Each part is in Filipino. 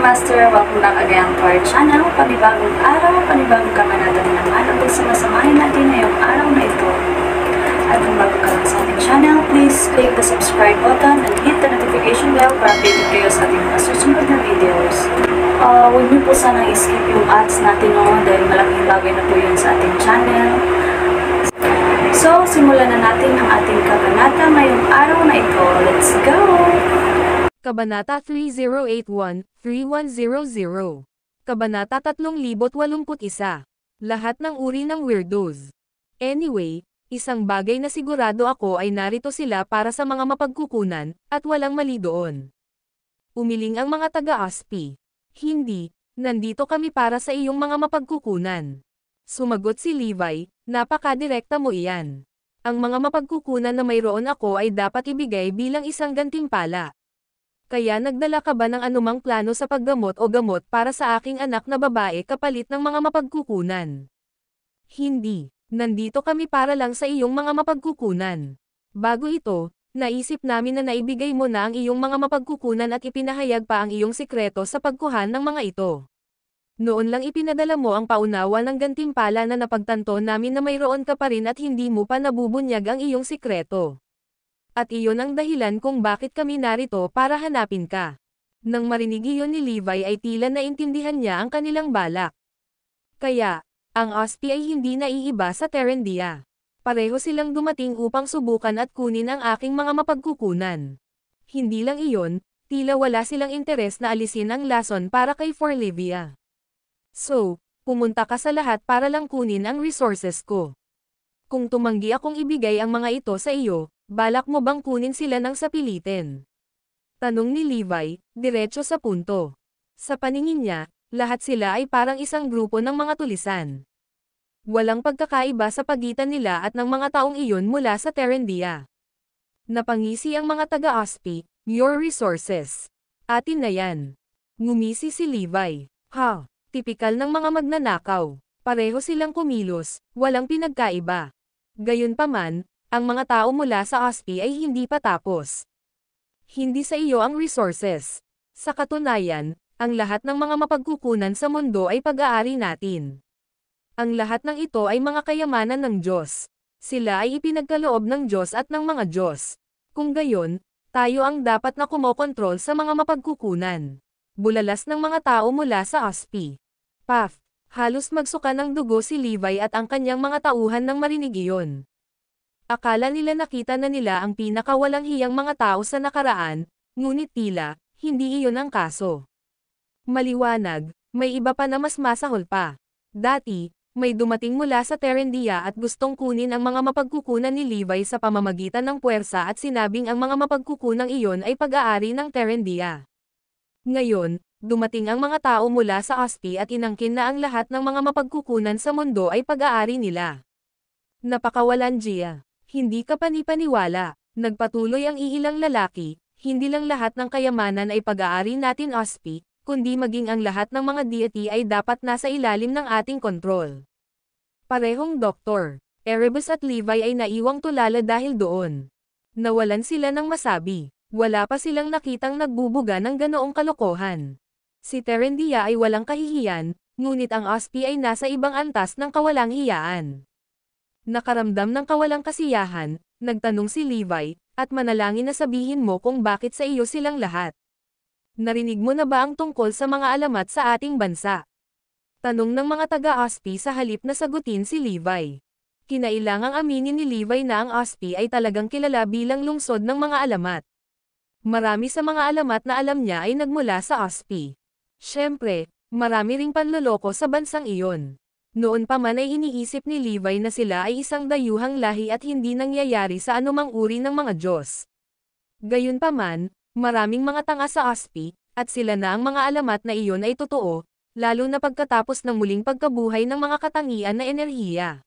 Master! Welcome back again to our channel. Panibagong araw, panibagong kabanata na naman ang pagsamasamahin natin ngayong araw na ito. At kung bago ka lang sa ating channel, please click the subscribe button and hit the notification bell para updated kayo sa ating mga susunod na videos. Huwag niyo po sana i-skip yung ads natin dahil malaking bagay na po yun sa ating channel. So, simulan na natin ang ating kabanata ngayong araw na ito. Let's go! Kabanata 3081-3100. Kabanata 3081. Lahat ng uri ng weirdos. Anyway, isang bagay na sigurado ako ay narito sila para sa mga mapagkukunan, at walang mali doon. Umiling ang mga taga-ASPI. Hindi, nandito kami para sa iyong mga mapagkukunan. Sumagot si Levi, napakadirekta mo iyan. Ang mga mapagkukunan na mayroon ako ay dapat ibigay bilang isang gantimpala. Kaya nagdala ka ba ng anumang plano sa paggamot o gamot para sa aking anak na babae kapalit ng mga mapagkukunan? Hindi, nandito kami para lang sa iyong mga mapagkukunan. Bago ito, naisip namin na naibigay mo na ang iyong mga mapagkukunan at ipinahayag pa ang iyong sikreto sa pagkuhan ng mga ito. Noon lang ipinadala mo ang paunawa ng gantimpala na napagtanto namin na mayroon ka pa rin at hindi mo pa nabubunyag ang iyong sikreto. At iyon ang dahilan kung bakit kami narito para hanapin ka. Nang marinig iyon ni Levi ay tila naintindihan niya ang kanilang balak. Kaya, ang ASPI ay hindi naiiba sa Terendia. Pareho silang dumating upang subukan at kunin ang aking mga mapagkukunan. Hindi lang iyon, tila wala silang interes na alisin ang lason para kay Forlivia. So, pumunta ka sa lahat para lang kunin ang resources ko. Kung tumanggi akong ibigay ang mga ito sa iyo, balak mo bang kunin sila ng sapilitin? Tanong ni Levi, diretso sa punto. Sa paningin niya, lahat sila ay parang isang grupo ng mga tulisan. Walang pagkakaiba sa pagitan nila at ng mga taong iyon mula sa Terendia. Napangisi ang mga taga-ASPI, your resources. Atin na yan. Ngumisi si Levi. Ha, tipikal ng mga magnanakaw. Pareho silang kumilos, walang pinagkaiba. Gayunpaman, ang mga tao mula sa ASPI ay hindi pa tapos. Hindi sa iyo ang resources. Sa katunayan, ang lahat ng mga mapagkukunan sa mundo ay pag-aari natin. Ang lahat ng ito ay mga kayamanan ng Diyos. Sila ay ipinagkaloob ng Diyos at ng mga Diyos. Kung gayon, tayo ang dapat na kumokontrol sa mga mapagkukunan. Bulalas ng mga tao mula sa ASPI. Paf! Halos magsuka ng dugo si Levi at ang kanyang mga tauhan nang marinig iyon. Akala nila nakita na nila ang pinakawalang hiyang mga tao sa nakaraan, ngunit tila, hindi iyon ang kaso. Maliwanag, may iba pa na mas masahol pa. Dati, may dumating mula sa Terendia at gustong kunin ang mga mapagkukunan ni Levi sa pamamagitan ng puwersa at sinabing ang mga mapagkukunang iyon ay pag-aari ng Terendia. Ngayon, dumating ang mga tao mula sa ASPI at inangkin na ang lahat ng mga mapagkukunan sa mundo ay pag-aari nila. Napakawalanjiya. Hindi ka panipaniwala. Nagpatuloy ang iilang lalaki, hindi lang lahat ng kayamanan ay pag-aari natin ASPI, kundi maging ang lahat ng mga deity ay dapat nasa ilalim ng ating kontrol. Parehong Dr. Erebus at Levi ay naiwang tulala dahil doon. Nawalan sila ng masabi. Wala pa silang nakitang nagbubuga ng ganoong kalokohan. Si Terendia ay walang kahihiyan, ngunit ang ASPI ay nasa ibang antas ng kawalang hiyaan. Nakaramdam ng kawalang kasiyahan, nagtanong si Levi, at manalangin na sabihin mo kung bakit sa iyo silang lahat. Narinig mo na ba ang tungkol sa mga alamat sa ating bansa? Tanong ng mga taga-ASPI sa halip na sagutin si Levi. Kinailangang aminin ni Levi na ang ASPI ay talagang kilala bilang lungsod ng mga alamat. Marami sa mga alamat na alam niya ay nagmula sa ASPI. Siyempre, marami ring panloloko sa bansang iyon. Noon pa man ay iniisip ni Levi na sila ay isang dayuhang lahi at hindi nangyayari sa anumang uri ng mga Diyos. Gayunpaman, maraming mga tanga sa ASPI, at sila na ang mga alamat na iyon ay totoo, lalo na pagkatapos ng muling pagkabuhay ng mga katangian na enerhiya.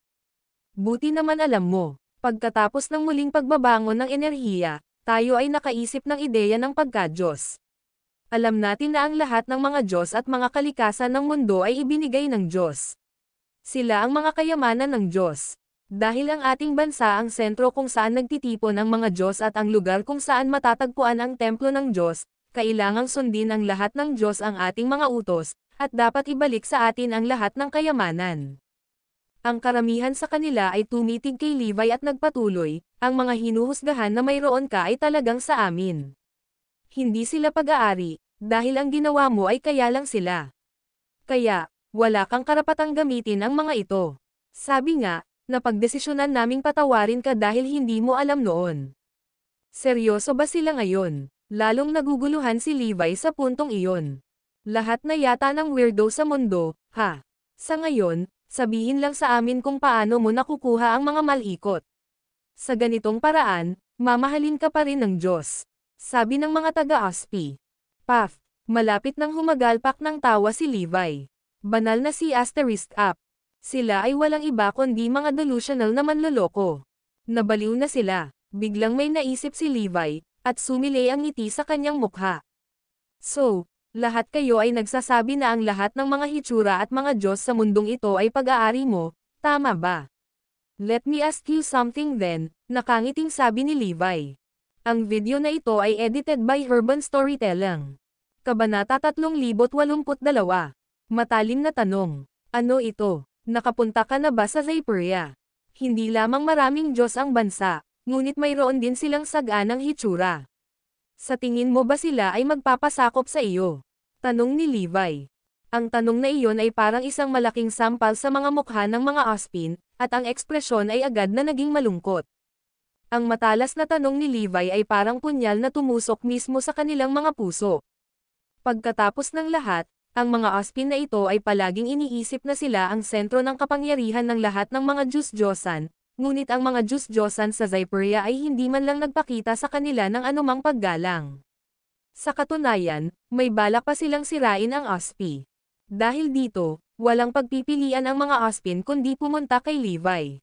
Buti naman alam mo, pagkatapos ng muling pagbabangon ng enerhiya, tayo ay nakaisip ng ideya ng pagka-Diyos. Alam natin na ang lahat ng mga Diyos at mga kalikasan ng mundo ay ibinigay ng Diyos. Sila ang mga kayamanan ng Diyos. Dahil ang ating bansa ang sentro kung saan nagtitipon ang mga Diyos at ang lugar kung saan matatagpuan ang templo ng Diyos, kailangang sundin ang lahat ng Diyos ang ating mga utos, at dapat ibalik sa atin ang lahat ng kayamanan. Ang karamihan sa kanila ay tumitig kay Levi at nagpatuloy, ang mga hinuhusgahan na mayroon ka ay talagang sa amin. Hindi sila pag-aari, dahil ang ginawa mo ay kaya lang sila. Kaya, wala kang karapatang gamitin ang mga ito. Sabi nga, napagdesisyonan naming patawarin ka dahil hindi mo alam noon. Seryoso ba sila ngayon? Lalong naguguluhan si Levi sa puntong iyon. Lahat na yata ng weirdo sa mundo, ha? Sa ngayon, sabihin lang sa amin kung paano mo nakukuha ang mga malikot. Sa ganitong paraan, mamahalin ka pa rin ng Diyos. Sabi ng mga taga-Aspi. Paf, malapit nang humagalpak ng tawa si Levi. Banal na si asterisk up. Sila ay walang iba kundi mga delusional na manloloko. Nabaliw na sila. Biglang may naisip si Levi, at sumilay ang ngiti sa kanyang mukha. So, lahat kayo ay nagsasabi na ang lahat ng mga hitsura at mga Diyos sa mundong ito ay pag-aari mo, tama ba? Let me ask you something then, nakangiting sabi ni Levi. Ang video na ito ay edited by Urban Storytelling. Kabanata 3082. Matalim na tanong. Ano ito? Nakapunta ka na ba sa Zyperia? Hindi lamang maraming Diyos ang bansa, ngunit mayroon din silang saganang hitsura. Sa tingin mo ba sila ay magpapasakop sa iyo? Tanong ni Levi. Ang tanong na iyon ay parang isang malaking sampal sa mga mukha ng mga Aspin, at ang ekspresyon ay agad na naging malungkot. Ang matalas na tanong ni Levi ay parang punyal na tumusok mismo sa kanilang mga puso. Pagkatapos ng lahat, ang mga Aspin na ito ay palaging iniisip na sila ang sentro ng kapangyarihan ng lahat ng mga Diyos-Diyosan, ngunit ang mga Diyos-Diyosan sa Zyperia ay hindi man lang nagpakita sa kanila ng anumang paggalang. Sa katunayan, may balak pa silang sirain ang Aspi. Dahil dito, walang pagpipilian ang mga Aspin kundi pumunta kay Levi.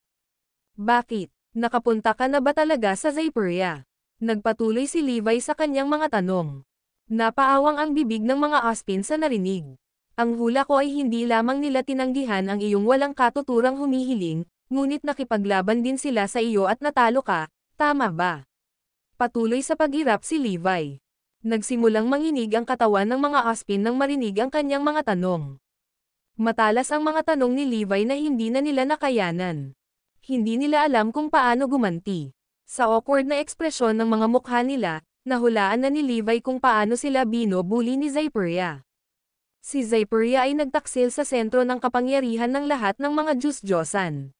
Bakit? Nakapunta ka na ba talaga sa Zyperia? Nagpatuloy si Levi sa kanyang mga tanong. Napaawang ang bibig ng mga Aspin sa narinig. Ang hula ko ay hindi lamang nila tinanggihan ang iyong walang katuturang humihiling, ngunit nakipaglaban din sila sa iyo at natalo ka, tama ba? Patuloy sa paghirap si Levi. Nagsimulang manginig ang katawan ng mga Aspin nang marinig ang kanyang mga tanong. Matalas ang mga tanong ni Levi na hindi na nila nakayanan. Hindi nila alam kung paano gumanti. Sa awkward na ekspresyon ng mga mukha nila, nahulaan na ni Levi kung paano sila binubuli ni Zyperia. Si Zyperia ay nagtaksil sa sentro ng kapangyarihan ng lahat ng mga Diyos-Diyosan.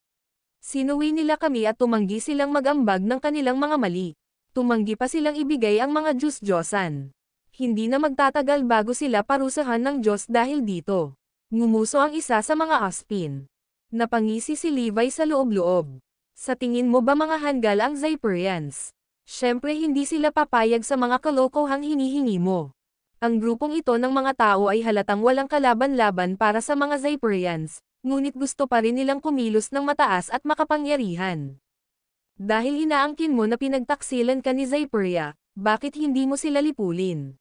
Sinuwi nila kami at tumanggi silang mag-ambag ng kanilang mga mali. Tumanggi pa silang ibigay ang mga Diyos-Diyosan. Hindi na magtatagal bago sila parusahan ng Diyos dahil dito. Ngumuso ang isa sa mga Aspin. Napangisi si Levi sa loob-loob. Sa tingin mo ba mga hanggal ang Zyperians? Syempre hindi sila papayag sa mga kalokohang hinihingi mo. Ang grupong ito ng mga tao ay halatang walang kalaban-laban para sa mga Zyperians, ngunit gusto pa rin nilang kumilos ng mataas at makapangyarihan. Dahil inaangkin mo na pinagtaksilan ka ni Zyperia, bakit hindi mo sila lipulin?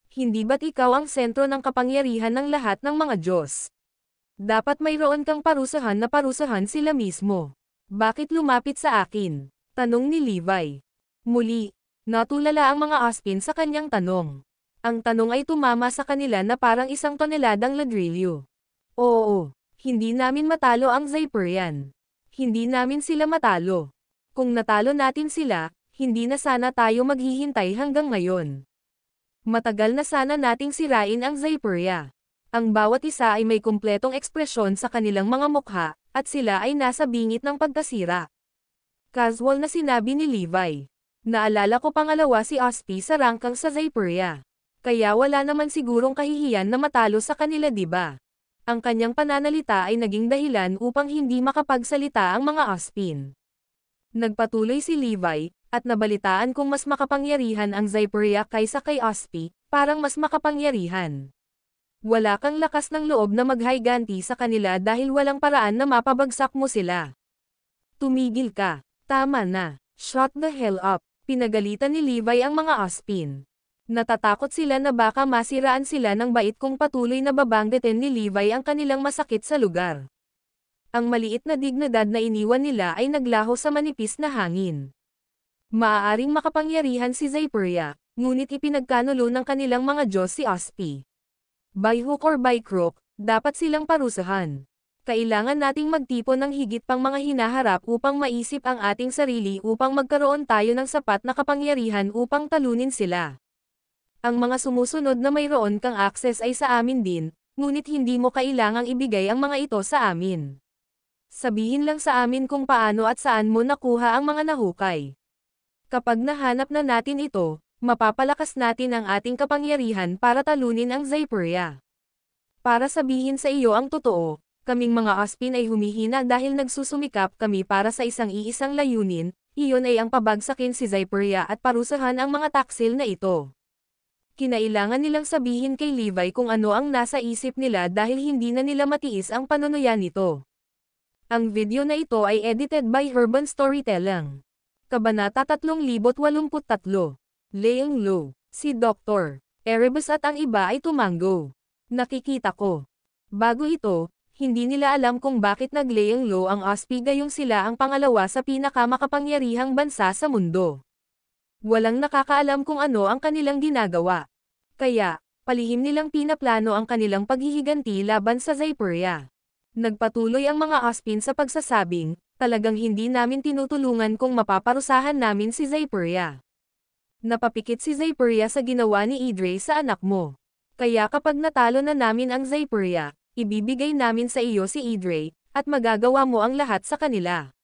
Hindi ba't ikaw ang sentro ng kapangyarihan ng lahat ng mga Diyos? Dapat mayroon kang parusahan na parusahan sila mismo. Bakit lumapit sa akin? Tanong ni Levi. Muli, natulala ang mga Aspin sa kanyang tanong. Ang tanong ay tumama sa kanila na parang isang toneladang ladrilyo. Oo, hindi namin matalo ang Zyperian. Hindi namin sila matalo. Kung natalo natin sila, hindi na sana tayo maghihintay hanggang ngayon. Matagal na sana nating sirain ang Zyperia. Ang bawat isa ay may kumpletong ekspresyon sa kanilang mga mukha, at sila ay nasa bingit ng pagkasira. Casual na sinabi ni Levi. Naalala ko pangalawa si Aspi sa rangkang sa Zyperia. Kaya wala naman sigurong kahihiyan na matalo sa kanila, diba? Ang kanyang pananalita ay naging dahilan upang hindi makapagsalita ang mga Aspin. Nagpatuloy si Levi, at nabalitaan kung mas makapangyarihan ang Zyperia kaysa kay Aspi, parang mas makapangyarihan. Wala kang lakas ng loob na maghayganti sa kanila dahil walang paraan na mapabagsak mo sila. Tumigil ka. Tama na. Shut the hell up. Pinagalitan ni Levi ang mga Aspin. Natatakot sila na baka masiraan sila ng bait kung patuloy na babanggitin ni Levi ang kanilang masakit sa lugar. Ang maliit na dignidad na iniwan nila ay naglaho sa manipis na hangin. Maaaring makapangyarihan si Zyperia, ngunit ipinagkanulo ng kanilang mga Diyos si Ospi. By hook or by crook, dapat silang parusahan. Kailangan nating magtipon ng higit pang mga hinaharap upang maisip ang ating sarili upang magkaroon tayo ng sapat na kapangyarihan upang talunin sila. Ang mga sumusunod na mayroon kang access ay sa amin din, ngunit hindi mo kailangang ibigay ang mga ito sa amin. Sabihin lang sa amin kung paano at saan mo nakuha ang mga nahukay. Kapag nahanap na natin ito, mapapalakas natin ang ating kapangyarihan para talunin ang Zyperia. Para sabihin sa iyo ang totoo, kaming mga Ospin ay humihina dahil nagsusumikap kami para sa isang layunin, iyon ay ang pabagsakin si Zyperia at parusahan ang mga taksil na ito. Kinailangan nilang sabihin kay Levi kung ano ang nasa isip nila dahil hindi na nila matiis ang panunuyan nito. Ang video na ito ay edited by Urban Storytelling. Kabanata 3083. Laying Low. Si Dr. Erebus at ang iba ay tumango. Nakikita ko. Bago ito, hindi nila alam kung bakit nag-laying low ang Ospi gayong sila ang pangalawa sa pinakamakapangyarihang bansa sa mundo. Walang nakakaalam kung ano ang kanilang ginagawa. Kaya, palihim nilang pinaplano ang kanilang paghihiganti laban sa Zyperia. Nagpatuloy ang mga Ospin sa pagsasabing, talagang hindi namin tinutulungan kung mapaparusahan namin si Zyperia. Napapikit si Zyperia sa ginawa ni Idre sa anak mo. Kaya kapag natalo na namin ang Zyperia, ibibigay namin sa iyo si Idre, at magagawa mo ang lahat sa kanila.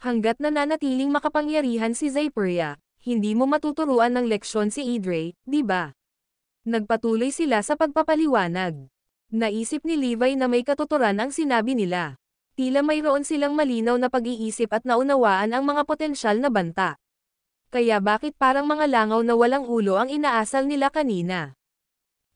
Hanggat nananatiling makapangyarihan si Zyperia, hindi mo matuturuan ng leksyon si Idre, di ba? Nagpatuloy sila sa pagpapaliwanag. Naisip ni Levi na may katuturan ang sinabi nila. Tila mayroon silang malinaw na pag-iisip at naunawaan ang mga potensyal na banta. Kaya bakit parang mga langaw na walang ulo ang inaasal nila kanina?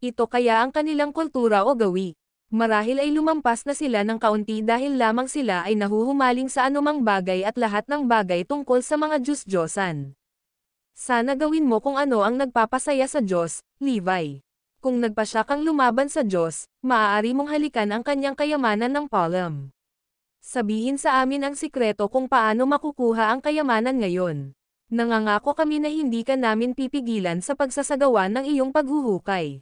Ito kaya ang kanilang kultura o gawi. Marahil ay lumampas na sila ng kaunti dahil lamang sila ay nahuhumaling sa anumang bagay at lahat ng bagay tungkol sa mga Diyos-Diyosan. Sana gawin mo kung ano ang nagpapasaya sa Diyos, Levi. Kung nagpasya kang lumaban sa Diyos, maaari mong halikan ang kanyang kayamanan ng palm. Sabihin sa amin ang sikreto kung paano makukuha ang kayamanan ngayon. Nangangako kami na hindi ka namin pipigilan sa pagsasagawa ng iyong paghuhukay.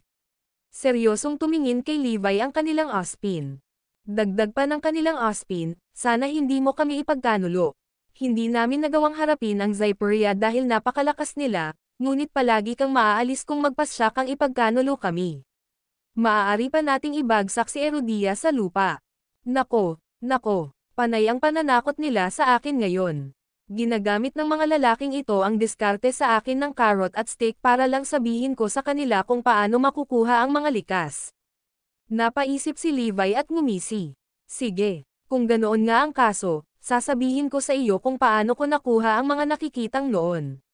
Seryosong tumingin kay Levi ang kanilang Ospin. Dagdag pa ng kanilang Ospin, sana hindi mo kami ipagkanulo. Hindi namin nagawang harapin ang Zyperia dahil napakalakas nila, ngunit palagi kang maaalis kung magpasya kang ipagkanulo kami. Maaari pa nating ibagsak si Erudia sa lupa. Nako, panay ang pananakot nila sa akin ngayon. Ginagamit ng mga lalaking ito ang diskarte sa akin ng carrot at stick para lang sabihin ko sa kanila kung paano makukuha ang mga likas. Napaisip si Levi at ngumisi. Sige, kung ganoon nga ang kaso, sasabihin ko sa iyo kung paano ko nakuha ang mga nakikitang noon.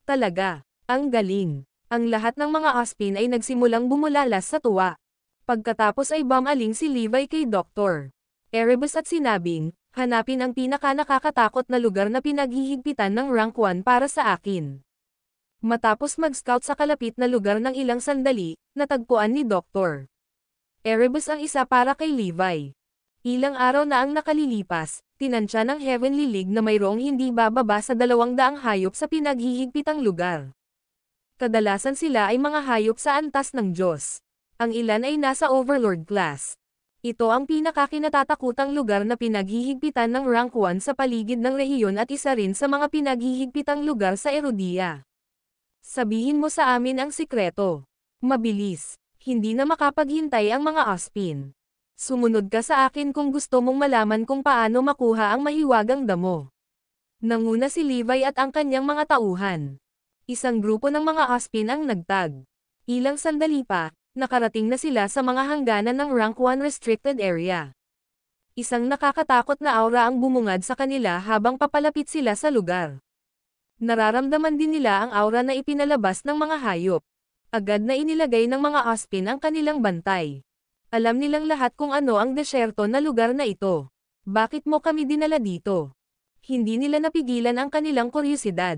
Talaga, ang galing. Ang lahat ng mga Ospin ay nagsimulang bumulalas sa tuwa. Pagkatapos ay bumaling si Levi kay Dr. Erebus at sinabing, hanapin ang pinaka-nakakatakot na lugar na pinaghihigpitan ng rank 1 para sa akin. Matapos mag-scout sa kalapit na lugar ng ilang sandali, natagpuan ni Dr. Erebus ang isa para kay Levi. Ilang araw na ang nakalilipas, tinansya ng Heavenly League na mayroong hindi bababa sa 200 hayop sa pinaghihigpitang lugar. Kadalasan sila ay mga hayop sa antas ng Diyos. Ang ilan ay nasa Overlord class. Ito ang pinakakinatatakutang lugar na pinaghihigpitan ng rank 1 sa paligid ng rehiyon at isa rin sa mga pinaghihigpitang lugar sa Erudia. Sabihin mo sa amin ang sikreto. Mabilis. Hindi na makapaghintay ang mga Ospin. Sumunod ka sa akin kung gusto mong malaman kung paano makuha ang mahiwagang damo. Nanguna si Levi at ang kanyang mga tauhan. Isang grupo ng mga Ospin ang nagtag. Ilang sandali pa, nakarating na sila sa mga hangganan ng rank 1 restricted area. Isang nakakatakot na aura ang bumungad sa kanila habang papalapit sila sa lugar. Nararamdaman din nila ang aura na ipinalabas ng mga hayop. Agad na inilagay ng mga Ospin ang kanilang bantay. Alam nilang lahat kung ano ang desyerto na lugar na ito. Bakit mo kami dinala dito? Hindi nila napigilan ang kanilang kuryosidad.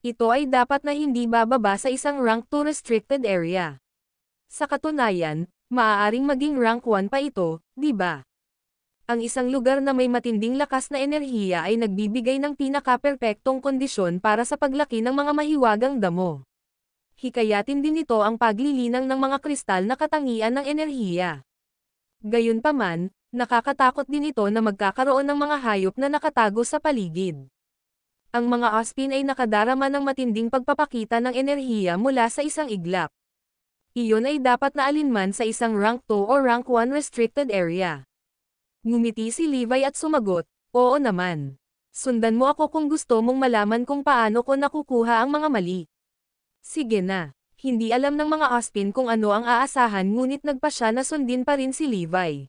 Ito ay dapat na hindi bababa sa isang rank 2 restricted area. Sa katunayan, maaaring maging rank 1 pa ito, di ba? Ang isang lugar na may matinding lakas na enerhiya ay nagbibigay ng pinaka-perpektong kondisyon para sa paglaki ng mga mahiwagang damo. Hikayatin din ito ang paglilinang ng mga kristal na katangian ng enerhiya. Gayunpaman, nakakatakot din ito na magkakaroon ng mga hayop na nakatago sa paligid. Ang mga Ospin ay nakadarama ng matinding pagpapakita ng enerhiya mula sa isang iglap. Iyon ay dapat na alinman sa isang Rank 2 o Rank 1 restricted area. Ngumiti si Levi at sumagot, "Oo naman. Sundan mo ako kung gusto mong malaman kung paano ko nakukuha ang mga mali." Sige na. Hindi alam ng mga Ospin kung ano ang aasahan ngunit nagpa siya na sundin pa rin si Levi.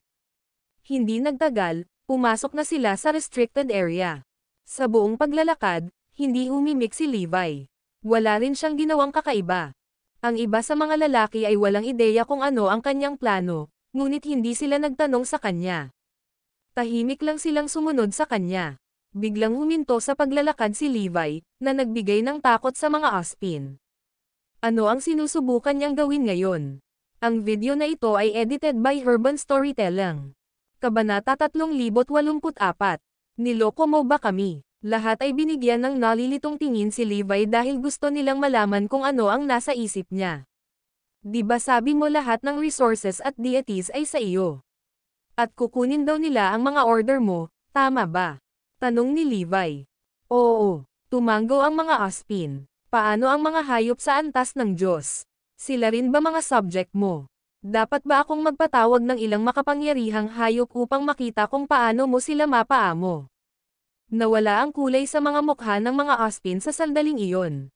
Hindi nagtagal, pumasok na sila sa restricted area. Sa buong paglalakad, hindi umimik si Levi. Wala rin siyang ginawang kakaiba. Ang iba sa mga lalaki ay walang ideya kung ano ang kanyang plano, ngunit hindi sila nagtanong sa kanya. Tahimik lang silang sumunod sa kanya. Biglang huminto sa paglalakad si Levi, na nagbigay ng takot sa mga Ospin. Ano ang sinusubukan niyang gawin ngayon? Ang video na ito ay edited by Urban Storytelling. Kabanata 3084. Niloko mo ba kami? Lahat ay binigyan ng nalilitong tingin si Levi dahil gusto nilang malaman kung ano ang nasa isip niya. Di ba sabi mo lahat ng resources at deities ay sa iyo? At kukunin daw nila ang mga order mo, tama ba? Tanong ni Levi. Oo, tumango ang mga Ospin. Paano ang mga hayop sa antas ng Diyos? Sila rin ba mga subject mo? Dapat ba akong magpatawag ng ilang makapangyarihang hayop upang makita kung paano mo sila mapaamo? Nawala ang kulay sa mga mukha ng mga Ospin sa sandaling iyon.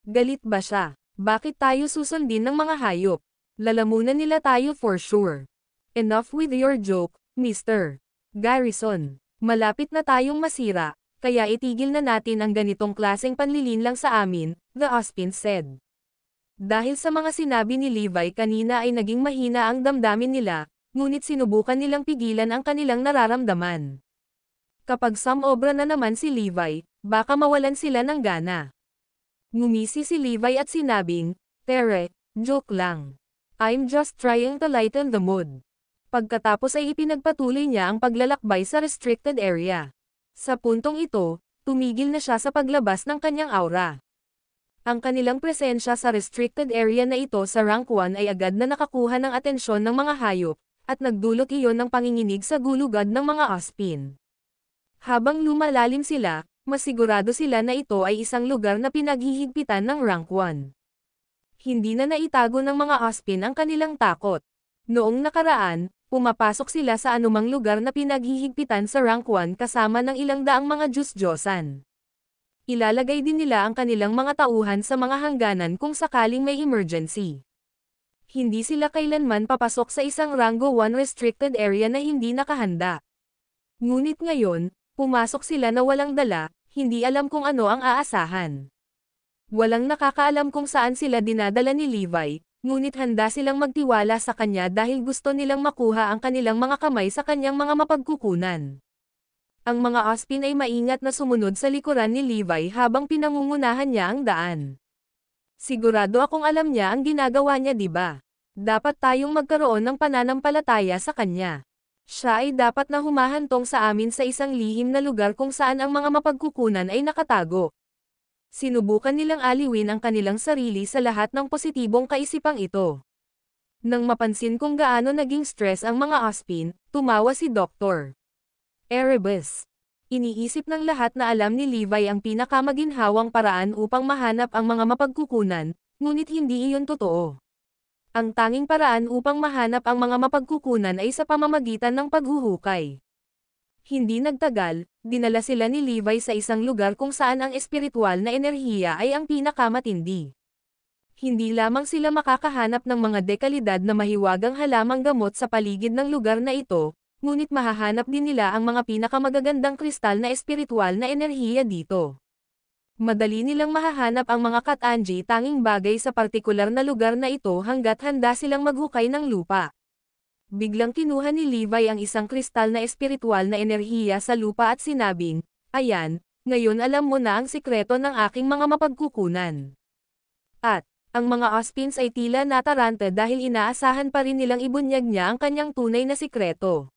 Galit ba siya? Bakit tayo susundin ng mga hayop? Lalamunan nila tayo for sure. Enough with your joke, Mr. Garrison. Malapit na tayong masira, kaya itigil na natin ang ganitong klaseng panlilinlang sa amin, the Ospin said. Dahil sa mga sinabi ni Levi kanina ay naging mahina ang damdamin nila, ngunit sinubukan nilang pigilan ang kanilang nararamdaman. Kapag sumobra na naman si Levi, baka mawalan sila ng gana. Ngumisi si Levi at sinabing, "Tere, joke lang. I'm just trying to lighten the mood." Pagkatapos ay ipinagpatuloy niya ang paglalakbay sa restricted area. Sa puntong ito, tumigil na siya sa paglabas ng kanyang aura. Ang kanilang presensya sa restricted area na ito sa Rank 1 ay agad na nakakuha ng atensyon ng mga hayop, at nagdulot iyon ng panginginig sa gulugad ng mga Ospin. Habang lumalalim sila, masigurado sila na ito ay isang lugar na pinaghihigpitan ng Rank 1. Hindi na naitago ng mga Ospin ang kanilang takot. Noong nakaraan, pumapasok sila sa anumang lugar na pinaghihigpitan sa Rank 1 kasama ng ilang daang mga Diyos-Diyosan. Ilalagay din nila ang kanilang mga tauhan sa mga hangganan kung sakaling may emergency. Hindi sila kailanman papasok sa isang Rango 1 restricted area na hindi nakahanda. Ngunit ngayon, pumasok sila na walang dala, hindi alam kung ano ang aasahan. Walang nakakaalam kung saan sila dinadala ni Levi, ngunit handa silang magtiwala sa kanya dahil gusto nilang makuha ang kanilang mga kamay sa kanyang mga mapagkukunan. Ang mga Ospin ay maingat na sumunod sa likuran ni Levi habang pinangungunahan niya ang daan. Sigurado akong alam niya ang ginagawa niya, di ba? Dapat tayong magkaroon ng pananampalataya sa kanya. Siya ay dapat na humahantong sa amin sa isang lihim na lugar kung saan ang mga mapagkukunan ay nakatago. Sinubukan nilang aliwin ang kanilang sarili sa lahat ng positibong kaisipang ito. Nang mapansin kung gaano naging stress ang mga Ospin, tumawa si Dr. Erebus. Iniisip ng lahat na alam ni Levi ang pinakamaginhawang paraan upang mahanap ang mga mapagkukunan, ngunit hindi iyon totoo. Ang tanging paraan upang mahanap ang mga mapagkukunan ay sa pamamagitan ng paghuhukay. Hindi nagtagal, dinala sila ni Levi sa isang lugar kung saan ang espiritual na enerhiya ay ang pinakamatindi. Hindi lamang sila makakahanap ng mga dekalidad na mahiwagang halamang gamot sa paligid ng lugar na ito, ngunit mahahanap din nila ang mga pinakamagagandang kristal na espiritual na enerhiya dito. Madali nilang mahahanap ang mga Katanji tanging bagay sa partikular na lugar na ito hanggat handa silang maghukay ng lupa. Biglang kinuha ni Levi ang isang kristal na espiritual na enerhiya sa lupa at sinabing, "Ayan, ngayon alam mo na ang sikreto ng aking mga mapagkukunan." At, ang mga Ospins ay tila nataranta dahil inaasahan pa rin nilang ibunyag niya ang kanyang tunay na sikreto.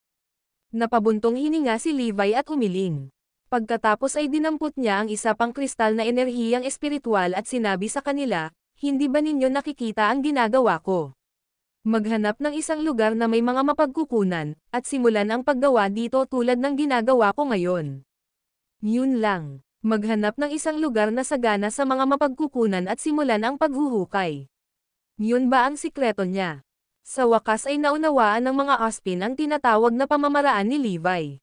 Napabuntong hininga si Levi at umiling. Pagkatapos ay dinampot niya ang isa pang kristal na enerhiyang espiritual at sinabi sa kanila, Hindi ba ninyo nakikita ang ginagawa ko? Maghanap ng isang lugar na may mga mapagkukunan, at simulan ang paggawa dito tulad ng ginagawa ko ngayon. Yun lang. Maghanap ng isang lugar na sagana sa mga mapagkukunan at simulan ang paghuhukay. Yun ba ang sikreto niya? Sa wakas ay naunawaan ng mga Ospin ang tinatawag na pamamaraan ni Levi.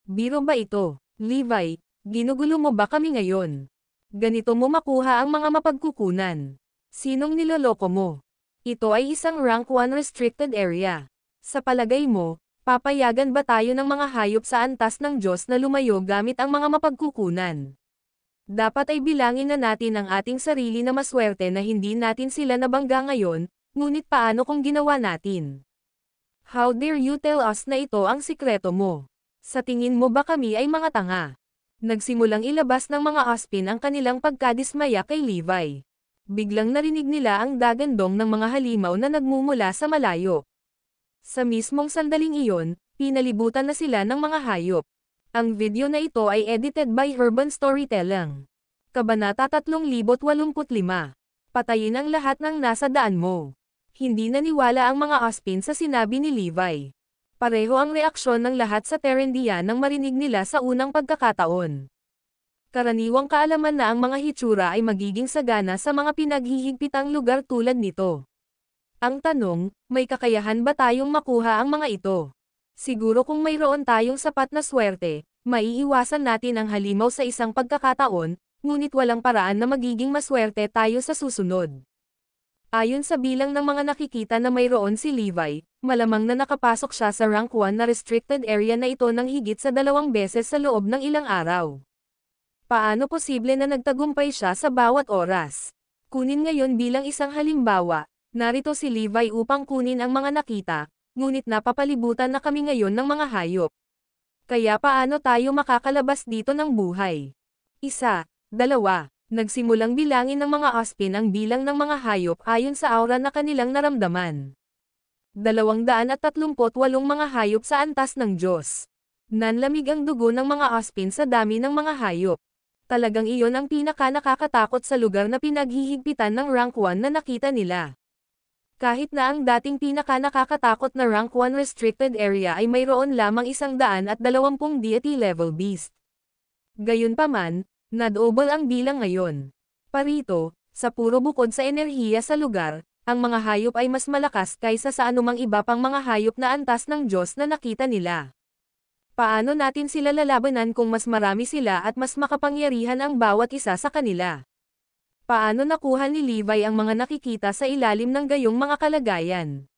Biro ba ito, Levi? Ginugulo mo ba kami ngayon? Ganito mo makuha ang mga mapagkukunan. Sinong niloloko mo? Ito ay isang rank 1 restricted area. Sa palagay mo, papayagan ba tayo ng mga hayop sa antas ng Diyos na lumayo gamit ang mga mapagkukunan? Dapat ay bilangin na natin ang ating sarili na maswerte na hindi natin sila nabangga ngayon, ngunit paano kung ginawa natin? How dare you tell us na ito ang sikreto mo? Sa tingin mo ba kami ay mga tanga? Nagsimulang ilabas ng mga Ospin ang kanilang pagkadismaya kay Levi. Biglang narinig nila ang dagandong ng mga halimaw na nagmumula sa malayo. Sa mismong sandaling iyon, pinalibutan na sila ng mga hayop. Ang video na ito ay edited by Urban Storytelling. Kabanata 3085. Patayin ang lahat ng nasa daan mo. Hindi naniwala ang mga Ospin sa sinabi ni Levi. Pareho ang reaksyon ng lahat sa Terendia nang marinig nila sa unang pagkakataon. Karaniwang kaalaman na ang mga hitsura ay magiging sagana sa mga pinaghihigpitang lugar tulad nito. Ang tanong, may kakayahan ba tayong makuha ang mga ito? Siguro kung mayroon tayong sapat na swerte, maiiwasan natin ang halimaw sa isang pagkakataon, ngunit walang paraan na magiging maswerte tayo sa susunod. Ayon sa bilang ng mga nakikita na mayroon si Levi, malamang na nakapasok siya sa rank 1 na restricted area na ito ng higit sa 2 beses sa loob ng ilang araw. Paano posible na nagtagumpay siya sa bawat oras? Kunin ngayon bilang isang halimbawa, narito si Levi upang kunin ang mga nakita, ngunit napapalibutan na kami ngayon ng mga hayop. Kaya paano tayo makakalabas dito ng buhay? 1, 2, nagsimulang bilangin ng mga Ospin ang bilang ng mga hayop ayon sa aura na kanilang naramdaman. 238 mga hayop sa antas ng Diyos. Nanlamig ang dugo ng mga Ospin sa dami ng mga hayop. Talagang iyon ang pinaka-nakakatakot sa lugar na pinaghihigpitan ng rank 1 na nakita nila. Kahit na ang dating pinaka-nakakatakot na rank 1 restricted area ay mayroon lamang 120 deity level beast. Gayunpaman, na-double ang bilang ngayon. Parito, sa puro bukod sa enerhiya sa lugar, ang mga hayop ay mas malakas kaysa sa anumang iba pang mga hayop na antas ng Diyos na nakita nila. Paano natin sila lalabanan kung mas marami sila at mas makapangyarihan ang bawat isa sa kanila? Paano nakuha ni Levi ang mga nakikita sa ilalim ng gayong mga kalagayan?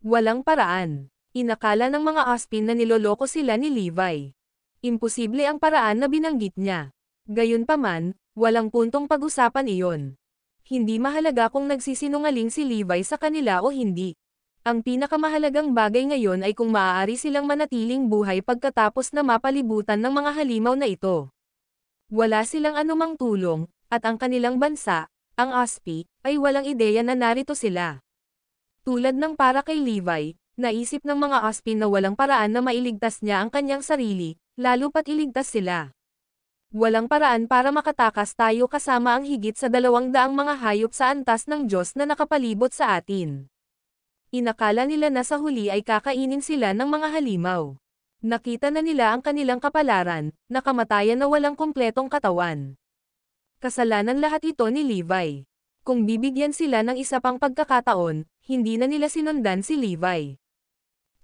Walang paraan. Inakala ng mga Ospin na niloloko sila ni Levi. Imposible ang paraan na binanggit niya. Gayunpaman, walang puntong pag-usapan iyon. Hindi mahalaga kung nagsisinungaling si Levi sa kanila o hindi. Ang pinakamahalagang bagay ngayon ay kung maaari silang manatiling buhay pagkatapos na mapalibutan ng mga halimaw na ito. Wala silang anumang tulong, at ang kanilang bansa, ang Ospi, ay walang ideya na narito sila. Tulad ng para kay Levi, naisip ng mga Ospin na walang paraan na mailigtas niya ang kanyang sarili, lalo pat iligtas sila. Walang paraan para makatakas tayo kasama ang higit sa 200 mga hayop sa antas ng Diyos na nakapalibot sa atin. Inakala nila na sa huli ay kakainin sila ng mga halimaw. Nakita na nila ang kanilang kapalaran, nakamatayan na walang kumpletong katawan. Kasalanan lahat ito ni Levi. Kung bibigyan sila ng isa pang pagkakataon, hindi na nila sinundan si Levi.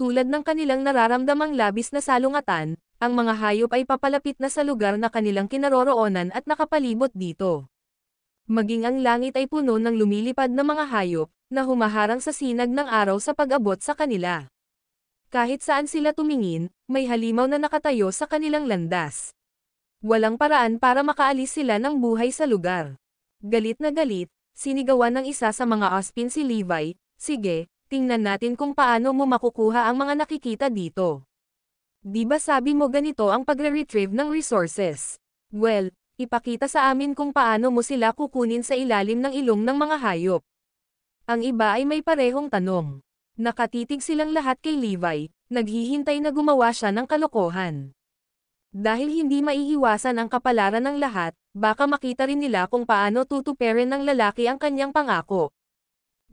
Tulad ng kanilang nararamdamang labis na salungatan, ang mga hayop ay papalapit na sa lugar na kanilang kinaroroonan at nakapalibot dito. Maging ang langit ay puno ng lumilipad na mga hayop, na humaharang sa sinag ng araw sa pag-abot sa kanila. Kahit saan sila tumingin, may halimaw na nakatayo sa kanilang landas. Walang paraan para makaalis sila ng buhay sa lugar. Galit na galit, sinigawan ng isa sa mga Ospin si Levi, "Sige, tingnan natin kung paano mo makukuha ang mga nakikita dito. Di ba sabi mo ganito ang pagre-retrieve ng resources? Well, ipakita sa amin kung paano mo sila kukunin sa ilalim ng ilong ng mga hayop." Ang iba ay may parehong tanong. Nakatitig silang lahat kay Levi, naghihintay na gumawa siya ng kalokohan. Dahil hindi maiiwasan ang kapalaran ng lahat, baka makita rin nila kung paano tutuperin ng lalaki ang kanyang pangako.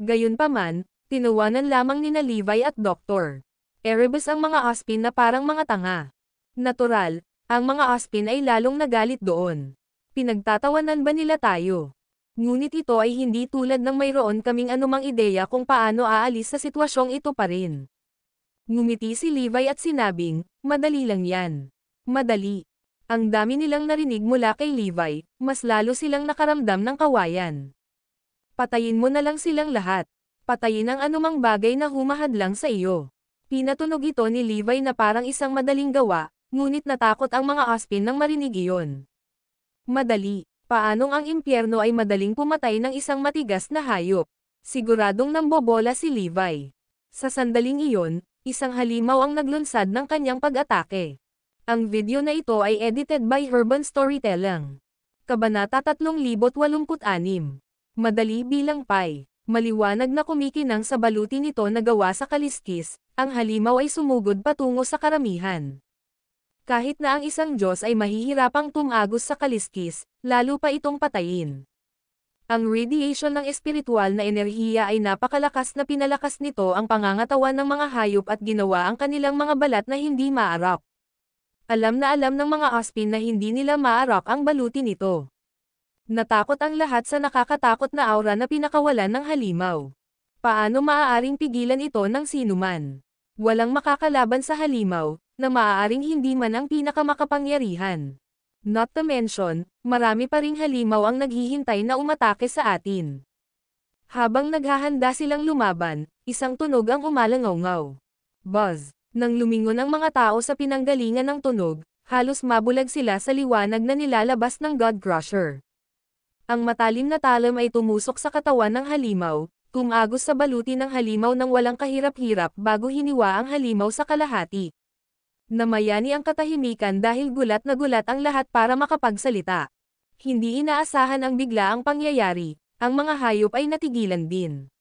Gayunpaman, tinawanan lamang nina Levi at Dr. Erebus ang mga Aspin na parang mga tanga. Natural, ang mga Aspin ay lalong nagalit doon. Pinagtatawanan ba nila tayo? Ngunit ito ay hindi tulad ng mayroon kaming anumang ideya kung paano aalis sa sitwasyong ito pa rin. Ngumiti si Levi at sinabing, madali lang yan. Madali. Ang dami nilang narinig mula kay Levi, mas lalo silang nakaramdam ng kawayan. Patayin mo na lang silang lahat. Patayin ang anumang bagay na humahadlang sa iyo. Pinatunog ito ni Levi na parang isang madaling gawa, ngunit natakot ang mga Aspin nang marinig iyon. Madali. Paanong ang impyerno ay madaling pumatay ng isang matigas na hayop? Siguradong nambobola si Levi. Sa sandaling iyon, isang halimaw ang naglunsad ng kanyang pag-atake. Ang video na ito ay edited by Urban Storytelling. Kabanata 3086. Madali bilang pie. Maliwanag na kumikinang sa baluti nito na gawa sa kaliskis, ang halimaw ay sumugod patungo sa karamihan. Kahit na ang isang Diyos ay mahihirapang tumagos sa kaliskis, lalo pa itong patayin. Ang radiation ng espiritual na enerhiya ay napakalakas na pinalakas nito ang pangangatawan ng mga hayop at ginawa ang kanilang mga balat na hindi maarap. Alam na alam ng mga Aspin na hindi nila maarap ang baluti nito. Natakot ang lahat sa nakakatakot na aura na pinakawalan ng halimaw. Paano maaaring pigilan ito ng sinuman? Walang makakalaban sa halimaw, na maaaring hindi man ang pinakamakapangyarihan. Not to mention, marami pa ring halimaw ang naghihintay na umatake sa atin. Habang naghahanda silang lumaban, isang tunog ang umalangaw-ngaw. Buzz! Nang lumingon ang mga tao sa pinanggalingan ng tunog, halos mabulag sila sa liwanag na nilalabas ng God Crusher. Ang matalim na talam ay tumusok sa katawan ng halimaw, tumagos sa baluti ng halimaw ng walang kahirap-hirap bago hiniwa ang halimaw sa kalahati. Namayani ang katahimikan dahil gulat na gulat ang lahat para makapagsalita. Hindi inaasahan ang biglaang pangyayari, ang mga hayop ay natigilan din.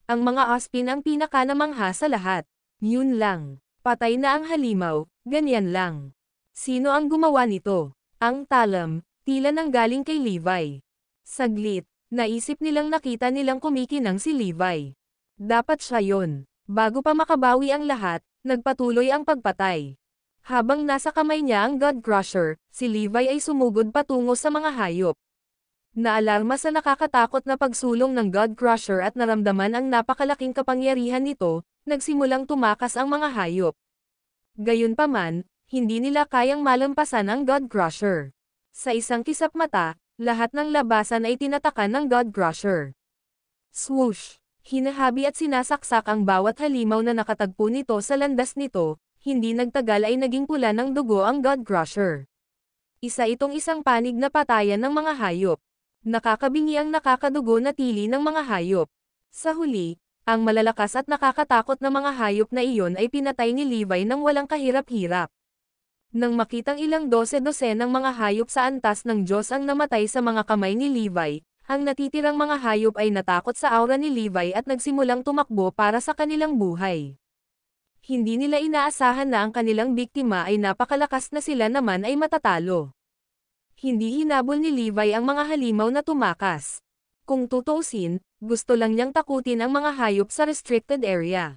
Ang mga Aspin ang pinakanamangha sa lahat. Yun lang. Patay na ang halimaw, ganyan lang. Sino ang gumawa nito? Ang talam, tila nang galing kay Levi. Saglit, naisip nilang nakita nilang kumikinang si Levi. Dapat siya yon. Bago pa makabawi ang lahat, nagpatuloy ang pagpatay. Habang nasa kamay niya ang God Crusher, si Levi ay sumugod patungo sa mga hayop. Naalarma sa nakakatakot na pagsulong ng God Crusher at naramdaman ang napakalaking kapangyarihan nito, nagsimulang tumakas ang mga hayop. Gayunpaman, hindi nila kayang malampasan ang God Crusher. Sa isang kisap mata, lahat ng labasan ay tinatakan ng God Crusher. Swoosh! Hinahabi at sinasaksak ang bawat halimaw na nakatagpo nito sa landas nito, hindi nagtagal ay naging pula ng dugo ang God Crusher. Isa itong isang panig na patayan ng mga hayop. Nakakabingi ang nakakadugo na tili ng mga hayop. Sa huli, ang malalakas at nakakatakot na mga hayop na iyon ay pinatay ni Levi nang walang kahirap-hirap. Nang makitang ilang dose-dosenang mga hayop sa antas ng Diyos ang namatay sa mga kamay ni Levi, ang natitirang mga hayop ay natakot sa aura ni Levi at nagsimulang tumakbo para sa kanilang buhay. Hindi nila inaasahan na ang kanilang biktima ay napakalakas na sila naman ay matatalo. Hindi hinabol ni Levi ang mga halimaw na tumakas. Kung tutuusin, gusto lang niyang takutin ang mga hayop sa restricted area.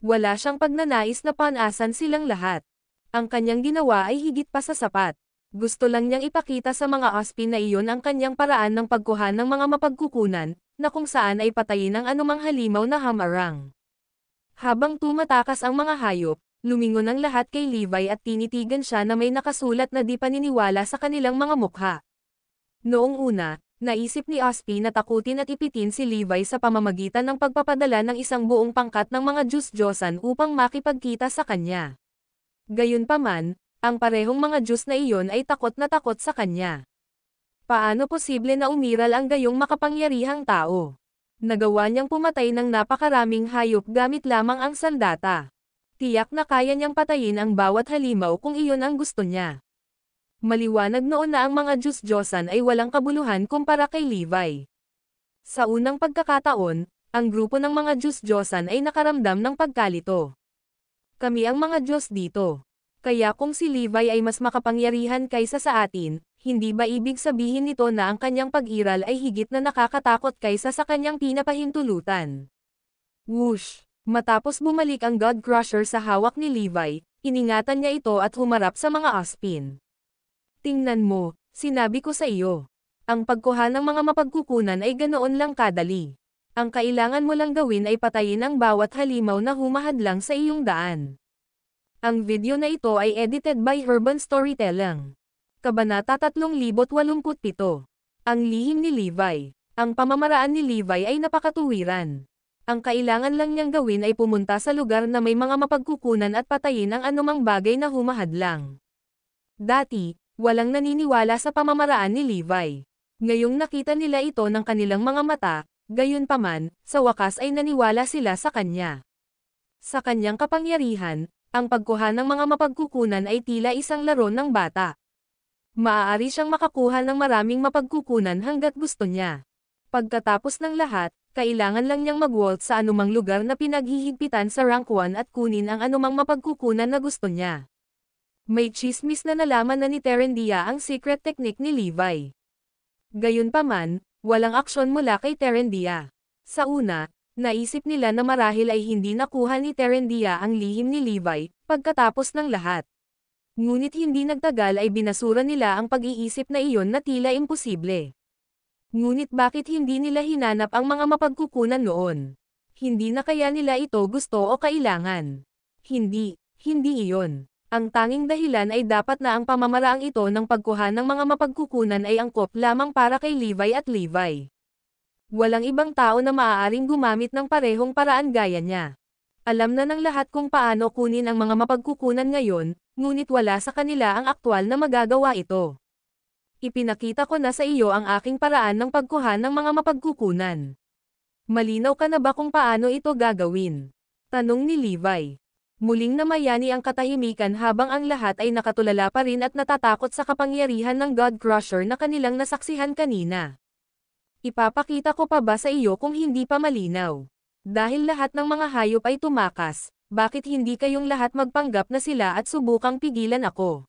Wala siyang pagnanais na panasan silang lahat. Ang kanyang ginawa ay higit pa sa sapat. Gusto lang niyang ipakita sa mga Aspin na iyon ang kanyang paraan ng pagkuha ng mga mapagkukunan, na kung saan ay patayin ang anumang halimaw na hamarang. Habang tumatakas ang mga hayop, lumingon ang lahat kay Levi at tinitigan siya na may nakasulat na di paniniwala sa kanilang mga mukha. Noong una, naisip ni Aspin na takutin at ipitin si Levi sa pamamagitan ng pagpapadala ng isang buong pangkat ng mga Diyos-Diyosan upang makipagkita sa kanya. Gayunpaman, ang parehong mga Diyos na iyon ay takot na takot sa kanya. Paano posible na umiral ang gayong makapangyarihang tao? Nagawa niyang pumatay ng napakaraming hayop gamit lamang ang sandata. Tiyak na kaya niyang patayin ang bawat halimaw kung iyon ang gusto niya. Maliwanag noon na ang mga Diyos-Diyosan ay walang kabuluhan kumpara kay Levi. Sa unang pagkakataon, ang grupo ng mga Diyos-Diyosan ay nakaramdam ng pagkalito. Kami ang mga Diyos dito. Kaya kung si Levi ay mas makapangyarihan kaysa sa atin, hindi ba ibig sabihin nito na ang kanyang pag-iral ay higit na nakakatakot kaysa sa kanyang pinapahintulutan? Whoosh! Matapos bumalik ang God Crusher sa hawak ni Levi, iningatan niya ito at humarap sa mga Ozpin. Tingnan mo, sinabi ko sa iyo. Ang pagkuha ng mga mapagkukunan ay ganoon lang kadali. Ang kailangan mo lang gawin ay patayin ang bawat halimaw na humahadlang sa iyong daan. Ang video na ito ay edited by Urban Storytelling. Kabanata 3087. Ang lihim ni Levi. Ang pamamaraan ni Levi ay napakatuwiran. Ang kailangan lang niyang gawin ay pumunta sa lugar na may mga mapagkukunan at patayin ang anumang bagay na humahadlang. Dati, walang naniniwala sa pamamaraan ni Levi. Ngayong nakita nila ito ng kanilang mga mata, gayunpaman, sa wakas ay naniwala sila sa kanya. Sa kanyang kapangyarihan, ang pagkuha ng mga mapagkukunan ay tila isang laro ng bata. Maaari siyang makakuha ng maraming mapagkukunan hanggat gusto niya. Pagkatapos ng lahat, kailangan lang niyang mag-vault sa anumang lugar na pinaghihigpitan sa rank 1 at kunin ang anumang mapagkukunan na gusto niya. May chismis na nalaman na ni Terendia ang secret technique ni Levi. Gayunpaman, walang aksyon mula kay Terendia. Sa una, naisip nila na marahil ay hindi nakuha ni Terendia ang lihim ni Levi, pagkatapos ng lahat. Ngunit hindi nagtagal ay binasura nila ang pag-iisip na iyon na tila imposible. Ngunit bakit hindi nila hinanap ang mga mapagkukunan noon? Hindi na kaya nila ito gusto o kailangan? Hindi iyon. Ang tanging dahilan ay dapat na ang pamamaraang ito ng pagkuha ng mga mapagkukunan ay angkop lamang para kay Levi at Levi. Walang ibang tao na maaaring gumamit ng parehong paraan gaya niya. Alam na ng lahat kung paano kunin ang mga mapagkukunan ngayon, ngunit wala sa kanila ang aktwal na magagawa ito. Ipinakita ko na sa iyo ang aking paraan ng pagkuha ng mga mapagkukunan. Malinaw ka na ba kung paano ito gagawin? Tanong ni Levi. Muling namayani ang katahimikan habang ang lahat ay nakatulala pa rin at natatakot sa kapangyarihan ng God Crusher na kanilang nasaksihan kanina. Ipapakita ko pa ba sa iyo kung hindi pa malinaw? Dahil lahat ng mga hayop ay tumakas, bakit hindi kayong lahat magpanggap na sila at subukang pigilan ako?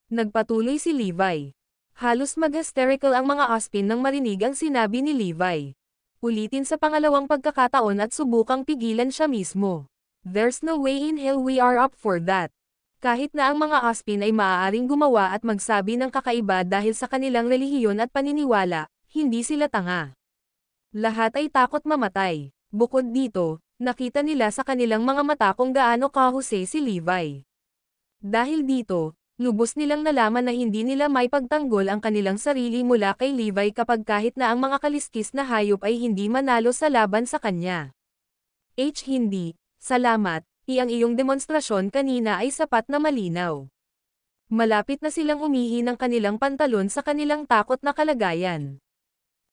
Nagpatuloy si Levi. Halos mag-hysterical ang mga Ozpin nang marinig ang sinabi ni Levi. Ulitin sa pangalawang pagkakataon at subukang pigilan siya mismo. There's no way in hell we are up for that. Kahit na ang mga Ozpin ay maaaring gumawa at magsabi ng kakaiba dahil sa kanilang relihiyon at paniniwala, hindi sila tanga. Lahat ay takot mamatay. Bukod dito, nakita nila sa kanilang mga mata kung gaano kahusay si Levi. Dahil dito, lubos nilang nalaman na hindi nila may pagtanggol ang kanilang sarili mula kay Levi kapag kahit na ang mga kaliskis na hayop ay hindi manalo sa laban sa kanya. Hindi, salamat, ang iyong demonstrasyon kanina ay sapat na malinaw. Malapit na silang umihi ng kanilang pantalon sa kanilang takot na kalagayan.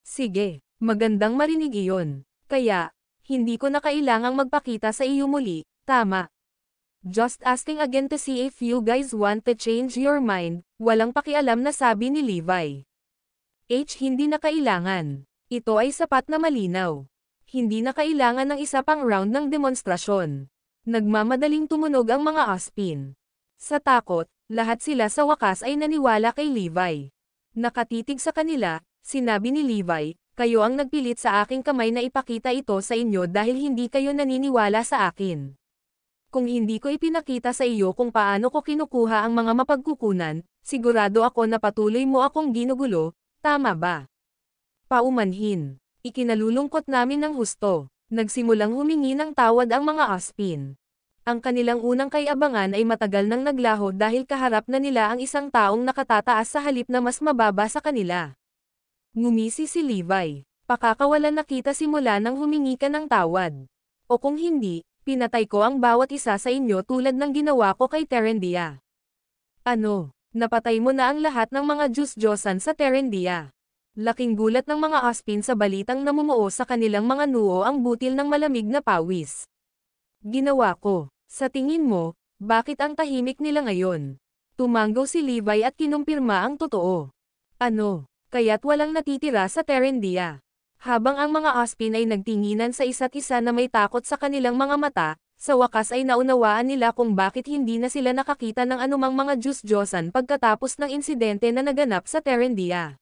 Sige, magandang marinig iyon. Kaya, hindi ko na kailangang magpakita sa iyo muli, tama. Just asking again to see if you guys want to change your mind, walang pakialam na sabi ni Levi. Hindi na kailangan. Ito ay sapat na malinaw. Hindi na kailangan ng isa pang round ng demonstrasyon. Nagmamadaling tumunog ang mga Ozpin. Sa takot, lahat sila sa wakas ay naniwala kay Levi. Nakatitig sa kanila, sinabi ni Levi, kayo ang nagpilit sa aking kamay na ipakita ito sa inyo dahil hindi kayo naniniwala sa akin. Kung hindi ko ipinakita sa iyo kung paano ko kinukuha ang mga mapagkukunan, sigurado ako na patuloy mo akong ginugulo, tama ba? Paumanhin. Ikinalulungkot namin ng husto. Nagsimulang humingi ng tawad ang mga Ozpin. Ang kanilang unang kay-abangan ay matagal nang naglaho dahil kaharap na nila ang isang taong nakatataas sa halip na mas mababa sa kanila. Ngumisi si Levi. Pakakawalan na kita simula nang humingi ka ng tawad. O kung hindi, pinatay ko ang bawat isa sa inyo tulad ng ginawa ko kay Terendia. Ano? Napatay mo na ang lahat ng mga Diyos-Diyosan sa Terendia. Laking gulat ng mga Ozpin sa balitang namumuo sa kanilang mga noo ang butil ng malamig na pawis. Ginawa ko. Sa tingin mo, bakit ang tahimik nila ngayon? Tumanggaw si Levi at kinumpirma ang totoo. Ano? Kaya't walang natitira sa Terendia. Habang ang mga Ozpin ay nagtinginan sa isa't isa na may takot sa kanilang mga mata, Sa wakas ay naunawaan nila kung bakit hindi na sila nakakita ng anumang mga Diyos-Diyosan pagkatapos ng insidente na naganap sa Terendia.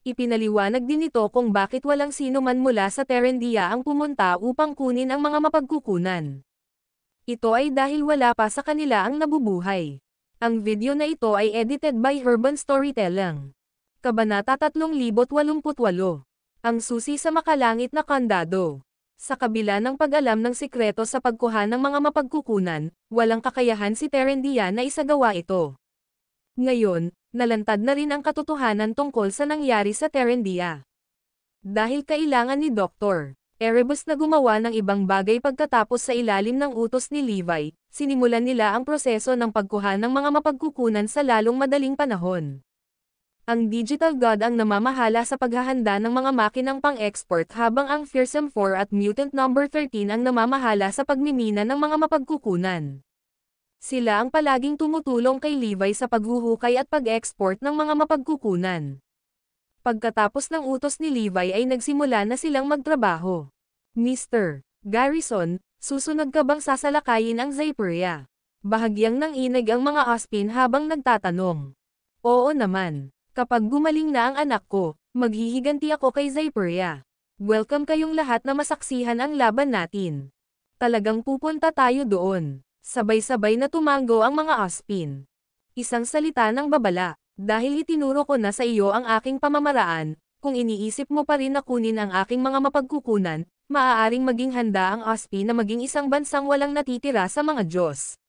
Ipinaliwanag din ito kung bakit walang sino man mula sa Terendia ang pumunta upang kunin ang mga mapagkukunan. Ito ay dahil wala pa sa kanila ang nabubuhay. Ang video na ito ay edited by Urban Storytelling. Kabanata 3088. Ang susi sa makalangit na kandado. Sa kabila ng pag-alam ng sikreto sa pagkuha ng mga mapagkukunan, walang kakayahan si Terendia na isagawa ito. Ngayon, nalantad na rin ang katotohanan tungkol sa nangyari sa Terendia. Dahil kailangan ni Dr. Erebus na gumawa ng ibang bagay pagkatapos sa ilalim ng utos ni Levi, sinimulan nila ang proseso ng pagkuha ng mga mapagkukunan sa lalong madaling panahon. Ang Digital God ang namamahala sa paghahanda ng mga makinang pang-export habang ang Fearsome 4 at Mutant No. 13 ang namamahala sa pagmimina ng mga mapagkukunan. Sila ang palaging tumutulong kay Levi sa paghuhukay at pag-export ng mga mapagkukunan. Pagkatapos ng utos ni Levi ay nagsimula na silang magtrabaho. Mr. Garrison, susunod ka bang sasalakayin ang Zypria? Bahagyang nanginig ang mga Aspin habang nagtatanong. Oo naman. Kapag gumaling na ang anak ko, maghihiganti ako kay Zypria. Welcome kayong lahat na masaksihan ang laban natin. Talagang pupunta tayo doon. Sabay-sabay na tumango ang mga Aspin. Isang salita ng babala. Dahil itinuro ko na sa iyo ang aking pamamaraan, kung iniisip mo pa rin na kunin ang aking mga mapagkukunan, maaaring maging handa ang Aspi na maging isang bansang walang natitira sa mga Diyos.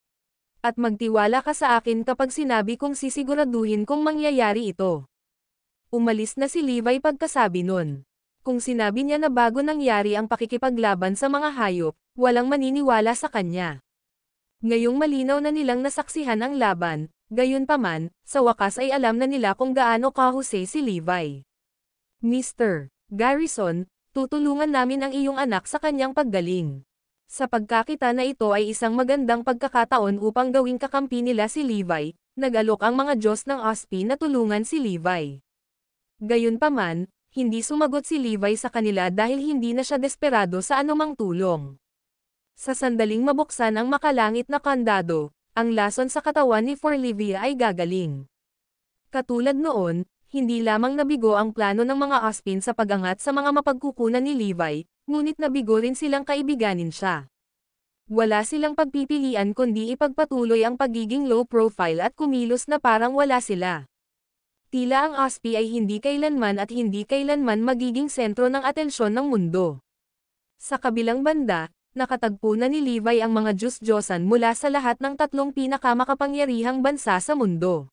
At magtiwala ka sa akin kapag sinabi kong sisiguraduhin kung mangyayari ito. Umalis na si Levi pagkasabi nun. Kung sinabi niya na bago nangyari ang pakikipaglaban sa mga hayop, walang maniniwala sa kanya. Ngayong malinaw na nilang nasaksihan ang laban, gayunpaman, sa wakas ay alam na nila kung gaano kahusay si Levi. Mr. Garrison, tutulungan namin ang iyong anak sa kanyang paggaling. Sa pagkakita na ito ay isang magandang pagkakataon upang gawing kakampi nila si Levi, nag-alok ang mga Diyos ng Aspi na tulungan si Levi. Gayunpaman, hindi sumagot si Levi sa kanila dahil hindi na siya desperado sa anumang tulong. Sa sandaling mabuksan ang makalangit na kandado, ang lason sa katawan ni Forlivia ay gagaling. Katulad noon, hindi lamang nabigo ang plano ng mga Aspin sa pag-angat sa mga mapagkukunan ni Levi, ngunit nabigo rin silang kaibiganin siya. Wala silang pagpipilian kundi ipagpatuloy ang pagiging low profile at kumilos na parang wala sila. Tila ang Aspi ay hindi kailanman at hindi kailanman magiging sentro ng atensyon ng mundo. Sa kabilang banda, nakatagpo na ni Levi ang mga Diyos-Diyosan mula sa lahat ng tatlong pinakamakapangyarihang bansa sa mundo.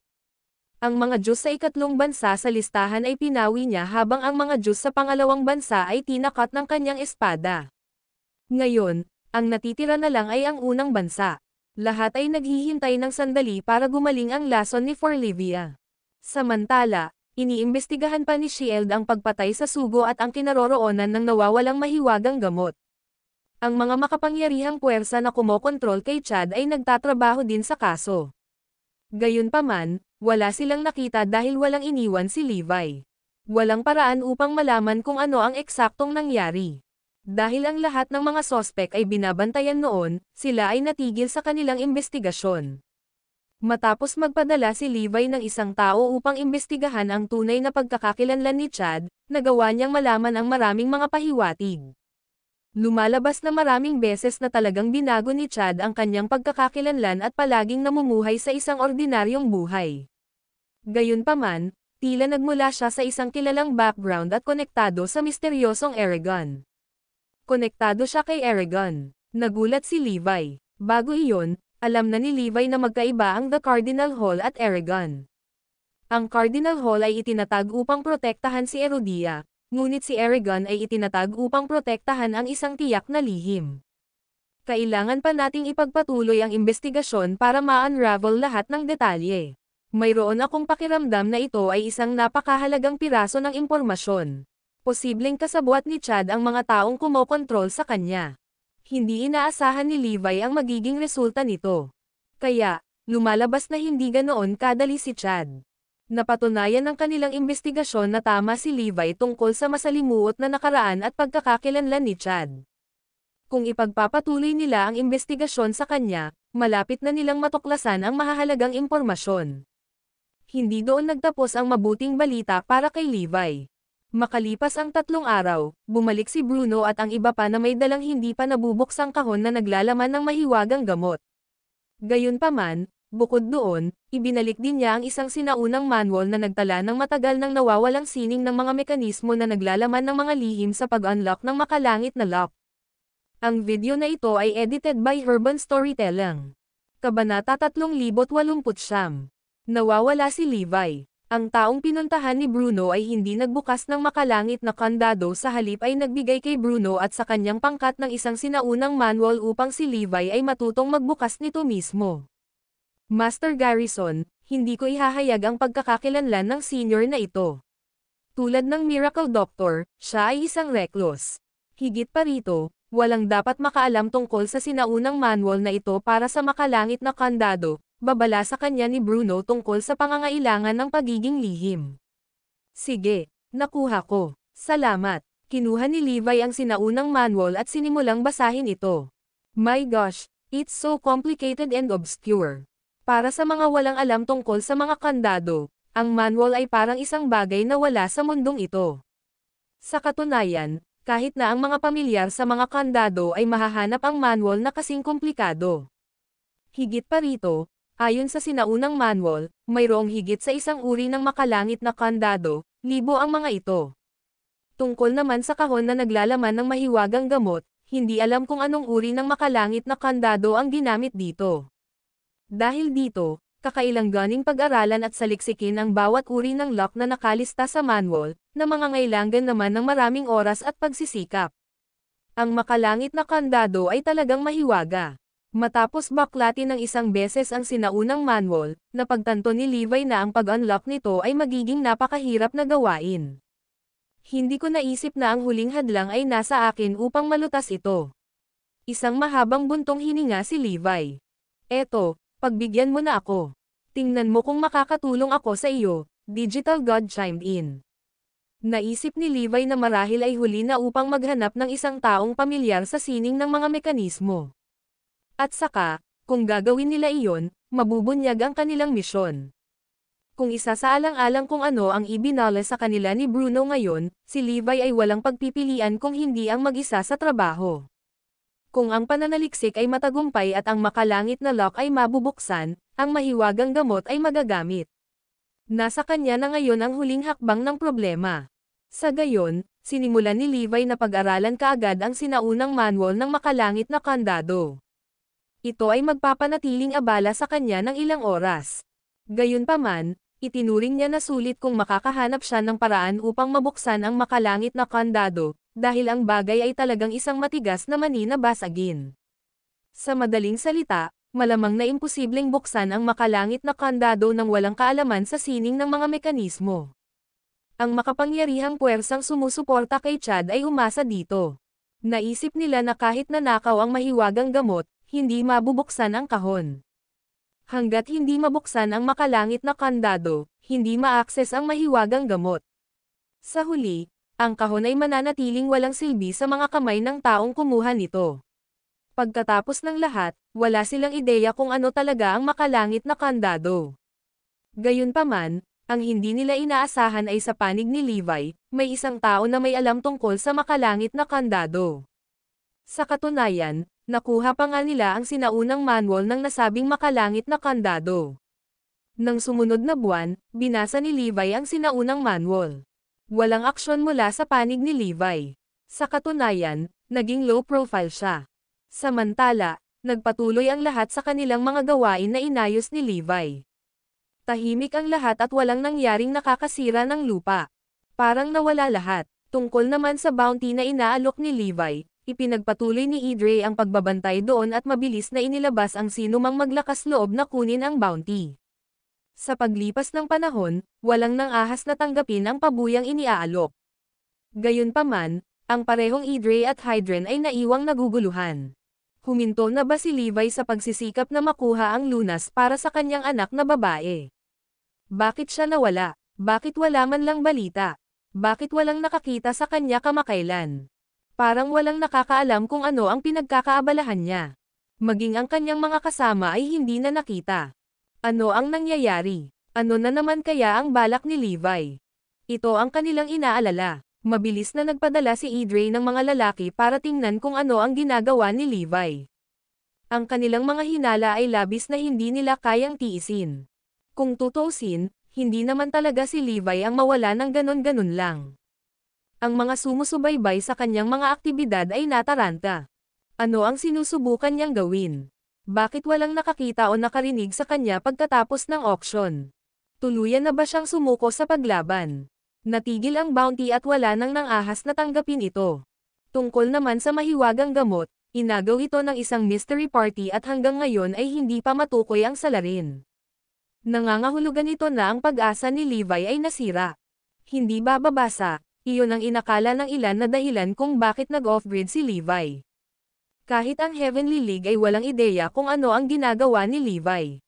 Ang mga Diyos sa ikatlong bansa sa listahan ay pinawi niya habang ang mga Diyos sa pangalawang bansa ay tinakat ng kanyang espada. Ngayon, ang natitira na lang ay ang unang bansa. Lahat ay naghihintay ng sandali para gumaling ang lason ni Forlivia. Samantala, iniimbestigahan pa ni Shield ang pagpatay sa sugo at ang kinaroroonan ng nawawalang mahiwagang gamot. Ang mga makapangyarihang puwersa na kumokontrol kay Chad ay nagtatrabaho din sa kaso. Gayunpaman, wala silang nakita dahil walang iniwan si Levi. Walang paraan upang malaman kung ano ang eksaktong nangyari. Dahil ang lahat ng mga sospek ay binabantayan noon, sila ay natigil sa kanilang investigasyon. Matapos magpadala si Levi ng isang tao upang imbestigahan ang tunay na pagkakakilanlan ni Chad, nagawa niyang malaman ang maraming mga pahiwatig. Lumalabas na maraming beses na talagang binago ni Chad ang kanyang pagkakakilanlan at palaging namumuhay sa isang ordinaryong buhay. Gayunpaman, tila nagmula siya sa isang kilalang background at konektado sa misteryosong Eragon. Konektado siya kay Eragon. Nagulat si Levi. Bago iyon, alam na ni Levi na magkaiba ang The Cardinal Hall at Eragon. Ang Cardinal Hall ay itinatag upang protektahan si Erodia, ngunit si Eragon ay itinatag upang protektahan ang isang tiyak na lihim. Kailangan pa nating ipagpatuloy ang investigasyon para ma-unravel lahat ng detalye. Mayroon akong pakiramdam na ito ay isang napakahalagang piraso ng impormasyon. Posibleng kasabwat ni Chad ang mga taong kumokontrol sa kanya. Hindi inaasahan ni Levi ang magiging resulta nito. Kaya, lumalabas na hindi ganoon kadali si Chad. Napatunayan ng kanilang investigasyon na tama si Levi tungkol sa masalimuot na nakaraan at pagkakakilanlan ni Chad. Kung ipagpapatuloy nila ang investigasyon sa kanya, malapit na nilang matuklasan ang mahahalagang impormasyon. Hindi doon nagtapos ang mabuting balita para kay Levi. Makalipas ang 3 araw, bumalik si Bruno at ang iba pa na may dalang hindi pa nabubuksang kahon na naglalaman ng mahiwagang gamot. Gayunpaman, bukod doon, ibinalik din niya ang isang sinaunang manual na nagtala ng matagal nang nawawalang sining ng mga mekanismo na naglalaman ng mga lihim sa pag-unlock ng makalangit na lock. Ang video na ito ay edited by Herban Storytelling. Kabanata 3089. Nawawala si Levi. Ang taong pinuntahan ni Bruno ay hindi nagbukas ng makalangit na kandado, sa halip ay nagbigay kay Bruno at sa kanyang pangkat ng isang sinaunang manual upang si Levi ay matutong magbukas nito mismo. Master Garrison, hindi ko ihahayag ang pagkakakilanlan ng senior na ito. Tulad ng Miracle Doctor, siya ay isang recluse. Higit pa rito, walang dapat makaalam tungkol sa sinaunang manual na ito para sa makalangit na kandado, babala sa kanya ni Bruno tungkol sa pangangailangan ng pagiging lihim. Sige, nakuha ko. Salamat. Kinuha ni Levi ang sinaunang manual at sinimulang basahin ito. My gosh, it's so complicated and obscure. Para sa mga walang alam tungkol sa mga kandado, ang manual ay parang isang bagay na wala sa mundong ito. Sa katunayan, kahit na ang mga pamilyar sa mga kandado ay mahahanap ang manual na kasing komplikado. Higit pa rito, ayon sa sinaunang manual, mayroong higit sa isang uri ng makalangit na kandado, 1,000 ang mga ito. Tungkol naman sa kahon na naglalaman ng mahiwagang gamot, hindi alam kung anong uri ng makalangit na kandado ang ginamit dito. Dahil dito, kakailanganing pag-aralan at saliksikin ang bawat uri ng lock na nakalista sa manual, na mangangailangan naman ng maraming oras at pagsisikap. Ang makalangit na kandado ay talagang mahiwaga. Matapos baklatin ng isang beses ang sinaunang manual, napagtanto ni Levi na ang pag-unlock nito ay magiging napakahirap na gawain. Hindi ko naisip na ang huling hadlang ay nasa akin upang malutas ito. Isang mahabang buntong hininga si Levi. Eto, pagbigyan mo na ako. Tingnan mo kung makakatulong ako sa iyo, Digital God chimed in. Naisip ni Levi na marahil ay huli na upang maghanap ng isang taong pamilyar sa sining ng mga mekanismo. At saka, kung gagawin nila iyon, mabubunyag ang kanilang misyon. Kung isasaalang-alang kung ano ang ibinala sa kanila ni Bruno ngayon, si Levi ay walang pagpipilian kung hindi ang mag-isa sa trabaho. Kung ang pananaliksik ay matagumpay at ang makalangit na lock ay mabubuksan, ang mahiwagang gamot ay magagamit. Nasa kanya na ngayon ang huling hakbang ng problema. Sa gayon, sinimulan ni Levi na pag-aralan kaagad ang sinaunang manual ng makalangit na kandado. Ito ay magpapanatiling abala sa kanya ng ilang oras. Gayunpaman, itinuring niya na sulit kung makakahanap siya ng paraan upang mabuksan ang makalangit na kandado, dahil ang bagay ay talagang isang matigas na mani na basagin. Sa madaling salita, malamang na imposibleng buksan ang makalangit na kandado nang walang kaalaman sa sining ng mga mekanismo. Ang makapangyarihang puwersang sumusuporta kay Chad ay umasa dito. Naisip nila na kahit nanakaw ang mahiwagang gamot, hindi mabubuksan ang kahon. Hanggat hindi mabuksan ang makalangit na kandado, hindi ma-access ang mahiwagang gamot. Sa huli, ang kahon ay mananatiling walang silbi sa mga kamay ng taong kumuha nito. Pagkatapos ng lahat, wala silang ideya kung ano talaga ang makalangit na kandado. Gayunpaman, ang hindi nila inaasahan ay sa panig ni Levi, may isang tao na may alam tungkol sa makalangit na kandado. Sa katunayan, nakuha pa nga nila ang sinaunang manual ng nasabing makalangit na kandado. Nang sumunod na buwan, binasa ni Levi ang sinaunang manual. Walang aksyon mula sa panig ni Levi. Sa katunayan, naging low profile siya. Samantala, nagpatuloy ang lahat sa kanilang mga gawain na inayos ni Levi. Tahimik ang lahat at walang nangyaring nakakasira ng lupa. Parang nawala lahat. Tungkol naman sa bounty na inaalok ni Levi, ipinagpatuloy ni Idre ang pagbabantay doon at mabilis na inilabas ang sinumang maglakas loob na kunin ang bounty. Sa paglipas ng panahon, walang nang ahas na tanggapin ang pabuyang iniaalok. Gayunpaman, ang parehong Idre at Hydren ay naiwang naguguluhan. Huminto na ba si Levi sa pagsisikap na makuha ang lunas para sa kanyang anak na babae? Bakit siya nawala? Bakit wala man lang balita? Bakit walang nakakita sa kanya kamakailan? Parang walang nakakaalam kung ano ang pinagkakaabalahan niya. Maging ang kanyang mga kasama ay hindi na nakita. Ano ang nangyayari? Ano na naman kaya ang balak ni Levi? Ito ang kanilang inaalala. Mabilis na nagpadala si Idre ng mga lalaki para tingnan kung ano ang ginagawa ni Levi. Ang kanilang mga hinala ay labis na hindi nila kayang tiisin. Kung tutuusin, hindi naman talaga si Levi ang mawala ng ganon-ganon lang. Ang mga sumusubaybay sa kanyang mga aktibidad ay nataranta. Ano ang sinusubukan niyang gawin? Bakit walang nakakita o nakarinig sa kanya pagkatapos ng auction? Tuluyan na ba siyang sumuko sa paglaban? Natigil ang bounty at wala nang ahas na tanggapin ito. Tungkol naman sa mahiwagang gamot, inagaw ito ng isang mystery party at hanggang ngayon ay hindi pa matukoy ang salarin. Nangangahulugan ito na ang pag-asa ni Levi ay nasira. Hindi bababasa, iyon ang inakala ng ilan na dahilan kung bakit nag-off-grid si Levi. Kahit ang Heavenly League ay walang ideya kung ano ang ginagawa ni Levi.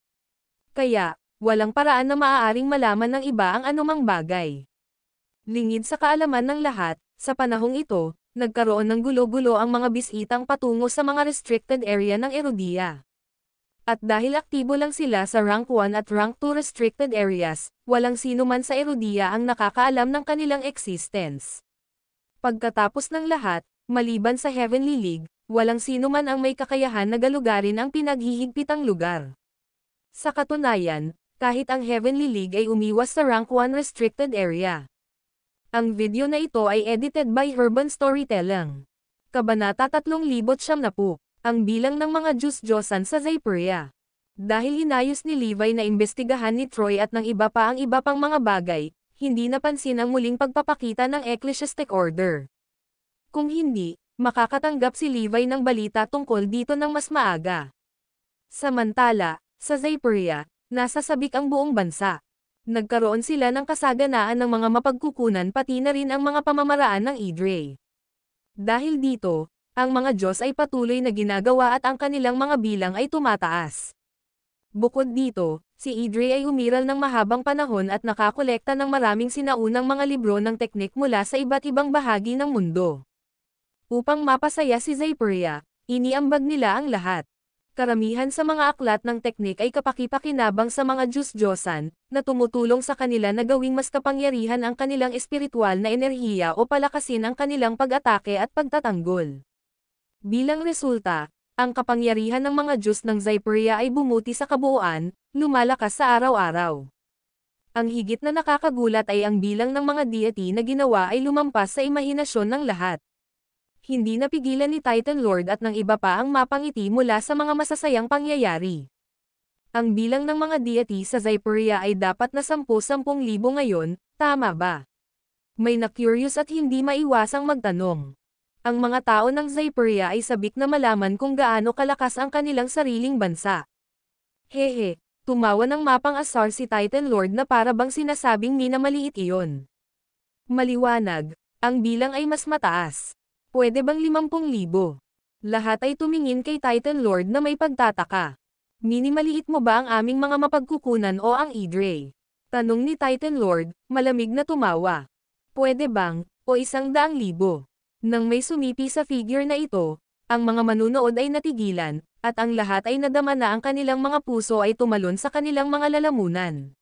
Kaya, walang paraan na maaaring malaman ng iba ang anumang bagay. Lingid sa kaalaman ng lahat, sa panahong ito, nagkaroon ng gulo-gulo ang mga bisitang patungo sa mga restricted area ng Erudia. At dahil aktibo lang sila sa Rank 1 at Rank 2 restricted areas, walang sino man sa Erudia ang nakakaalam ng kanilang existence. Pagkatapos ng lahat, maliban sa Heavenly League, walang sino man ang may kakayahan na galugarin ang pinaghihigpitang lugar. Sa katunayan, kahit ang Heavenly League ay umiwas sa Rank 1 restricted area. Ang video na ito ay edited by Urban Storytelling. Kabanata 3,070. Ang bilang ng mga Diyos-Diyosan sa Zyperia. Dahil hinayos ni Levi na imbestigahan ni Troy at ng iba pa ang iba pang mga bagay, hindi napansin ang muling pagpapakita ng Ecclesiastic Order. Kung hindi, makakatanggap si Levi ng balita tungkol dito ng mas maaga. Samantala, sa Zyperia, nasa sabik ang buong bansa. Nagkaroon sila ng kasaganaan ng mga mapagkukunan pati na rin ang mga pamamaraan ng Idre. Dahil dito, ang mga Diyos ay patuloy na ginagawa at ang kanilang mga bilang ay tumataas. Bukod dito, si Idre ay umiral ng mahabang panahon at nakakolekta ng maraming sinaunang mga libro ng teknik mula sa iba't ibang bahagi ng mundo. Upang mapasaya si Zyperia, iniambag nila ang lahat. Karamihan sa mga aklat ng teknik ay kapakipakinabang sa mga Diyos-Diyosan, na tumutulong sa kanila na gawing mas kapangyarihan ang kanilang espiritual na enerhiya o palakasin ang kanilang pag-atake at pagtatanggol. Bilang resulta, ang kapangyarihan ng mga Diyos ng Zyperia ay bumuti sa kabuuan, lumalakas sa araw-araw. Ang higit na nakakagulat ay ang bilang ng mga deity na ginawa ay lumampas sa imahinasyon ng lahat. Hindi napigilan ni Titan Lord at ng iba pa ang mapangiti mula sa mga masasayang pangyayari. Ang bilang ng mga deity sa Zyperia ay dapat na 10,000 ngayon, tama ba? May na-curious at hindi maiwasang magtanong. Ang mga tao ng Zyperia ay sabik na malaman kung gaano kalakas ang kanilang sariling bansa. Hehe, tumawa ng mapang asar si Titan Lord na para bang sinasabing minamaliit iyon. Maliwanag, ang bilang ay mas mataas. Pwede bang 50,000? Lahat ay tumingin kay Titan Lord na may pagtataka. Minimaliit mo ba ang aming mga mapagkukunan o ang Idre? Tanong ni Titan Lord, malamig na tumawa. Pwede bang, o 100,000? Nang may sumipi sa figure na ito, ang mga manunood ay natigilan, at ang lahat ay nadama na ang kanilang mga puso ay tumalon sa kanilang mga lalamunan.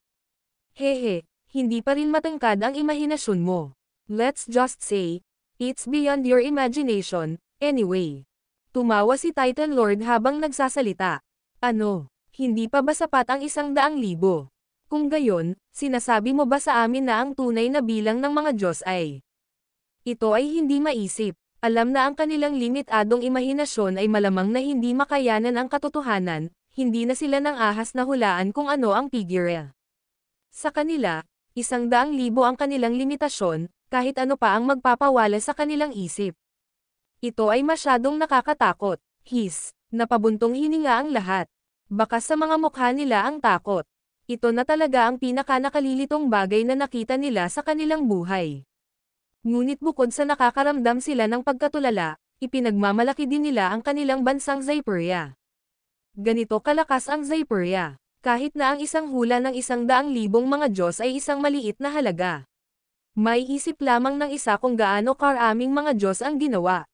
Hehe, hindi pa rin matangkad ang imahinasyon mo. Let's just say, it's beyond your imagination, anyway. Tumawa si Titan Lord habang nagsasalita. Ano, hindi pa ba sapat ang 100,000? Kung gayon, sinasabi mo ba sa amin na ang tunay na bilang ng mga Diyos ay... Ito ay hindi maisip. Alam na ang kanilang limitadong imahinasyon ay malamang na hindi makayanan ang katotohanan, hindi na sila nang ahas na hulaan kung ano ang figure. Sa kanila, 100,000 ang kanilang limitasyon, kahit ano pa ang magpapawala sa kanilang isip. Ito ay masyadong nakakatakot. Napabuntong hininga ang lahat. Baka sa mga mukha nila ang takot. Ito na talaga ang pinaka-nakalilitong bagay na nakita nila sa kanilang buhay. Ngunit bukod sa nakakaramdam sila ng pagkatulala, ipinagmamalaki din nila ang kanilang bansang Zyperia. Ganito kalakas ang Zyperia, kahit na ang isang hula ng 100,000 mga Diyos ay isang maliit na halaga. May isip lamang ng isa kung gaano karaming mga Diyos ang ginawa.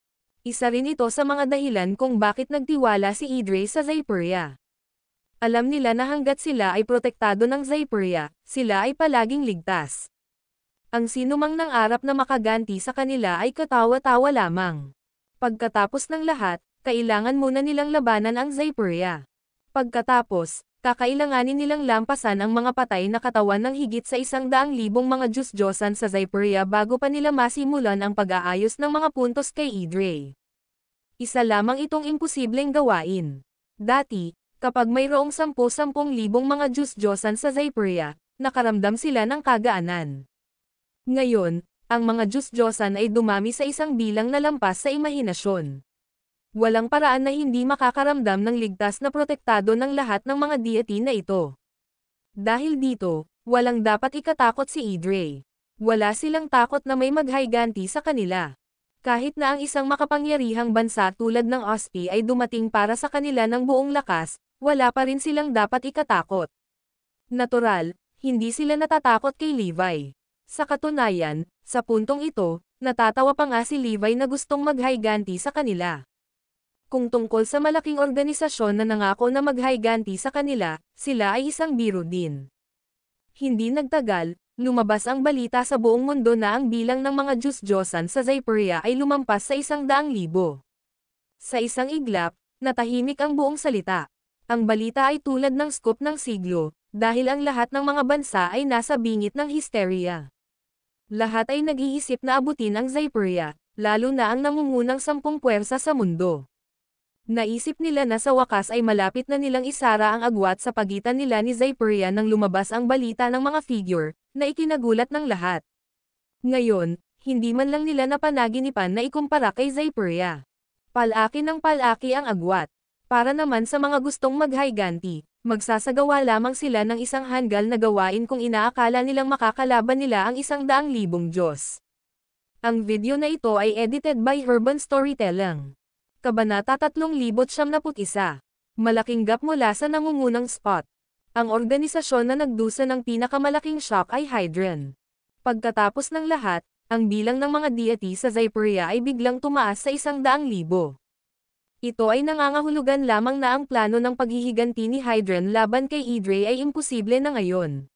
Isa rin ito sa mga dahilan kung bakit nagtiwala si Idre sa Zyperia. Alam nila na hanggat sila ay protektado ng Zyperia, sila ay palaging ligtas. Ang sinumang nangarap na makaganti sa kanila ay katawa-tawa lamang. Pagkatapos ng lahat, kailangan muna nilang labanan ang Zyperia. Pagkatapos, kakailanganin nilang lampasan ang mga patay na katawan ng higit sa 100,000 mga Diyos-Diyosan sa Zyperia bago pa nila masimulan ang pag-aayos ng mga puntos kay Idre. Isa lamang itong imposibleng gawain. Dati, kapag mayroong 10,000 mga Diyos-Diyosan sa Zyperia, nakaramdam sila ng kagaanan. Ngayon, ang mga Diyos-Diyosan ay dumami sa isang bilang na lampas sa imahinasyon. Walang paraan na hindi makakaramdam ng ligtas na protektado ng lahat ng mga deity na ito. Dahil dito, walang dapat ikatakot si Idre. Wala silang takot na may maghiganti sa kanila. Kahit na ang isang makapangyarihang bansa tulad ng OSP ay dumating para sa kanila ng buong lakas, wala pa rin silang dapat ikatakot. Natural, hindi sila natatakot kay Levi. Sa katunayan, sa puntong ito, natatawa pa nga si Levi na gustong maghiganti sa kanila. Kung tungkol sa malaking organisasyon na nangako na maghiganti sa kanila, sila ay isang biro din. Hindi nagtagal, lumabas ang balita sa buong mundo na ang bilang ng mga Diyos-Diyosan sa Zyperia ay lumampas sa 100,000. Sa isang iglap, natahimik ang buong salita. Ang balita ay tulad ng scoop ng siglo, dahil ang lahat ng mga bansa ay nasa bingit ng hysteria. Lahat ay nag-iisip na abutin ang Zyperia, lalo na ang nangungunang 10 puwersa sa mundo. Naisip nila na sa wakas ay malapit na nilang isara ang agwat sa pagitan nila ni Zyperia nang lumabas ang balita ng mga figure, na ikinagulat ng lahat. Ngayon, hindi man lang nila napanaginipan na ikumpara kay Zyperia. Palaki ng palaki ang agwat. Para naman sa mga gustong maghiganti, magsasagawa lamang sila ng isang hanggal na gawain kung inaakala nilang makakalaban nila ang 100,000 Diyos. Ang video na ito ay edited by Urban Storytelling. Kabanata 3,991. Malaking gap mula sa nangungunang spot. Ang organisasyon na nagdusa ng pinakamalaking shock ay Hydran. Pagkatapos ng lahat, ang bilang ng mga deity sa Zyperia ay biglang tumaas sa 100,000. Ito ay nangangahulugan lamang na ang plano ng paghihiganti ni Hydran laban kay Idre ay imposible na ngayon.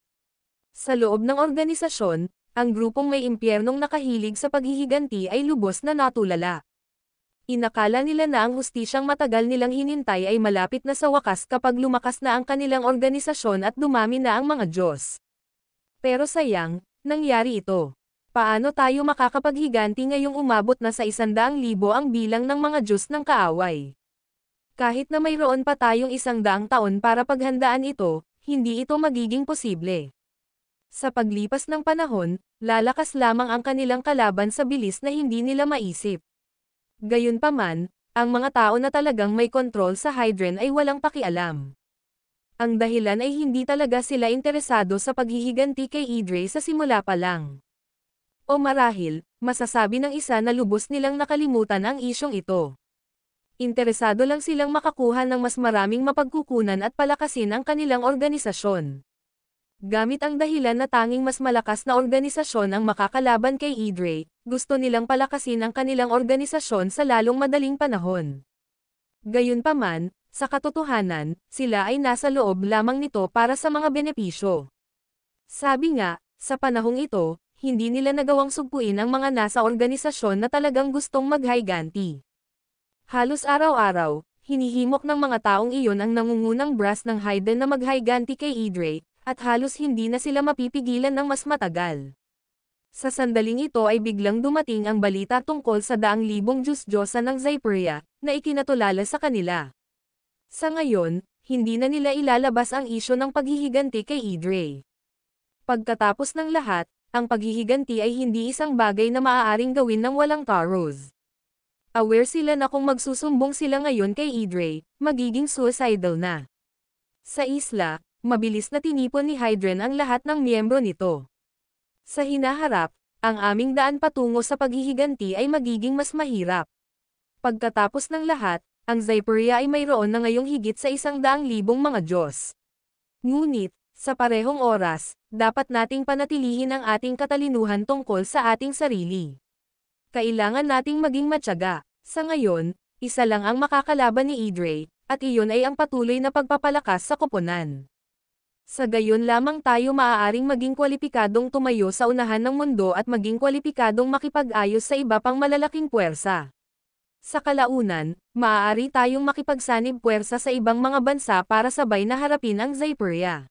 Sa loob ng organisasyon, ang grupong may impyernong nakahilig sa paghihiganti ay lubos na natulala. Inakala nila na ang hustisyang matagal nilang hinintay ay malapit na sa wakas kapag lumakas na ang kanilang organisasyon at dumami na ang mga Diyos. Pero sayang, nangyari ito. Paano tayo makakapaghiganti ngayong umabot na sa 100,000 ang bilang ng mga Diyos ng kaaway? Kahit na mayroon pa tayong 100 taon para paghandaan ito, hindi ito magiging posible. Sa paglipas ng panahon, lalakas lamang ang kanilang kalaban sa bilis na hindi nila maisip. Gayunpaman, ang mga tao na talagang may kontrol sa Hydran ay walang pakialam. Ang dahilan ay hindi talaga sila interesado sa paghihiganti kay Idre sa simula pa lang. O marahil, masasabi ng isa na lubos nilang nakalimutan ang isyong ito. Interesado lang silang makakuha ng mas maraming mapagkukunan at palakasin ang kanilang organisasyon. Gamit ang dahilan na tanging mas malakas na organisasyon ang makakalaban kay Idre, gusto nilang palakasin ang kanilang organisasyon sa lalong madaling panahon. Gayunpaman, sa katotohanan, sila ay nasa loob lamang nito para sa mga benepisyo. Sabi nga, sa panahong ito, hindi nila nagawang sugpuin ang mga nasa organisasyon na talagang gustong maghiganti. Halos araw-araw, hinihimok ng mga taong iyon ang nangungunang brass ng Hydran na maghiganti kay Idre, at halos hindi na sila mapipigilan ng mas matagal. Sa sandaling ito ay biglang dumating ang balita tungkol sa 100,000 Diyos-Diyosan ng Zyperia, na ikinatulala sa kanila. Sa ngayon, hindi na nila ilalabas ang isyo ng paghihiganti kay Idre. Pagkatapos ng lahat, ang paghihiganti ay hindi isang bagay na maaaring gawin ng walang taros. Aware sila na kung magsusumbong sila ngayon kay Idre, magiging suicidal na. Sa isla, mabilis na tinipon ni Hydran ang lahat ng miyembro nito. Sa hinaharap, ang aming daan patungo sa paghihiganti ay magiging mas mahirap. Pagkatapos ng lahat, ang Zyperia ay mayroon na ngayong higit sa 100,000 mga Diyos. Ngunit, sa parehong oras, dapat nating panatilihin ang ating katalinuhan tungkol sa ating sarili. Kailangan nating maging matyaga, Sa ngayon, isa lang ang makakalaban ni Idre, at iyon ay ang patuloy na pagpapalakas sa koponan. Sa gayon lamang tayo maaaring maging kwalipikadong tumayo sa unahan ng mundo at maging kwalipikadong makipag-ayos sa iba pang malalaking puwersa. Sa kalaunan, maaari tayong makipagsanib puwersa sa ibang mga bansa para sabay na harapin ang Zypria.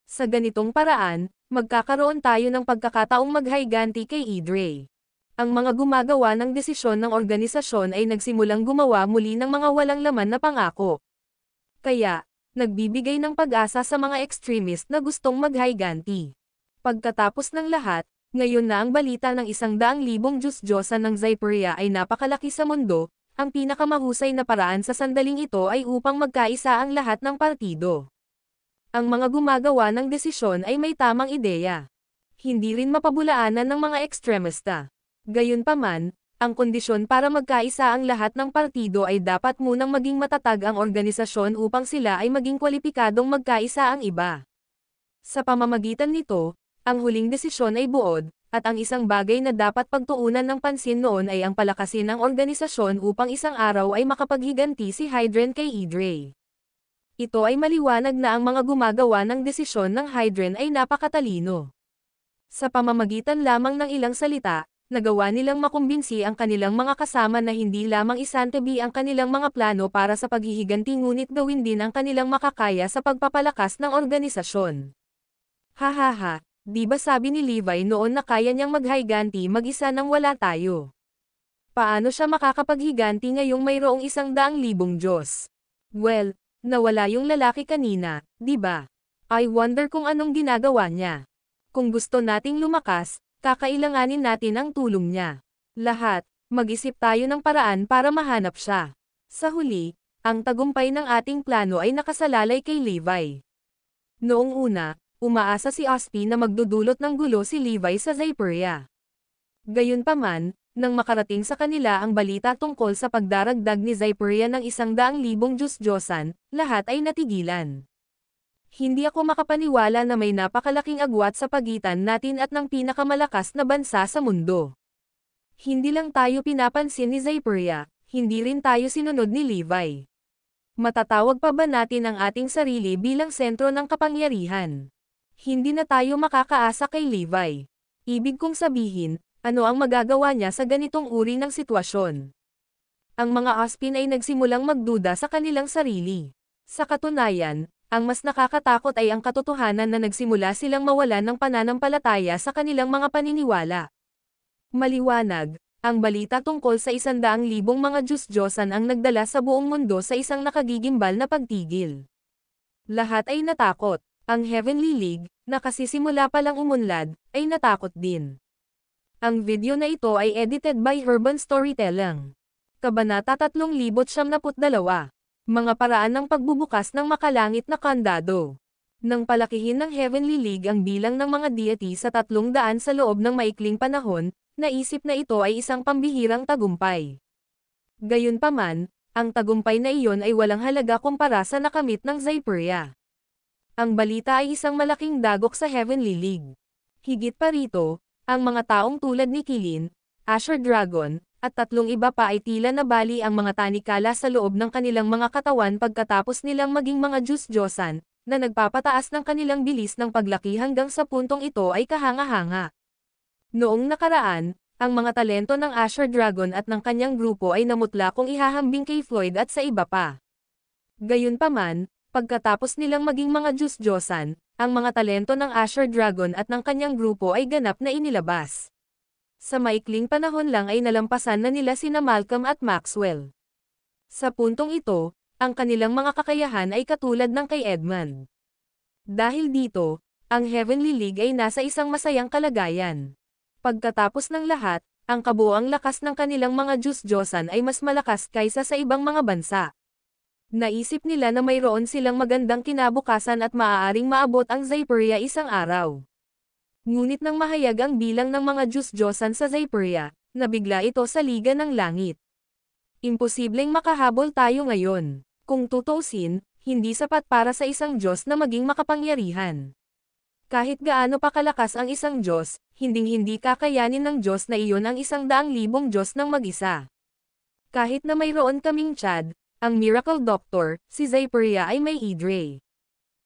Sa ganitong paraan, magkakaroon tayo ng pagkakataong maghayganti kay Idre. Ang mga gumagawa ng desisyon ng organisasyon ay nagsimulang gumawa muli ng mga walang laman na pangako. Kaya, nagbibigay ng pag-asa sa mga extremist na gustong maghayganti. Pagkatapos ng lahat, ngayon na ang balita ng 100,000 Diyos-Diyosan ng Zypria ay napakalaki sa mundo, ang pinakamahusay na paraan sa sandaling ito ay upang magkaisa ang lahat ng partido. Ang mga gumagawa ng desisyon ay may tamang ideya. Hindi rin mapabulaanan ng mga ekstremista. Gayunpaman, ang kondisyon para magkaisa ang lahat ng partido ay dapat munang maging matatag ang organisasyon upang sila ay maging kwalipikadong magkaisa ang iba. Sa pamamagitan nito, ang huling desisyon ay buod, at ang isang bagay na dapat pagtuunan ng pansin noon ay ang palakasin ng organisasyon upang isang araw ay makapaghiganti si Hydren kay Idre. Ito ay maliwanag na ang mga gumagawa ng desisyon ng Hydren ay napakatalino. Sa pamamagitan lamang ng ilang salita, nagawa nilang makumbinsi ang kanilang mga kasama na hindi lamang isantabi ang kanilang mga plano para sa paghihiganti ngunit gawin din ang kanilang makakaya sa pagpapalakas ng organisasyon. Hahaha, di ba sabi ni Levi noon na kaya niyang maghayganti mag-isa nang wala tayo? Paano siya makakapaghiganti ngayong mayroong 100,000 Diyos? Well, nawala yung lalaki kanina, di ba? I wonder kung anong ginagawa niya. Kung gusto nating lumakas, kakailanganin natin ang tulong niya. Lahat, mag-isip tayo ng paraan para mahanap siya. Sa huli, ang tagumpay ng ating plano ay nakasalalay kay Levi. Noong una, umaasa si Ospi na magdudulot ng gulo si Levi sa Zypria. Gayunpaman, nang makarating sa kanila ang balita tungkol sa pagdaragdag ni Zypria ng 100,000 Diyos-Diyosan, lahat ay natigilan. Hindi ako makapaniwala na may napakalaking agwat sa pagitan natin at ng pinakamalakas na bansa sa mundo. Hindi lang tayo pinapansin ni Zypria, hindi rin tayo sinunod ni Levi. Matatawag pa ba natin ang ating sarili bilang sentro ng kapangyarihan? Hindi na tayo makakaasa kay Levi. Ibig kong sabihin, ano ang magagawa niya sa ganitong uri ng sitwasyon? Ang mga Ospin ay nagsimulang magduda sa kanilang sarili. Sa katunayan, ang mas nakakatakot ay ang katotohanan na nagsimula silang mawalan ng pananampalataya sa kanilang mga paniniwala. Maliwanag, ang balita tungkol sa 100,000 mga Diyos-Diyosan ang nagdala sa buong mundo sa isang nakagigimbal na pagtigil. Lahat ay natakot. Ang Heavenly League, na kasisimula pa lang umunlad, ay natakot din. Ang video na ito ay edited by Urban Storytelling. Kabanata 3072. Mga paraan ng pagbubukas ng makalangit na kandado. Nang palakihin ng Heavenly League ang bilang ng mga deity sa 300 sa loob ng maikling panahon, naisip na ito ay isang pambihirang tagumpay. Gayunpaman, ang tagumpay na iyon ay walang halaga kumpara sa nakamit ng Zypria. Ang balita ay isang malaking dagok sa Heavenly League. Higit pa rito, ang mga taong tulad ni Kilin, Asher Dragon, at 3 iba pa ay tila nabali ang mga tanikala sa loob ng kanilang mga katawan pagkatapos nilang maging mga Diyos-Diyosan, na nagpapataas ng kanilang bilis ng paglaki hanggang sa puntong ito ay kahanga-hanga. Noong nakaraan, ang mga talento ng Asher Dragon at ng kanyang grupo ay namutla kung ihahambing kay Floyd at sa iba pa. Gayunpaman, pagkatapos nilang maging mga Diyos-Diyosan, ang mga talento ng Asher Dragon at ng kanyang grupo ay ganap na inilabas. Sa maikling panahon lang ay nalampasan na nila sina Malcolm at Maxwell. Sa puntong ito, ang kanilang mga kakayahan ay katulad ng kay Edmund. Dahil dito, ang Heavenly League ay nasa isang masayang kalagayan. Pagkatapos ng lahat, ang kabuuang lakas ng kanilang mga Diyos-Diyosan ay mas malakas kaysa sa ibang mga bansa. Naisip nila na mayroon silang magandang kinabukasan at maaaring maabot ang Zypria isang araw. Ngunit nang mahayag ang bilang ng mga Diyos-Diyosan sa Zypria, nabigla ito sa liga ng langit. Imposibleng makahabol tayo ngayon. Kung tutuusin, hindi sapat para sa isang Diyos na maging makapangyarihan. Kahit gaano pa kalakas ang isang Diyos, hinding-hindi kakayanin ng Diyos na iyon ang 100,000 Diyos ng mag-isa. Kahit na mayroon kaming Chad, ang Miracle Doctor, si Zypria ay may Idre.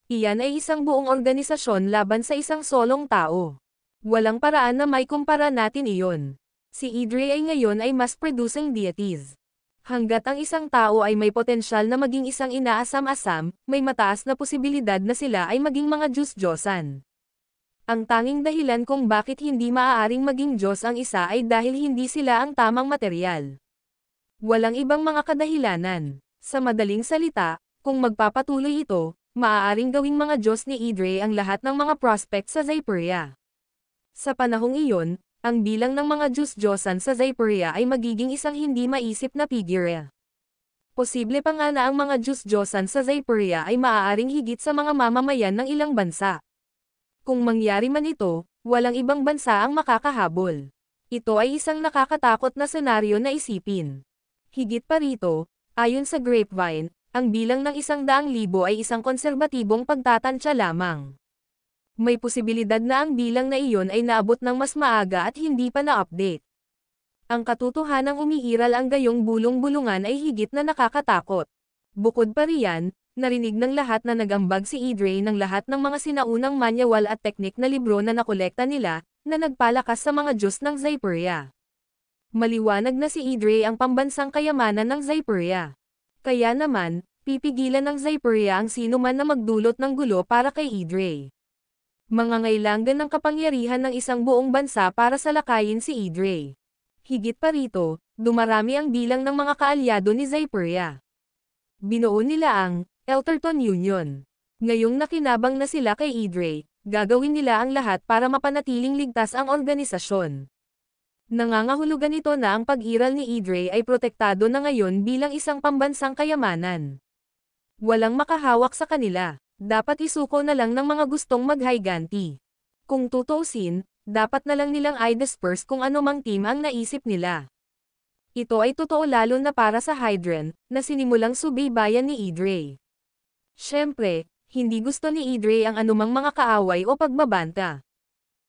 Iyan ay isang buong organisasyon laban sa isang solong tao. Walang paraan na may kumpara natin iyon. Si Idre ay ngayon ay mass-producing deities. Hanggat ang isang tao ay may potensyal na maging isang inaasam-asam, may mataas na posibilidad na sila ay maging mga Diyos-Diyosan. Ang tanging dahilan kung bakit hindi maaaring maging Diyos ang isa ay dahil hindi sila ang tamang materyal. Walang ibang mga kadahilanan. Sa madaling salita, kung magpapatuloy ito, maaaring gawing mga Diyos ni Idre ang lahat ng mga prospect sa Zypria. Sa panahong iyon, ang bilang ng mga Diyos-Diyosan sa Zypria ay magiging isang hindi maisip na figure. Posible pa nga na ang mga Diyos-Diyosan sa Zypria ay maaaring higit sa mga mamamayan ng ilang bansa. Kung mangyari man ito, walang ibang bansa ang makakahabol. Ito ay isang nakakatakot na senaryo na isipin. Higit pa rito, ayon sa Grapevine, ang bilang ng 100,000 ay isang konserbatibong pagtatansya lamang. May posibilidad na ang bilang na iyon ay naabot ng mas maaga at hindi pa na-update. Ang katotohanang umiiral ang gayong bulong-bulungan ay higit na nakakatakot. Bukod pa riyan, narinig ng lahat na nagambag si Idre ng lahat ng mga sinaunang manual at teknik na libro na nakolekta nila, na nagpalakas sa mga Diyos ng Zypria. Maliwanag na si Idre ang pambansang kayamanan ng Zypria. Kaya naman, pipigilan ng Zypria ang sinuman na magdulot ng gulo para kay Idre. Mangangailangan ng kapangyarihan ng isang buong bansa para salakayin si Idre. Higit pa rito, dumarami ang bilang ng mga kaalyado ni Zypria. Binuo nila ang Elterton Union. Ngayong nakinabang na sila kay Idre, gagawin nila ang lahat para mapanatiling ligtas ang organisasyon. Nangangahulugan ito na ang pag-iral ni Idre ay protektado na ngayon bilang isang pambansang kayamanan. Walang makahawak sa kanila. Dapat isuko na lang ng mga gustong maghiganti. Kung tutuusin, dapat na lang nilang i-disperse kung anumang team ang naisip nila. Ito ay totoo lalo na para sa Hydran, na sinimulang subaybayan ni Idre. Siyempre, hindi gusto ni Idre ang anumang mga kaaway o pagbabanta.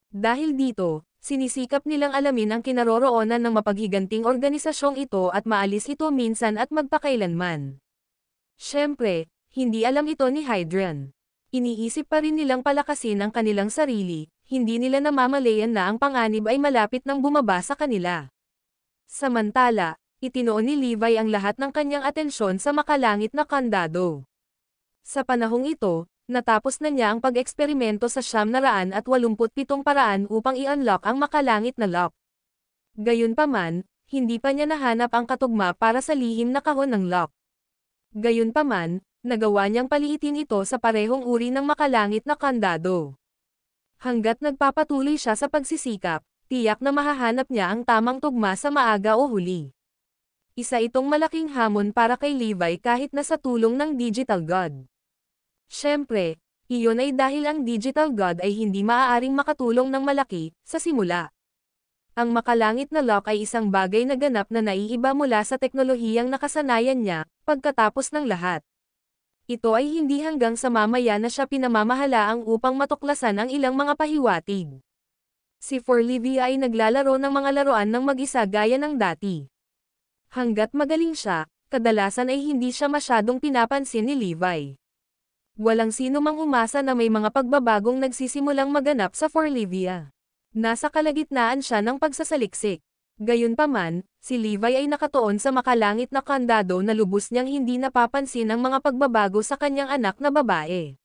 Dahil dito, sinisikap nilang alamin ang kinaroroonan ng mapaghiganting organisasyong ito at maalis ito minsan at magpakailanman. Siyempre, hindi alam ito ni Hydran. Iniisip pa rin nilang palakasin ang kanilang sarili, hindi nila namamalayan na ang panganib ay malapit nang bumaba sa kanila. Samantala, itinoon ni Levi ang lahat ng kanyang atensyon sa makalangit na kandado. Sa panahong ito, natapos na niya ang pag-eksperimento sa 987 paraan upang i-unlock ang makalangit na lock. Gayunpaman, hindi pa niya nahanap ang katugma para sa lihim na kahon ng lock. Gayunpaman, nagawa niyang paliitin ito sa parehong uri ng makalangit na kandado. Hanggat nagpapatuloy siya sa pagsisikap, tiyak na mahahanap niya ang tamang tugma sa maaga o huli. Isa itong malaking hamon para kay Levi kahit na sa tulong ng Digital God. Siyempre, iyon ay dahil ang Digital God ay hindi maaaring makatulong ng malaki sa simula. Ang makalangit na lock ay isang bagay na ganap na naiiba mula sa teknolohiyang nakasanayan niya, pagkatapos ng lahat. Ito ay hindi hanggang sa mamaya na siya pinamamahalaang upang matuklasan ang ilang mga pahiwatig. Si Forlivia ay naglalaro ng mga laruan ng mag-isa gaya ng dati. Hanggat magaling siya, kadalasan ay hindi siya masyadong pinapansin ni Levi. Walang sino mang umasa na may mga pagbabagong nagsisimulang maganap sa Forlivia. Nasa kalagitnaan siya ng pagsasaliksik. Gayunpaman, si Levi ay nakatuon sa makalangit na kandado na lubos niyang hindi napapansin ang mga pagbabago sa kanyang anak na babae.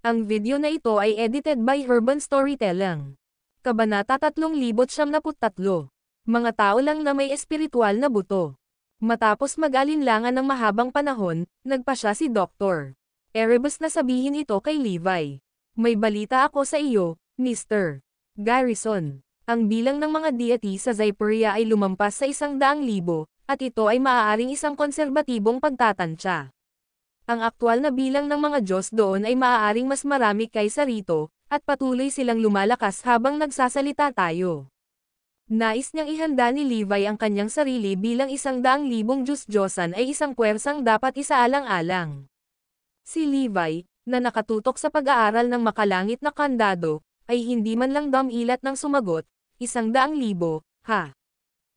Ang video na ito ay edited by Urban Storytelling. Kabanata 3,073. Mga tao lang na may espiritual na buto. Matapos mag-alinlangan ng mahabang panahon, nagpa siya si Dr. Erebus na sabihin ito kay Levi. May balita ako sa iyo, Mr. Garrison. Ang bilang ng mga deity sa Zypria ay lumampas sa 100,000, at ito ay maaaring isang konserbatibong pagtatansya. Ang aktwal na bilang ng mga Diyos doon ay maaaring mas marami kaysa rito, at patuloy silang lumalakas habang nagsasalita tayo. Nais niyang ihanda ni Levi ang kanyang sarili bilang 100,000 Diyos-Diyosan ay isang puwersang dapat isaalang-alang. Si Levi, na nakatutok sa pag-aaral ng makalangit na kandado, ay hindi man lang damilat ng sumagot, 100,000, ha?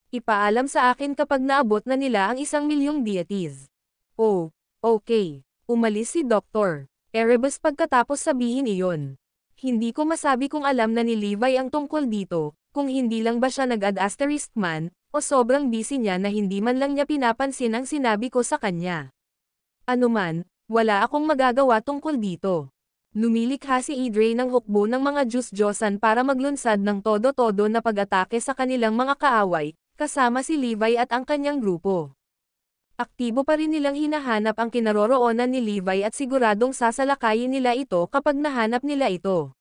Ipaalam sa akin kapag naabot na nila ang 1,000,000 deities. Oh, okay. Umalis si Dr. Erebus pagkatapos sabihin iyon. Hindi ko masabi kung alam na ni Levi ang tungkol dito, kung hindi lang ba siya nag-add asterisk man, o sobrang busy niya na hindi man lang niya pinapansin ang sinabi ko sa kanya. Ano man, wala akong magagawa tungkol dito. Lumilikha si Idre ng hukbo ng mga Diyos-Diyosan para maglunsad ng todo-todo na pag-atake sa kanilang mga kaaway, kasama si Levi at ang kanyang grupo. Aktibo pa rin nilang hinahanap ang kinaroroonan ni Levi at siguradong sasalakayin nila ito kapag nahanap nila ito.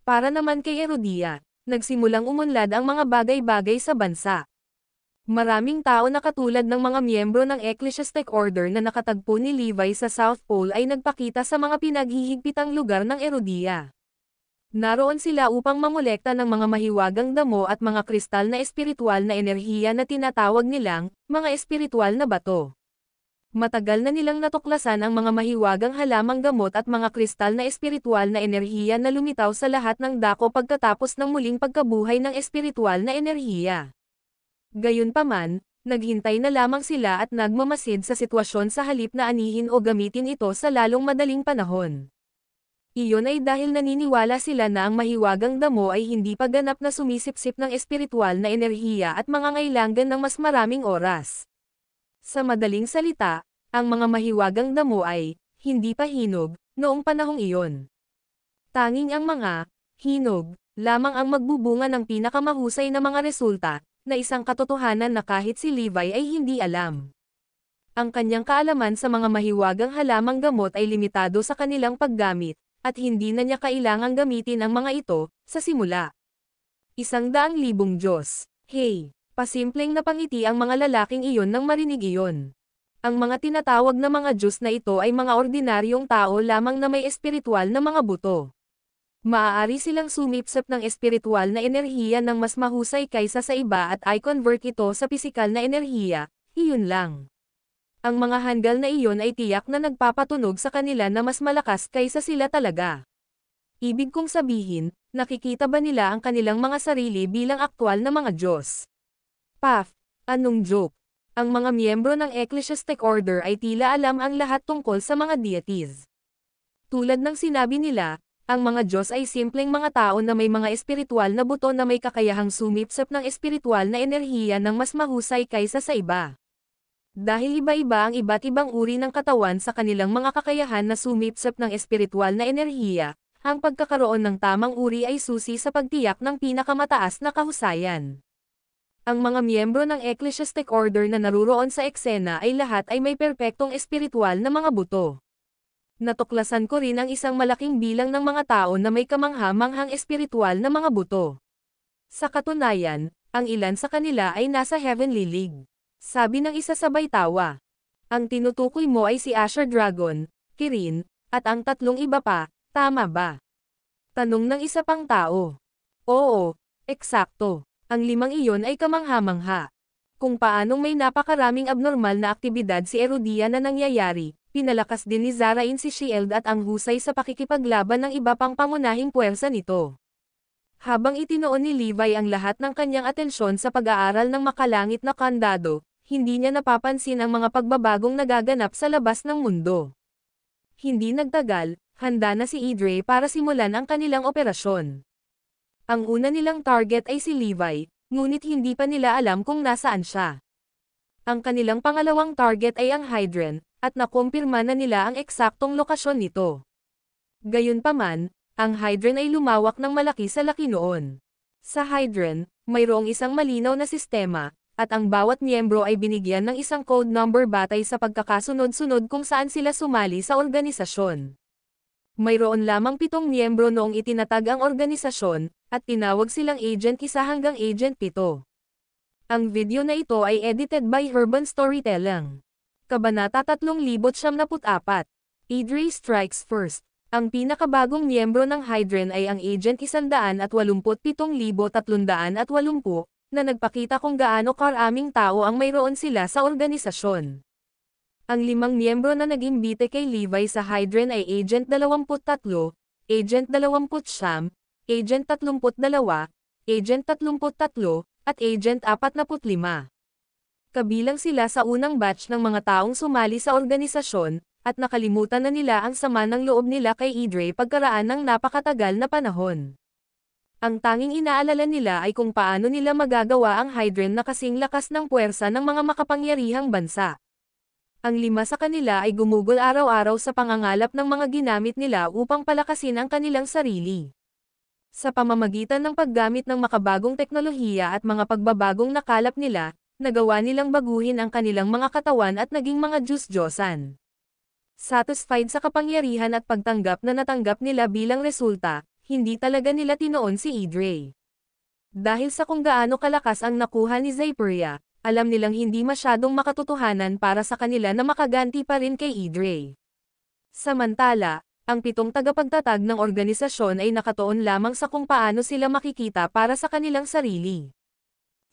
Para naman kay Erodia, nagsimulang umunlad ang mga bagay-bagay sa bansa. Maraming tao na katulad ng mga miyembro ng Ecclesiastic Order na nakatagpo ni Levi sa South Pole ay nagpakita sa mga pinaghihigpitang lugar ng Erodia. Naroon sila upang mangolekta ng mga mahiwagang damo at mga kristal na espiritual na enerhiya na tinatawag nilang mga espiritual na bato. Matagal na nilang natuklasan ang mga mahiwagang halamang gamot at mga kristal na espiritual na enerhiya na lumitaw sa lahat ng dako pagkatapos ng muling pagkabuhay ng espiritual na enerhiya. Gayunpaman, naghintay na lamang sila at nagmamasid sa sitwasyon sa halip na anihin o gamitin ito sa lalong madaling panahon. Iyon ay dahil naniniwala sila na ang mahiwagang damo ay hindi pa ganap na sumisipsip ng espiritual na enerhiya at mangangailangan ng mas maraming oras. Sa madaling salita, ang mga mahiwagang damo ay hindi pa hinog noong panahong iyon. Tanging ang mga hinog lamang ang magbubunga ng pinakamahusay na mga resulta, na isang katotohanan na kahit si Levi ay hindi alam. Ang kanyang kaalaman sa mga mahiwagang halamang gamot ay limitado sa kanilang paggamit, at hindi na niya kailangang gamitin ang mga ito, sa simula. 100,000 Diyos. Hey, pasimpleng napangiti ang mga lalaking iyon nang marinig iyon. Ang mga tinatawag na mga Diyos na ito ay mga ordinaryong tao lamang na may espiritual na mga buto. Maaari silang sumipsip ng espiritual na enerhiya ng mas mahusay kaysa sa iba at i-convert ito sa pisikal na enerhiya, iyon lang. Ang mga hanggal na iyon ay tiyak na nagpapatunog sa kanila na mas malakas kaysa sila talaga. Ibig kong sabihin, nakikita ba nila ang kanilang mga sarili bilang aktwal na mga Diyos? Paf, anong joke? Ang mga miyembro ng Ecclesiastic Order ay tila alam ang lahat tungkol sa mga deities. Tulad ng sinabi nila, ang mga Diyos ay simpleng mga tao na may mga espiritual na buto na may kakayahang sumipsip ng espiritual na enerhiya ng mas mahusay kaysa sa iba. Dahil iba-iba ang iba't ibang uri ng katawan sa kanilang mga kakayahan na sumipsip ng espiritual na enerhiya, ang pagkakaroon ng tamang uri ay susi sa pagtiyak ng pinakamataas na kahusayan. Ang mga miyembro ng Ecclesiastic Order na naruroon sa eksena ay lahat ay may perpektong espiritual na mga buto. Natuklasan ko rin ang isang malaking bilang ng mga tao na may kamangha-manghang espiritual na mga buto. Sa katunayan, ang ilan sa kanila ay nasa Heavenly League. Sabi ng isa sabay tawa. Ang tinutukoy mo ay si Asher Dragon, Kirin, at ang tatlong iba pa, tama ba? Tanong ng isa pang tao. Oo, eksakto. Ang limang iyon ay kamangha-mangha. Kung paanong may napakaraming abnormal na aktibidad si Erodia na nangyayari, pinalakas din ni Zarain si Shield at ang husay sa pakikipaglaban ng iba pang pangunahing puwersa nito. Habang itinoon ni Levi ang lahat ng kanyang atensyon sa pag-aaral ng makalangit na kandado, hindi niya napapansin ang mga pagbabagong nagaganap sa labas ng mundo. Hindi nagtagal, handa na si Idre para simulan ang kanilang operasyon. Ang una nilang target ay si Levi, ngunit hindi pa nila alam kung nasaan siya. Ang kanilang pangalawang target ay ang Hydran, at nakumpirma na nila ang eksaktong lokasyon nito. Gayunpaman, ang Hydran ay lumawak ng malaki sa laki noon. Sa Hydran, mayroong isang malinaw na sistema, at ang bawat miyembro ay binigyan ng isang code number batay sa pagkakasunod-sunod kung saan sila sumali sa organisasyon. Mayroon lamang 7 miyembro noong itinatag ang organisasyon, at tinawag silang Agent 1 hanggang Agent 7. Ang video na ito ay edited by Urban Storytelling. Kabanata 3074. Idre Strikes First. Ang pinakabagong miyembro ng Hydran ay ang Agent 187,380, na nagpakita kung gaano karaming tao ang mayroon sila sa organisasyon. Ang 5 miyembro na nag-imbite kay Levi sa Hydran ay Agent 23, Agent 29, Agent 32, Agent 33, at Agent 45. Kabilang sila sa unang batch ng mga taong sumali sa organisasyon, at nakalimutan na nila ang sama ng loob nila kay Idre pagkaraan ng napakatagal na panahon. Ang tanging inaalala nila ay kung paano nila magagawa ang Hydran na kasing lakas ng puwersa ng mga makapangyarihang bansa. Ang 5 sa kanila ay gumugol araw-araw sa pangangalap ng mga ginamit nila upang palakasin ang kanilang sarili. Sa pamamagitan ng paggamit ng makabagong teknolohiya at mga pagbabagong nakalap nila, nagawa nilang baguhin ang kanilang mga katawan at naging mga Diyos-Diyosan. Satisfied sa kapangyarihan at pagtanggap na natanggap nila bilang resulta, hindi talaga nila tinoon si Idre. Dahil sa kung gaano kalakas ang nakuha ni Zyperia, alam nilang hindi masyadong makatotohanan para sa kanila na makaganti pa rin kay Idre. Samantala, ang 7 tagapagtatag ng organisasyon ay nakatuon lamang sa kung paano sila makikita para sa kanilang sarili.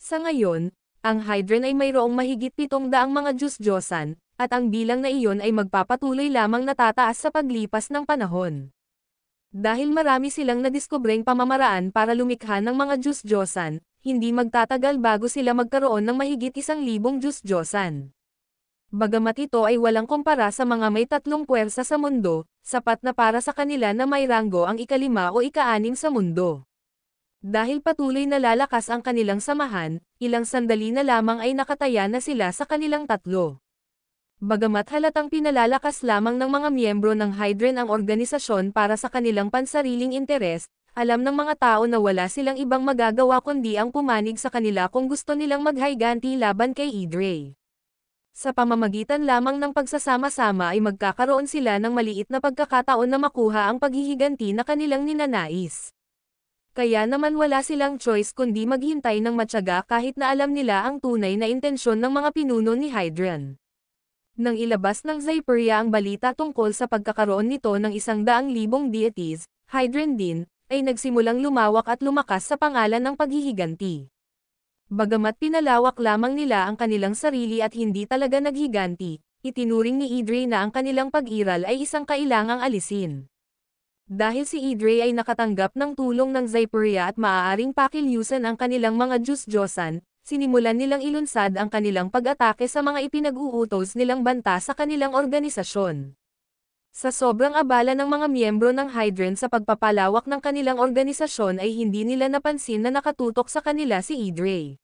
Sa ngayon, ang Hydran ay mayroong mahigit 700 mga Diyos-Diyosan, at ang bilang na iyon ay magpapatuloy lamang natataas sa paglipas ng panahon. Dahil marami silang nadiskubreng pamamaraan para lumikha ng mga Diyos-Diyosan, hindi magtatagal bago sila magkaroon ng mahigit 1,000 Diyos-Diyosan. Bagamat ito ay walang kumpara sa mga may 3 puwersa sa mundo, sapat na para sa kanila na may ranggo ang ika-5 o ika-6 sa mundo. Dahil patuloy na lalakas ang kanilang samahan, ilang sandali na lamang ay nakataya na sila sa kanilang 3. Bagamat halatang pinalalakas lamang ng mga miyembro ng Hydran ang organisasyon para sa kanilang pansariling interes, alam ng mga tao na wala silang ibang magagawa kundi ang pumanig sa kanila kung gusto nilang maghiganti laban kay Idre. Sa pamamagitan lamang ng pagsasama-sama ay magkakaroon sila ng maliit na pagkakataon na makuha ang paghihiganti na kanilang ninanais. Kaya naman wala silang choice kundi maghintay ng matyaga kahit na alam nila ang tunay na intensyon ng mga pinuno ni Hydran. Nang ilabas ng Zyperia ang balita tungkol sa pagkakaroon nito ng 100,000 deities, Hydran din, ay nagsimulang lumawak at lumakas sa pangalan ng paghihiganti. Bagamat pinalawak lamang nila ang kanilang sarili at hindi talaga naghiganti, itinuring ni Idre na ang kanilang pag-iral ay isang kailangang alisin. Dahil si Idre ay nakatanggap ng tulong ng Zyperia at maaaring pakilyusan ang kanilang mga Diyos-Diyosan, sinimulan nilang ilunsad ang kanilang pag-atake sa mga ipinag-uutos nilang banta sa kanilang organisasyon. Sa sobrang abala ng mga miyembro ng Hydran sa pagpapalawak ng kanilang organisasyon ay hindi nila napansin na nakatutok sa kanila si Idre.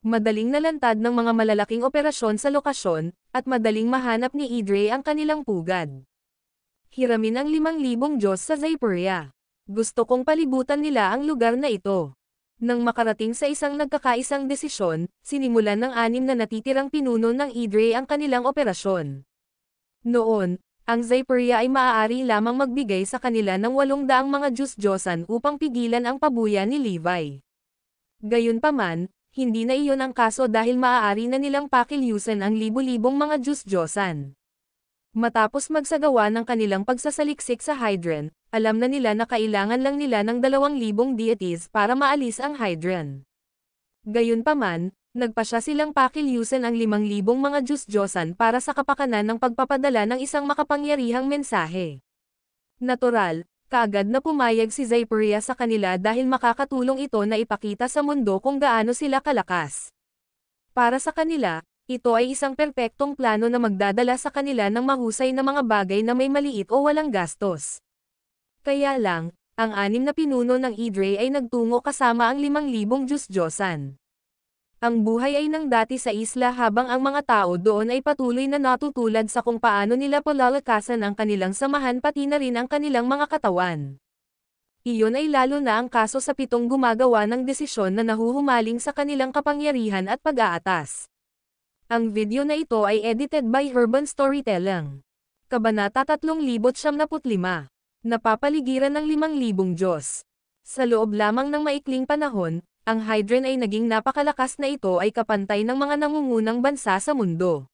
Madaling nalantad ng mga malalaking operasyon sa lokasyon, at madaling mahanap ni Idre ang kanilang pugad. Hiramin ang 5,000 Diyos sa Zyperia. Gusto kong palibutan nila ang lugar na ito. Nang makarating sa isang nagkakaisang desisyon, sinimulan ng 6 na natitirang pinuno ng Idre ang kanilang operasyon. Noon, ang Zyperia ay maaari lamang magbigay sa kanila ng 800 mga Diyos-Diyosan upang pigilan ang pabuya ni Levi. Gayunpaman, hindi na iyon ang kaso dahil maaari na nilang pakilyusan ang libu-libong mga Diyos-Diyosan. Matapos magsagawa ng kanilang pagsasaliksik sa Hydran, alam na nila na kailangan lang nila ng 2,000 deities para maalis ang Hydran. Gayunpaman, nagpasya silang pakilyusan ang 5,000 mga Diyos-Diyosan para sa kapakanan ng pagpapadala ng isang makapangyarihang mensahe. Natural, kaagad na pumayag si Zyperia sa kanila dahil makakatulong ito na ipakita sa mundo kung gaano sila kalakas. Para sa kanila, ito ay isang perpektong plano na magdadala sa kanila ng mahusay na mga bagay na may maliit o walang gastos. Kaya lang, ang 6 na pinuno ng Idre ay nagtungo kasama ang 5,000 Diyos-Diyosan. Ang buhay ay nang dati sa isla habang ang mga tao doon ay patuloy na natutulad sa kung paano nila palalakasan ang kanilang samahan pati na rin ang kanilang mga katawan. Iyon ay lalo na ang kaso sa 7 gumagawa ng desisyon na nahuhumaling sa kanilang kapangyarihan at pag-aatas. Ang video na ito ay edited by Urban Storytelling. Kabanata 3,075. Napapaligiran ng 5,000 Diyos. Sa loob lamang ng maikling panahon, ang Hydran ay naging napakalakas na ito ay kapantay ng mga nangungunang bansa sa mundo.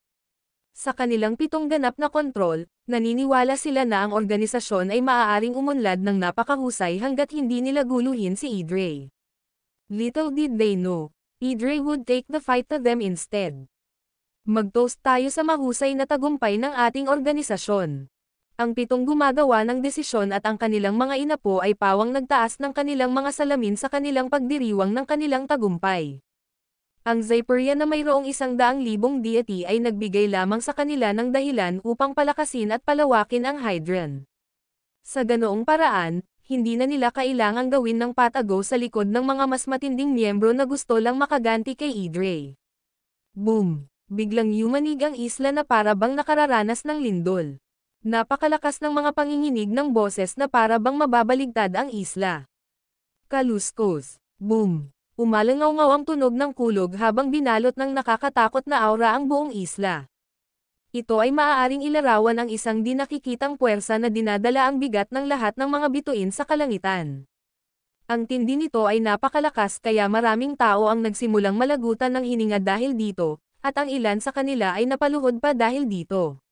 Sa kanilang 7 ganap na kontrol, naniniwala sila na ang organisasyon ay maaaring umunlad ng napakahusay hanggat hindi nila guluhin si Idre. Little did they know, Idre would take the fight to them instead. Mag-toast tayo sa mahusay na tagumpay ng ating organisasyon. Ang 7 gumagawa ng desisyon at ang kanilang mga inapo ay pawang nagtaas ng kanilang mga salamin sa kanilang pagdiriwang ng kanilang tagumpay. Ang Zyperia na mayroong 100,000 deity ay nagbigay lamang sa kanila ng dahilan upang palakasin at palawakin ang Hydran. Sa ganoong paraan, hindi na nila kailangang gawin ng patago sa likod ng mga mas matinding miyembro na gusto lang makaganti kay Idre. Boom! Biglang yumanig ang isla na para bang nakararanas ng lindol. Napakalakas ng mga panginginig ng boses na para bang mababaligtad ang isla. Kaluskos. Boom! Umalangaw-ngaw ang tunog ng kulog habang binalot ng nakakatakot na aura ang buong isla. Ito ay maaaring ilarawan ang isang di nakikitang puwersa na dinadala ang bigat ng lahat ng mga bituin sa kalangitan. Ang tindi nito ay napakalakas kaya maraming tao ang nagsimulang malagutan ng hininga dahil dito, at ang ilan sa kanila ay napaluhod pa dahil dito.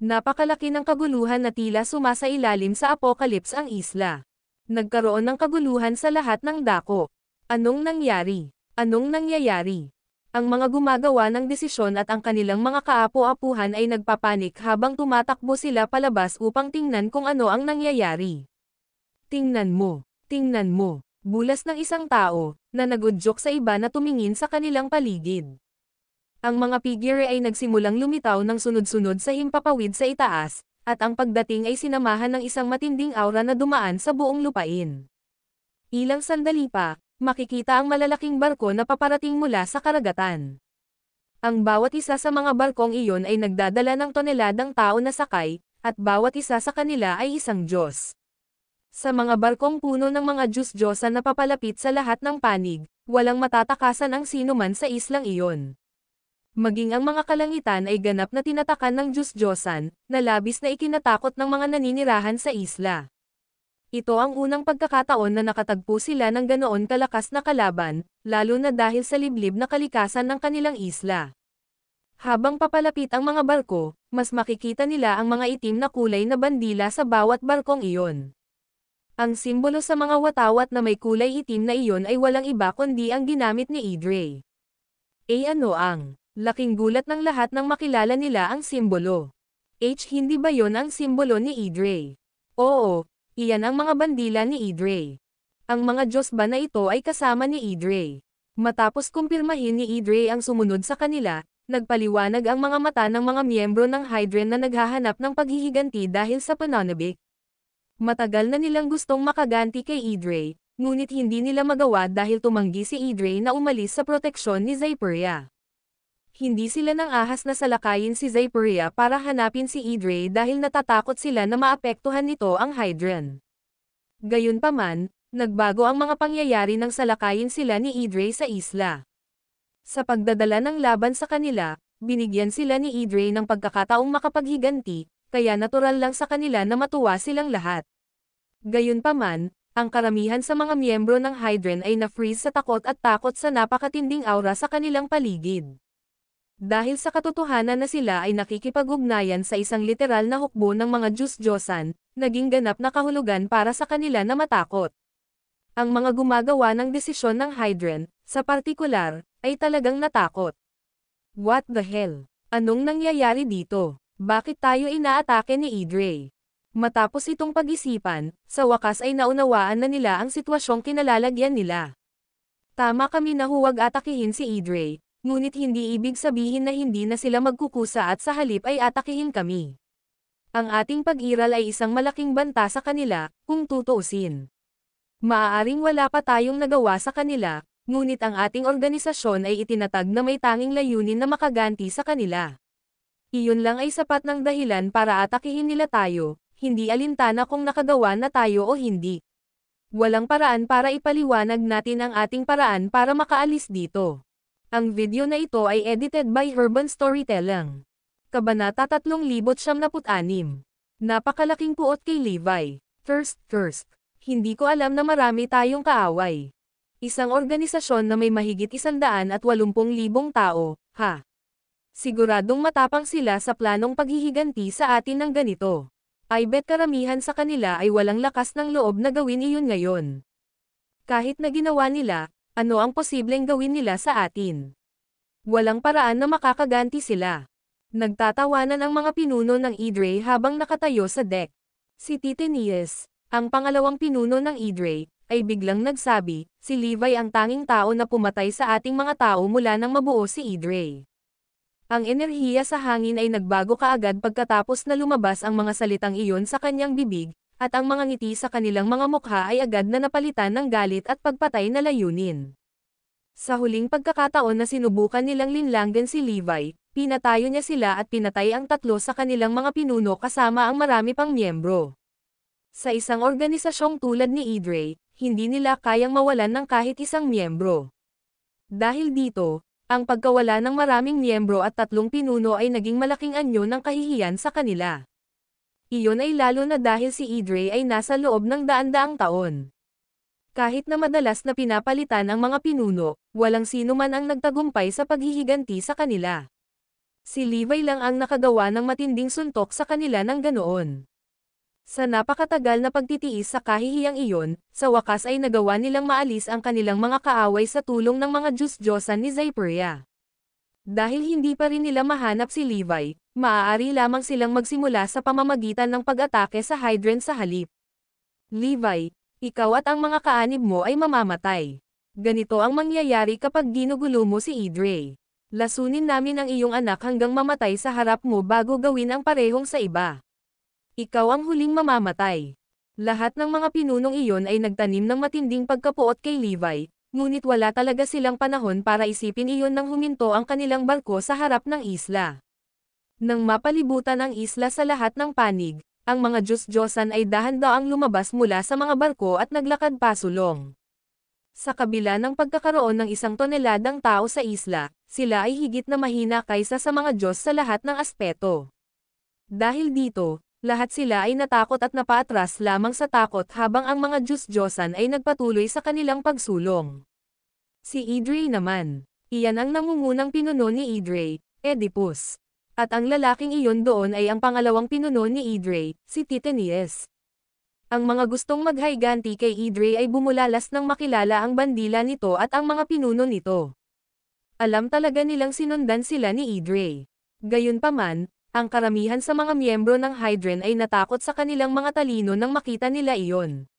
Napakalaki ng kaguluhan na tila sumasailalim sa apocalypse ang isla. Nagkaroon ng kaguluhan sa lahat ng dako. Anong nangyari? Anong nangyayari? Ang mga gumagawa ng desisyon at ang kanilang mga kaapu-apuhan ay nagpapanik habang tumatakbo sila palabas upang tingnan kung ano ang nangyayari. Tingnan mo, bulas ng isang tao, na nagudyok sa iba na tumingin sa kanilang paligid. Ang mga figure ay nagsimulang lumitaw ng sunod-sunod sa himpapawid sa itaas, at ang pagdating ay sinamahan ng isang matinding aura na dumaan sa buong lupain. Ilang sandali pa, makikita ang malalaking barko na paparating mula sa karagatan. Ang bawat isa sa mga barkong iyon ay nagdadala ng toneladang tao na sakay, at bawat isa sa kanila ay isang Diyos. Sa mga barkong puno ng mga Diyos-Diyosan na papalapit sa lahat ng panig, walang matatakasan ang sinuman sa islang iyon. Maging ang mga kalangitan ay ganap na tinatakan ng Diyos-Diyosan, na labis na ikinatakot ng mga naninirahan sa isla. Ito ang unang pagkakataon na nakatagpo sila ng ganoon kalakas na kalaban, lalo na dahil sa liblib na kalikasan ng kanilang isla. Habang papalapit ang mga barko, mas makikita nila ang mga itim na kulay na bandila sa bawat barkong iyon. Ang simbolo sa mga watawat na may kulay itim na iyon ay walang iba kundi ang ginamit ni Idre. Ano ang laking gulat ng lahat nang makilala nila ang simbolo. Hindi ba yon ang simbolo ni Idre? Oo. Iyan ang mga bandila ni Idre. Ang mga Diyos ba na ito ay kasama ni Idre? Matapos kumpirmahin ni Idre ang sumunod sa kanila, nagpaliwanag ang mga mata ng mga miyembro ng Hydran na naghahanap ng paghihiganti dahil sa pananabik. Matagal na nilang gustong makaganti kay Idre, ngunit hindi nila magawa dahil tumanggi si Idre na umalis sa proteksyon ni Zyperia. Hindi sila nang ahas na salakayin si Zyperia para hanapin si Idre dahil natatakot sila na maapektuhan nito ang Hydran. Gayunpaman, nagbago ang mga pangyayari nang salakayin sila ni Idre sa isla. Sa pagdadala ng laban sa kanila, binigyan sila ni Idre ng pagkakataong makapaghiganti, kaya natural lang sa kanila na matuwa silang lahat. Gayunpaman, ang karamihan sa mga miyembro ng Hydran ay na-freeze sa takot at takot sa napakatinding aura sa kanilang paligid. Dahil sa katotohanan na sila ay nakikipag-ugnayan sa isang literal na hukbo ng mga Diyos-Diyosan, naging ganap na kahulugan para sa kanila na matakot. Ang mga gumagawa ng desisyon ng Hydran, sa partikular, ay talagang natakot. What the hell? Anong nangyayari dito? Bakit tayo inaatake ni Idre? Matapos itong pag-isipan, sa wakas ay naunawaan na nila ang sitwasyong kinalalagyan nila. Tama kami na huwag atakihin si Idre. Ngunit hindi ibig sabihin na hindi na sila magkukusa at sa halip ay atakihin kami. Ang ating pag-iral ay isang malaking banta sa kanila, kung tutuusin. Maaaring wala pa tayong nagawa sa kanila, ngunit ang ating organisasyon ay itinatag na may tanging layunin na makaganti sa kanila. Iyon lang ay sapat ng dahilan para atakihin nila tayo, hindi alintana kung nakagawa na tayo o hindi. Walang paraan para ipaliwanag natin ang ating paraan para makaalis dito. Ang video na ito ay edited by Urban Storytelling. Kabanata 396. Napakalaking puot kay Levi. Thirst. Hindi ko alam na marami tayong kaaway. Isang organisasyon na may mahigit 180,000 tao, ha? Siguradong matapang sila sa planong paghihiganti sa atin ng ganito. I bet karamihan sa kanila ay walang lakas ng loob na gawin iyon ngayon. Kahit na ginawa nila, ano ang posibleng gawin nila sa atin? Walang paraan na makakaganti sila. Nagtatawanan ang mga pinuno ng Idre habang nakatayo sa deck. Si Titanius, ang pangalawang pinuno ng Idre, ay biglang nagsabi, si Levi ang tanging tao na pumatay sa ating mga tao mula nang mabuo si Idre. Ang enerhiya sa hangin ay nagbago kaagad pagkatapos na lumabas ang mga salitang iyon sa kanyang bibig, at ang mga ngiti sa kanilang mga mukha ay agad na napalitan ng galit at pagpatay na layunin. Sa huling pagkakataon na sinubukan nilang linlanggan si Levi, pinatayo niya sila at pinatay ang 3 sa kanilang mga pinuno kasama ang marami pang miyembro. Sa isang organisasyong tulad ni Idre, hindi nila kayang mawalan ng kahit isang miyembro. Dahil dito, ang pagkawala ng maraming miyembro at 3 pinuno ay naging malaking anyo ng kahihiyan sa kanila. Iyon ay lalo na dahil si Idre ay nasa loob ng daan-daang taon. Kahit na madalas na pinapalitan ang mga pinuno, walang sino man ang nagtagumpay sa paghihiganti sa kanila. Si Levi lang ang nakagawa ng matinding suntok sa kanila ng ganoon. Sa napakatagal na pagtitiis sa kahihiyang iyon, sa wakas ay nagawa nilang maalis ang kanilang mga kaaway sa tulong ng mga Diyos-Diyosan ni Zypria. Dahil hindi pa rin nila mahanap si Levi, maaari lamang silang magsimula sa pamamagitan ng pag-atake sa Hydrant sa halip. Levi, ikaw at ang mga kaanib mo ay mamamatay. Ganito ang mangyayari kapag ginugulo mo si Idre. Lasunin namin ang iyong anak hanggang mamatay sa harap mo bago gawin ang parehong sa iba. Ikaw ang huling mamamatay. Lahat ng mga pinunong iyon ay nagtanim ng matinding pagkapuot kay Levi, ngunit wala talaga silang panahon para isipin iyon nang huminto ang kanilang barko sa harap ng isla. Nang mapalibutan ang isla sa lahat ng panig, ang mga Diyos-Diyosan ay dahan-daang lumabas mula sa mga barko at naglakad pasulong. Sa kabila ng pagkakaroon ng 1 toneladang tao sa isla, sila ay higit na mahina kaysa sa mga Diyos sa lahat ng aspeto. Dahil dito, lahat sila ay natakot at napaatras lamang sa takot habang ang mga Diyos-Diyosan ay nagpatuloy sa kanilang pagsulong. Si Idre naman, iyan ang nangungunang pinuno ni Idre, Oedipus. At ang lalaking iyon doon ay ang pangalawang pinuno ni Idre, si Titanias. Ang mga gustong maghiganti kay Idre ay bumulalas nang makilala ang bandila nito at ang mga pinuno nito. Alam talaga nilang sinundan sila ni Idre. Gayunpaman, ang karamihan sa mga miyembro ng Hydrant ay natakot sa kanilang mga talino nang makita nila iyon.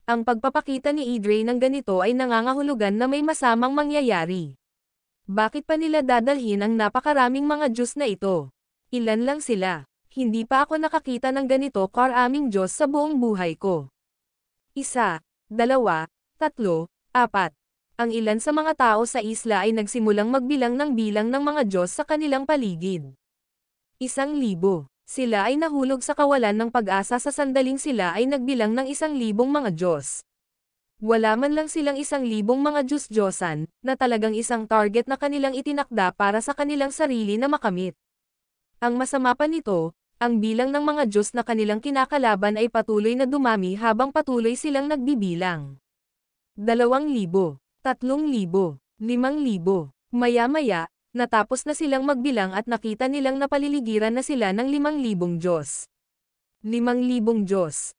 Ang pagpapakita ni Idre ng ganito ay nangangahulugan na may masamang mangyayari. Bakit pa nila dadalhin ang napakaraming mga Diyos na ito? Ilan lang sila. Hindi pa ako nakakita ng ganito karaming Diyos sa buong buhay ko. 1, 2, 3, 4. Ang ilan sa mga tao sa isla ay nagsimulang magbilang ng bilang ng mga Diyos sa kanilang paligid. 1,000. Sila ay nahulog sa kawalan ng pag-asa sa sandaling sila ay nagbilang ng 1,000 mga Diyos. Wala man lang silang 1,000 mga Diyos-Diyosan, na talagang isang target na kanilang itinakda para sa kanilang sarili na makamit. Ang masama pa nito, ang bilang ng mga Diyos na kanilang kinakalaban ay patuloy na dumami habang patuloy silang nagbibilang. 2,000, 3,000, 5,000. Maya-maya, natapos na silang magbilang at nakita nilang napaliligiran na sila ng 5,000 Diyos. 5,000 Diyos.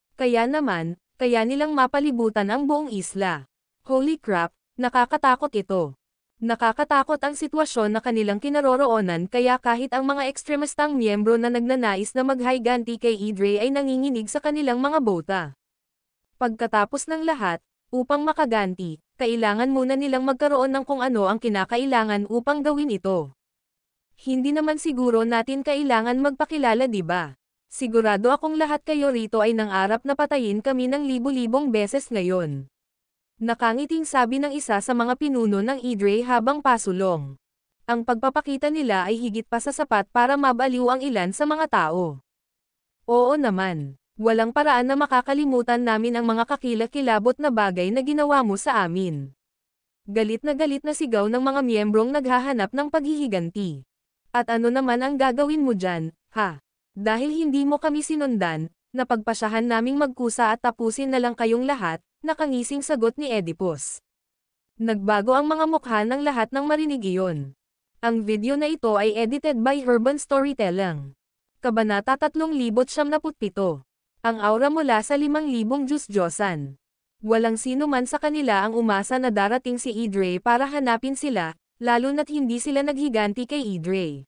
Kaya nilang mapalibutan ang buong isla. Holy crap, nakakatakot ito. Nakakatakot ang sitwasyon na kanilang kinaroroonan kaya kahit ang mga ekstremistang miyembro na nagnanais na maghiganti kay Idre ay nanginginig sa kanilang mga bota. Pagkatapos ng lahat, upang makaganti, kailangan muna nilang magkaroon ng kung ano ang kinakailangan upang gawin ito. Hindi naman siguro natin kailangan magpakilala, diba? Sigurado akong lahat kayo rito ay nangarap na patayin kami ng libu-libong beses ngayon. Nakangiting sabi ng isa sa mga pinuno ng Idre habang pasulong. Ang pagpapakita nila ay higit pa sa sapat para mabaliw ang ilan sa mga tao. Oo naman, walang paraan na makakalimutan namin ang mga kakilakilabot na bagay na ginawa mo sa amin. Galit na sigaw ng mga miyembrong naghahanap ng paghihiganti. At ano naman ang gagawin mo dyan, ha? Dahil hindi mo kami sinundan, napagpasyahan naming magkusa at tapusin na lang kayong lahat, nakangising sagot ni Oedipus. Nagbago ang mga mukha ng lahat nang marinig iyon. Ang video na ito ay edited by Urban Storytelling. Kabanata 3,097. Ang aura mula sa 5,000 Diyos-Diyosan. Walang sino man sa kanila ang umasa na darating si Idre para hanapin sila, lalo na't hindi sila naghiganti kay Idre.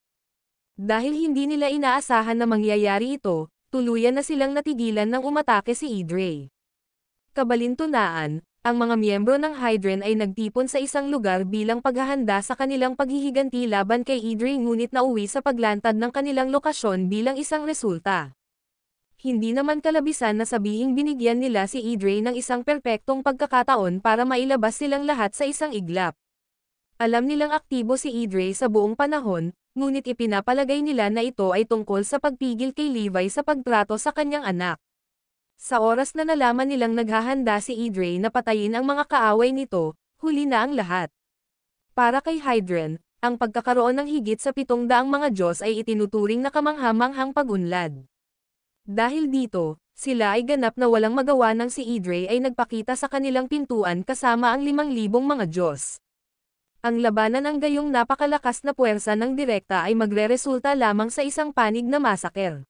Dahil hindi nila inaasahan na mangyayari ito, tuluyan na silang natigilan ng umatake si Idre. Kabalintunaan, ang mga miyembro ng Hydran ay nagtipon sa isang lugar bilang paghahanda sa kanilang paghihiganti laban kay Idri ngunit nauwi sa paglantad ng kanilang lokasyon bilang isang resulta. Hindi naman kalabisan na sabihing binigyan nila si Idri ng isang perpektong pagkakataon para mailabas silang lahat sa isang iglap. Alam nilang aktibo si Idri sa buong panahon, ngunit ipinapalagay nila na ito ay tungkol sa pagpigil kay Levi sa pagtrato sa kanyang anak. Sa oras na nalaman nilang naghahanda si Idri na patayin ang mga kaaway nito, huli na ang lahat. Para kay Hydran, ang pagkakaroon ng higit sa 700 mga Diyos ay itinuturing na kamangha-manghang pag-unlad. Dahil dito, sila ay ganap na walang magawa nang si Idri ay nagpakita sa kanilang pintuan kasama ang 5,000 mga Diyos. Ang labanan ng gayong napakalakas na puwersa ng direkta ay magreresulta lamang sa isang panig na masaker.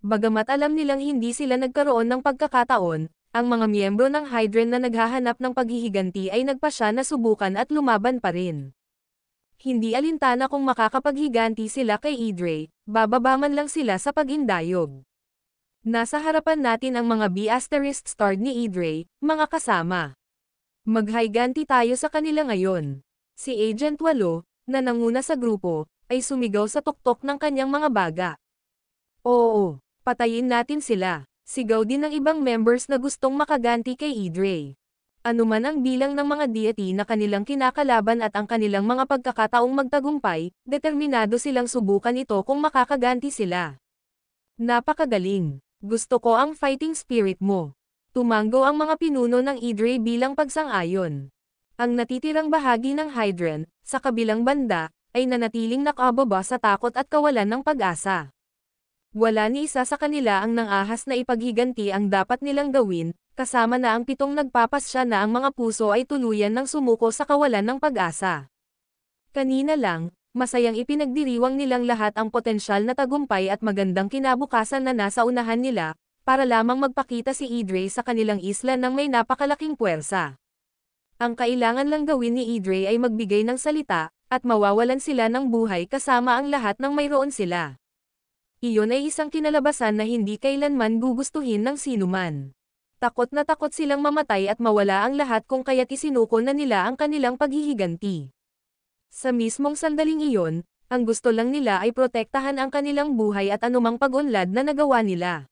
Bagamat alam nilang hindi sila nagkaroon ng pagkakataon, ang mga miyembro ng Hydran na naghahanap ng paghihiganti ay nagpasya na subukan at lumaban pa rin. Hindi alintana kung makakapaghiganti sila kay Idri, bababa man lang sila sa pag-indayog. Nasa harapan natin ang mga B***starred ni Idri, mga kasama. Maghiganti tayo sa kanila ngayon. Si Agent 8, na nanguna sa grupo, ay sumigaw sa tuktok ng kanyang mga baga. Oo. Patayin natin sila. Sigaw din ng ibang members na gustong makaganti kay Idri. Anuman ang bilang ng mga deity na kanilang kinakalaban at ang kanilang mga pagkakataong magtagumpay, determinado silang subukan ito kung makakaganti sila. Napakagaling. Gusto ko ang fighting spirit mo. Tumango ang mga pinuno ng Idri bilang pagsang-ayon. Ang natitirang bahagi ng Hydran, sa kabilang banda, ay nanatiling nakababa sa takot at kawalan ng pag-asa. Wala ni isa sa kanila ang nangahas na ipaghiganti ang dapat nilang gawin, kasama na ang 7 nagpapasya na ang mga puso ay tuluyan ng sumuko sa kawalan ng pag-asa. Kanina lang, masayang ipinagdiriwang nilang lahat ang potensyal na tagumpay at magandang kinabukasan na nasa unahan nila, para lamang magpakita si Idri sa kanilang isla ng may napakalaking puwersa. Ang kailangan lang gawin ni Idri ay magbigay ng salita, at mawawalan sila ng buhay kasama ang lahat ng mayroon sila. Iyon ay isang kinalabasan na hindi kailanman gugustuhin ng sinuman. Takot na takot silang mamatay at mawala ang lahat kung kaya't isinuko na nila ang kanilang paghihiganti. Sa mismong sandaling iyon, ang gusto lang nila ay protektahan ang kanilang buhay at anumang pag-unlad na nagawa nila.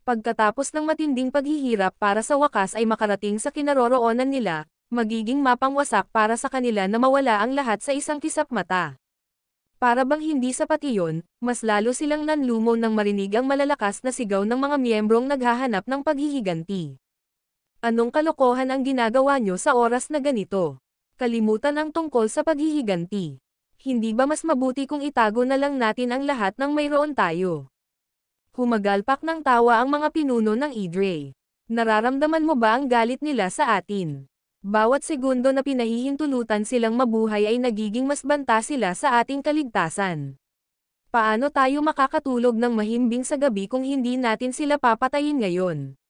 Pagkatapos ng matinding paghihirap para sa wakas ay makarating sa kinaroroonan nila, magiging mapangwasak para sa kanila na mawala ang lahat sa isang kisap mata. Para bang hindi sapat iyon, mas lalo silang nanlumo nang marinig ang malalakas na sigaw ng mga miyembrong naghahanap ng paghihiganti. Anong kalokohan ang ginagawa nyo sa oras na ganito? Kalimutan ang tungkol sa paghihiganti. Hindi ba mas mabuti kung itago na lang natin ang lahat ng mayroon tayo? Humagalpak ng tawa ang mga pinuno ng Idri. Nararamdaman mo ba ang galit nila sa atin? Bawat segundo na pinahihintulutan silang mabuhay ay nagiging mas banta sila sa ating kaligtasan. Paano tayo makakatulog ng mahimbing sa gabi kung hindi natin sila papatayin ngayon?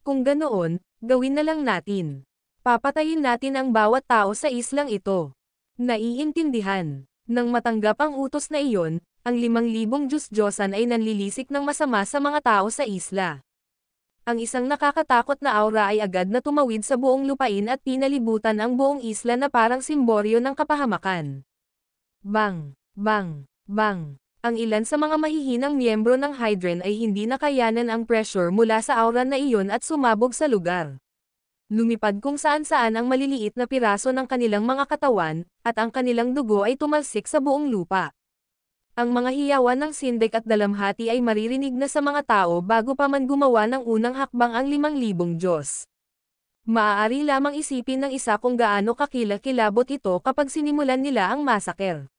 Kung ganoon, gawin na lang natin. Papatayin natin ang bawat tao sa islang ito. Naiintindihan. Nang matanggap ang utos na iyon, ang 5,000 Diyos-Diyosan ay nanlilisik ng masama sa mga tao sa isla. Ang isang nakakatakot na aura ay agad na tumawid sa buong lupain at pinalibutan ang buong isla na parang simboryo ng kapahamakan. Bang! Bang! Bang! Ang ilan sa mga mahihinang miyembro ng Hydran ay hindi nakayanan ang pressure mula sa aura na iyon at sumabog sa lugar. Lumipad kung saan-saan ang maliliit na piraso ng kanilang mga katawan, at ang kanilang dugo ay tumalsik sa buong lupa. Ang mga hiyawan ng Sindek at Dalamhati ay maririnig na sa mga tao bago pa man gumawa ng unang hakbang ang 5,000 Diyos. Maaari lamang isipin ng isa kung gaano kakilakilabot ito kapag sinimulan nila ang masaker.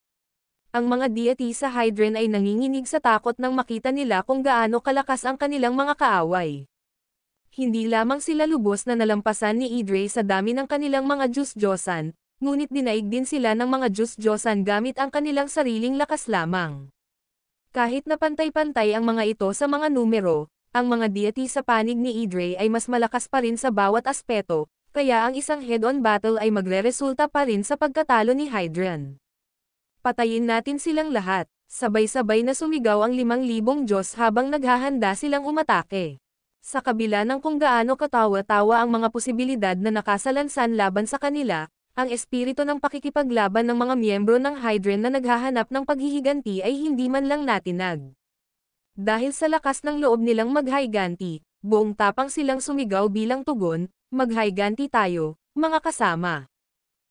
Ang mga deity sa Hydran ay nanginginig sa takot nang makita nila kung gaano kalakas ang kanilang mga kaaway. Hindi lamang sila lubos na nalampasan ni Idri sa dami ng kanilang mga Diyos-Diyosan, ngunit dinaig din sila ng mga Diyos-Diyosan gamit ang kanilang sariling lakas lamang. Kahit na pantay-pantay ang mga ito sa mga numero, ang mga deity sa panig ni Idri ay mas malakas pa rin sa bawat aspeto, kaya ang isang head-on battle ay magreresulta pa rin sa pagkatalo ni Hydran. Patayin natin silang lahat. Sabay-sabay na sumigaw ang 5,000 Diyos habang naghahanda silang umatake. Sa kabila ng kung gaano katawa-tawa ang mga posibilidad na nakasalansan laban sa kanila, ang espiritu ng pakikipaglaban ng mga miyembro ng Hydren na naghahanap ng paghihiganti ay hindi man lang natinag. Dahil sa lakas ng loob nilang maghayganti, buong tapang silang sumigaw bilang tugon, maghayganti tayo, mga kasama.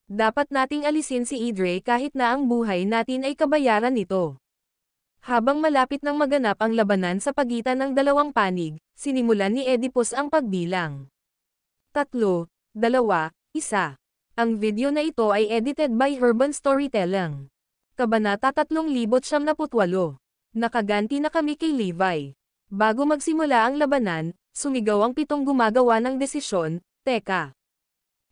Dapat nating alisin si Idre kahit na ang buhay natin ay kabayaran nito. Habang malapit nang maganap ang labanan sa pagitan ng dalawang panig, sinimulan ni Oedipus ang pagbilang. 3, 2, 1. Ang video na ito ay edited by Urban Storytelling. Kabanata 3078. Nakaganti na kami kay Levi. Bago magsimula ang labanan, sumigaw ang 7 gumagawa ng desisyon, teka.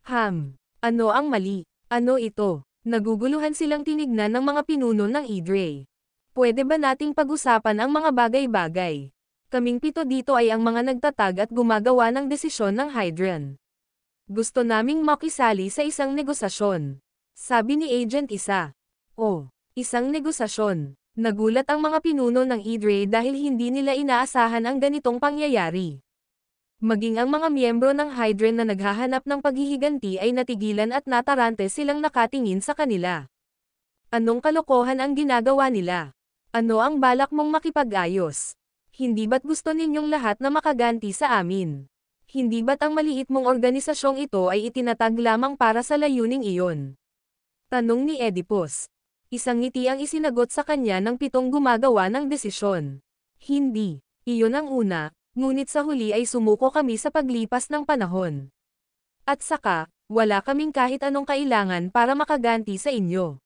Ano ang mali? Ano ito? Naguguluhan silang tinignan ng mga pinuno ng Idre. Pwede ba nating pag-usapan ang mga bagay-bagay? Kaming 7 dito ay ang mga nagtatag at gumagawa ng desisyon ng Hydren. Gusto naming makisali sa isang negosasyon. Sabi ni Agent Isa. Oh, isang negosasyon. Nagulat ang mga pinuno ng Idre dahil hindi nila inaasahan ang ganitong pangyayari. Maging ang mga miyembro ng Hydren na naghahanap ng paghihiganti ay natigilan at natarante silang nakatingin sa kanila. Anong kalokohan ang ginagawa nila? Ano ang balak mong makipag-ayos? Hindi ba't gusto ninyong lahat na makaganti sa amin? Hindi ba't ang maliit mong organisasyong ito ay itinatag lamang para sa layuning iyon? Tanong ni Oedipus. Isang ngiti ang isinagot sa kanya ng 7 gumagawa ng desisyon. Hindi. Iyon ang una, ngunit sa huli ay sumuko kami sa paglipas ng panahon. At saka, wala kaming kahit anong kailangan para makaganti sa inyo.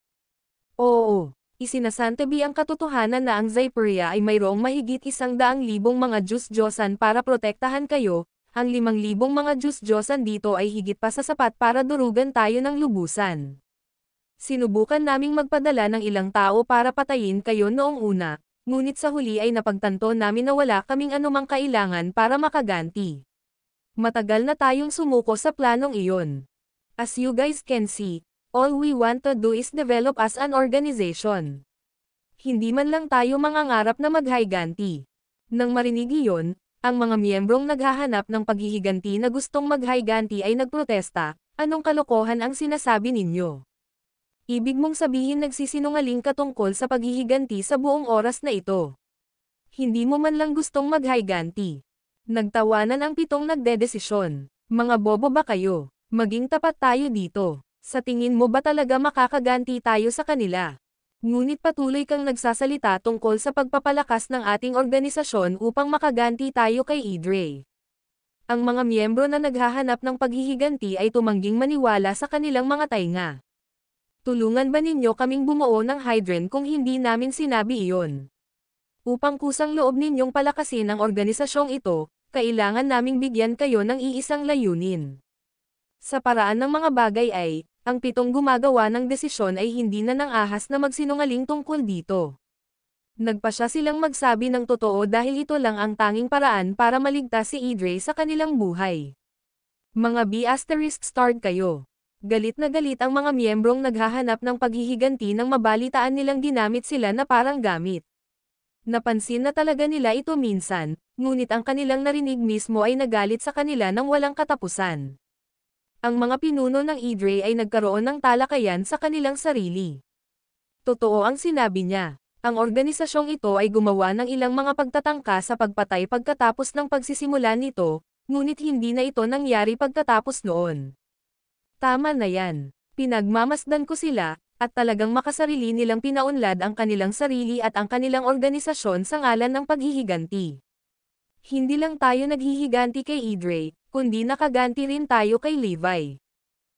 Oo. Isinasantabi ang katotohanan na ang Zyperia ay mayroong mahigit 100,000 mga Diyos-Diyosan para protektahan kayo, ang 5,000 mga Diyos-Diyosan dito ay higit pa sa sapat para durugan tayo ng lubusan. Sinubukan naming magpadala ng ilang tao para patayin kayo noong una, ngunit sa huli ay napagtanto namin na wala kaming anumang kailangan para makaganti. Matagal na tayong sumuko sa planong iyon. As you guys can see, all we want to do is develop as an organization. Hindi man lang tayo mangangarap na maghayganti. Nang marinig iyon, ang mga miyembrong naghahanap ng paghihiganti na gustong maghayganti ay nagprotesta, anong kalokohan ang sinasabi ninyo? Ibig mong sabihin nagsisinungaling ka tungkol sa paghihiganti sa buong oras na ito. Hindi mo man lang gustong maghayganti. Nagtawanan ang 7 nagdedesisyon. Mga bobo ba kayo? Maging tapat tayo dito. Sa tingin mo ba talaga makakaganti tayo sa kanila? Ngunit patuloy kang nagsasalita tungkol sa pagpapalakas ng ating organisasyon upang makaganti tayo kay Idre. Ang mga miyembro na naghahanap ng paghihiganti ay tumangging maniwala sa kanilang mga tainga. Tulungan ba ninyo kaming bumuo ng Hydren kung hindi namin sinabi iyon? Upang kusang loob ninyong palakasin ang organisasyong ito, kailangan naming bigyan kayo ng iisang layunin. Sa paraan ng mga bagay ay, ang 7 gumagawa ng desisyon ay hindi na nang ahas na magsinungaling tungkol dito. Nagpasya silang magsabi ng totoo dahil ito lang ang tanging paraan para maligtas si Idre sa kanilang buhay. Mga B***** kayo. Galit na galit ang mga miyembrong naghahanap ng paghihiganti nang mabalitaan nilang ginamit sila na parang gamit. Napansin na talaga nila ito minsan, ngunit ang kanilang narinig mismo ay nagalit sa kanila nang walang katapusan. Ang mga pinuno ng Idre ay nagkaroon ng talakayan sa kanilang sarili. Totoo ang sinabi niya. Ang organisasyong ito ay gumawa ng ilang mga pagtatangka sa pagpatay pagkatapos ng pagsisimula nito, ngunit hindi na ito nangyari pagkatapos noon. Tama na yan. Pinagmamasdan ko sila, at talagang makasarili nilang pinaunlad ang kanilang sarili at ang kanilang organisasyon sa ngalan ng paghihiganti. Hindi lang tayo naghihiganti kay Idre, kundi nakaganti rin tayo kay Levi.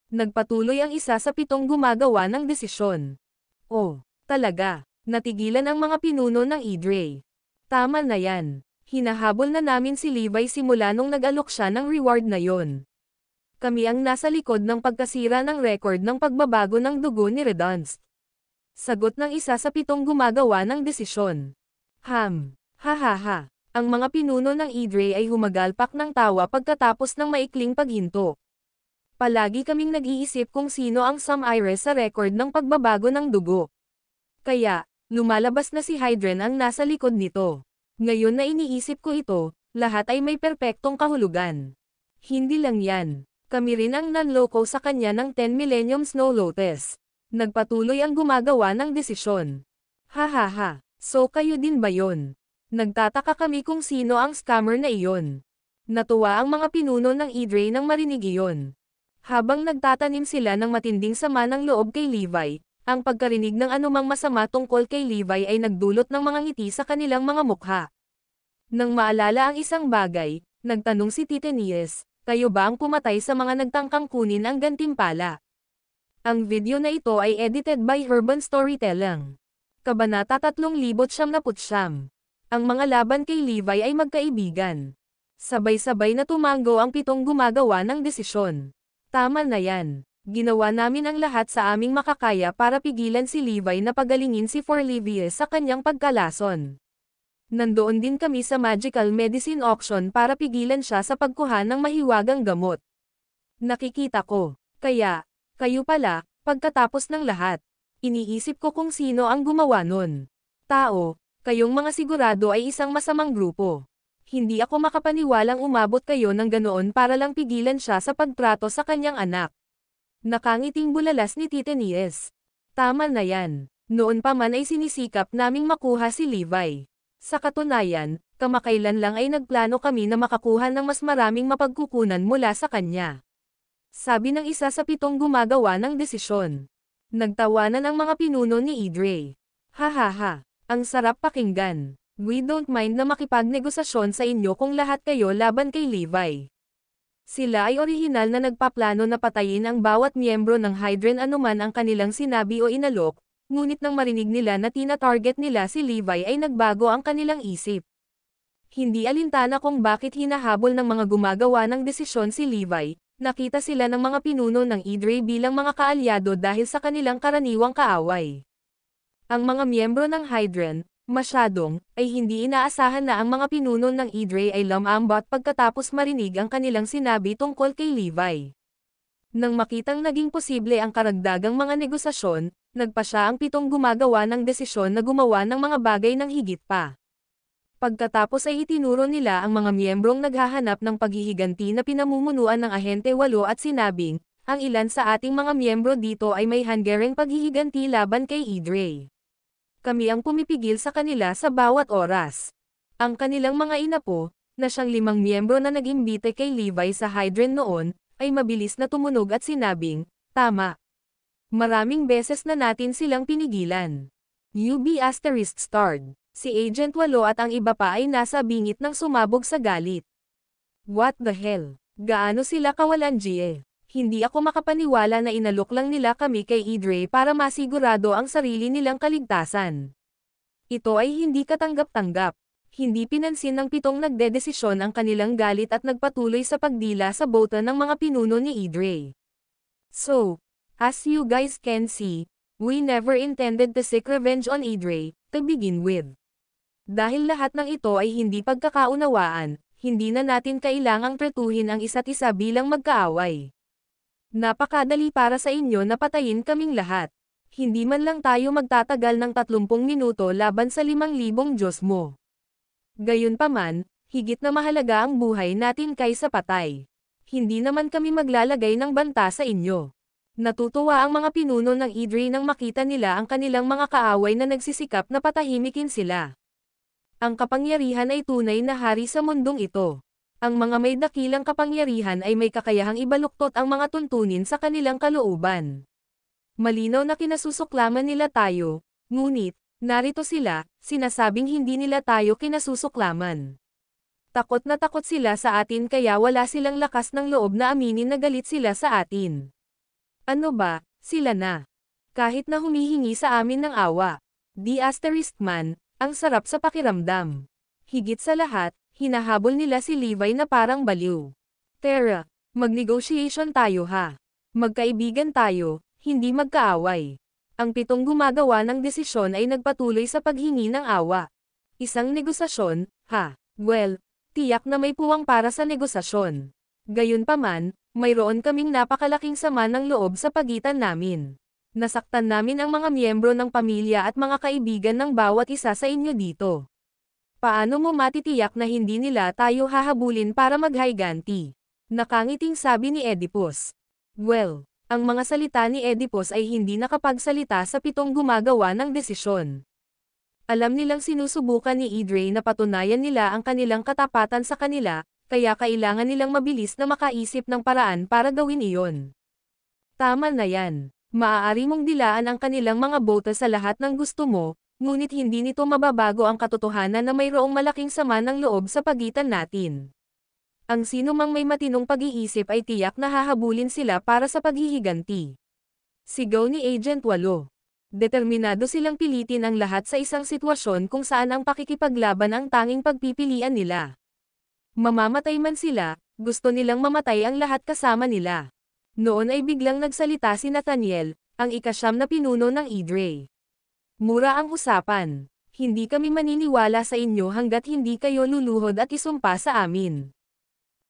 Nagpatuloy ang isa sa 7 gumagawa ng desisyon. Oh, talaga, natigilan ang mga pinuno ng Idre. Tama na yan. Hinahabol na namin si Levi simula nung nag-alok siya ng reward na yon. Kami ang nasa likod ng pagkasira ng record ng pagbabago ng dugo ni Redunst. Sagot ng isa sa 7 gumagawa ng desisyon. Ha. Ang mga pinuno ng Idre ay humagalpak ng tawa pagkatapos ng maikling paghinto. Palagi kaming nag-iisip kung sino ang sumire sa record ng pagbabago ng dugo. Kaya, lumalabas na si Hydren ang nasa likod nito. Ngayon na iniisip ko ito, Lahat ay may perpektong kahulugan. Hindi lang yan. Kami rin ang nanloko sa kanya ng 10 Millennium Snow Lotus. Nagpatuloy ang gumagawa ng desisyon. Hahaha, so kayo din ba yon? Nagtataka kami kung sino ang scammer na iyon. Natuwa ang mga pinuno ng Idre nang marinig iyon. Habang nagtatanim sila ng matinding sama ng loob kay Levi, ang pagkarinig ng anumang masama tungkol kay Levi ay nagdulot ng mga ngiti sa kanilang mga mukha. Nang maalala ang isang bagay, nagtanong si Titanies, kayo ba ang pumatay sa mga nagtangkang kunin ang gantimpala? Ang video na ito ay edited by Urban Storytelling. Kabanata 3,999. Ang mga laban kay Levi ay magkaibigan. Sabay-sabay na tumango ang 7 gumagawa ng desisyon. Tama na yan. Ginawa namin ang lahat sa aming makakaya para pigilan si Levi na pagalingin si Forlevius sa kanyang pagkalason. Nandoon din kami sa Magical Medicine Auction para pigilan siya sa pagkuha ng mahiwagang gamot. Nakikita ko. Kaya, kayo pala, pagkatapos ng lahat. Iniisip ko kung sino ang gumawa nun. Tao, kayong mga sigurado ay isang masamang grupo. Hindi ako makapaniwalang umabot kayo ng ganoon para lang pigilan siya sa pagtrato sa kanyang anak. Nakangiting bulalas ni Titanies. Tama na yan. Noon pa man ay sinisikap naming makuha si Levi. Sa katunayan, kamakailan lang ay nagplano kami na makakuha ng mas maraming mapagkukunan mula sa kanya. Sabi ng isa sa 7 gumagawa ng desisyon. Nagtawanan ang mga pinuno ni Idre. Hahaha, ang sarap pakinggan. We don't mind na makipagnegosasyon sa inyo kung lahat kayo laban kay Levi. Sila ay orihinal na nagpaplano na patayin ang bawat miyembro ng Hydran anuman ang kanilang sinabi o inalok, ngunit nang marinig nila na tina-target nila si Levi ay nagbago ang kanilang isip. Hindi alintana kung bakit hinahabol ng mga gumagawa ng desisyon si Levi, nakita sila ng mga pinuno ng Idre bilang mga kaalyado dahil sa kanilang karaniwang kaaway. Ang mga miyembro ng Hydran, masyadong, ay hindi inaasahan na ang mga pinuno ng Idre ay lumambat pagkatapos marinig ang kanilang sinabi tungkol kay Levi. Nang makitang naging posible ang karagdagang mga negosasyon, nagpa siya ang 7 gumagawa ng desisyon na gumawa ng mga bagay ng higit pa. Pagkatapos ay itinuro nila ang mga miyembrong naghahanap ng paghihiganti na pinamumunuan ng Ahente 8 at sinabing, ang ilan sa ating mga miyembro dito ay may hanggaring paghihiganti laban kay Idre. Kami ang pumipigil sa kanila sa bawat oras. Ang kanilang mga inapo, na siyang 5 miyembro na nag-imbite kay Levi sa Hydran noon, ay mabilis na tumunog at sinabing, tama. Maraming beses na natin silang pinigilan. UB** starred. Si Agent 8 at ang iba pa ay nasa bingit ng sumabog sa galit. What the hell? Gaano sila kawalan GE? Hindi ako makapaniwala na inalok lang nila kami kay Idre para masigurado ang sarili nilang kaligtasan. Ito ay hindi katanggap-tanggap. Hindi pinansin ng 7 nagdedesisyon ang kanilang galit at nagpatuloy sa pagdila sa bota ng mga pinuno ni Idre. So, as you guys can see, we never intended to seek revenge on Idre, to begin with. Dahil lahat ng ito ay hindi pagkakaunawaan, hindi na natin kailangang tretuhin ang isa't isa bilang magkaaway. Napakadali para sa inyo na patayin kaming lahat. Hindi man lang tayo magtatagal ng 30 minuto laban sa 5,000 Diyos mo. Gayunpaman, higit na mahalaga ang buhay natin kaysa patay. Hindi naman kami maglalagay ng banta sa inyo. Natutuwa ang mga pinuno ng Idre nang makita nila ang kanilang mga kaaway na nagsisikap na patahimikin sila. Ang kapangyarihan ay tunay na hari sa mundong ito. Ang mga may dakilang kapangyarihan ay may kakayahang ibaluktot ang mga tuntunin sa kanilang kalooban. Malinaw na kinasusuklaman nila tayo, ngunit, narito sila, sinasabing hindi nila tayo kinasusuklaman. Takot na takot sila sa atin kaya wala silang lakas ng loob na aminin na galit sila sa atin. Ano ba, sila na. Kahit na humihingi sa amin ng awa. *man, ang sarap sa pakiramdam. Higit sa lahat, hinahabol nila si Levi na parang baliw. Tara, mag-negotiation tayo ha. Magkaibigan tayo, hindi magkaaway. Ang 7 gumagawa ng desisyon ay nagpatuloy sa paghingi ng awa. Isang negosasyon, ha? Well, tiyak na may puwang para sa negosasyon. Gayunpaman, mayroon kaming napakalaking sama ng loob sa pagitan namin. Nasaktan namin ang mga miyembro ng pamilya at mga kaibigan ng bawat isa sa inyo dito. Paano mo matitiyak na hindi nila tayo hahabulin para maghiganti? Nakangiting sabi ni Oedipus. Well, ang mga salita ni Oedipus ay hindi nakapagsalita sa pitong gumagawa ng desisyon. Alam nilang sinusubukan ni Idre na patunayan nila ang kanilang katapatan sa kanila, kaya kailangan nilang mabilis na makaisip ng paraan para gawin iyon. Tama na yan. Maaari mong dilaan ang kanilang mga boto sa lahat ng gusto mo, ngunit hindi nito mababago ang katotohanan na mayroong malaking sama ng loob sa pagitan natin. Ang sino mang may matinong pag-iisip ay tiyak na hahabulin sila para sa paghihiganti. Sigaw ni Agent 8. Determinado silang pilitin ang lahat sa isang sitwasyon kung saan ang pakikipaglaban ang tanging pagpipilian nila. Mamamatay man sila, gusto nilang mamatay ang lahat kasama nila. Noon ay biglang nagsalita si Nathaniel, ang ika-9 na pinuno ng Idre. Mura ang usapan. Hindi kami maniniwala sa inyo hanggat hindi kayo luluhod at isumpa sa amin.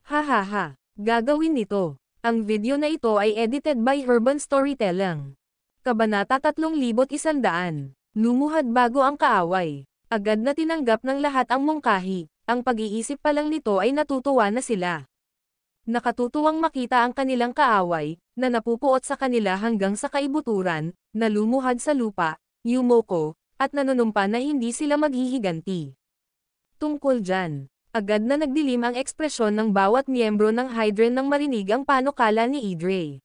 Hahaha, gagawin nito. Ang video na ito ay edited by Urban Storytelling. Kabanata 3100. Lumuhad bago ang kaaway. Agad na tinanggap ng lahat ang mungkahi. Ang pag-iisip pa lang nito ay natutuwa na sila. Nakatutuwang makita ang kanilang kaaway, na napupuot sa kanila hanggang sa kaibuturan, na lumuhad sa lupa, yumoko, at nanunumpa na hindi sila maghihiganti. Tungkol dyan, agad na nagdilim ang ekspresyon ng bawat miyembro ng Hydren nang marinig ang panukala ni Idre.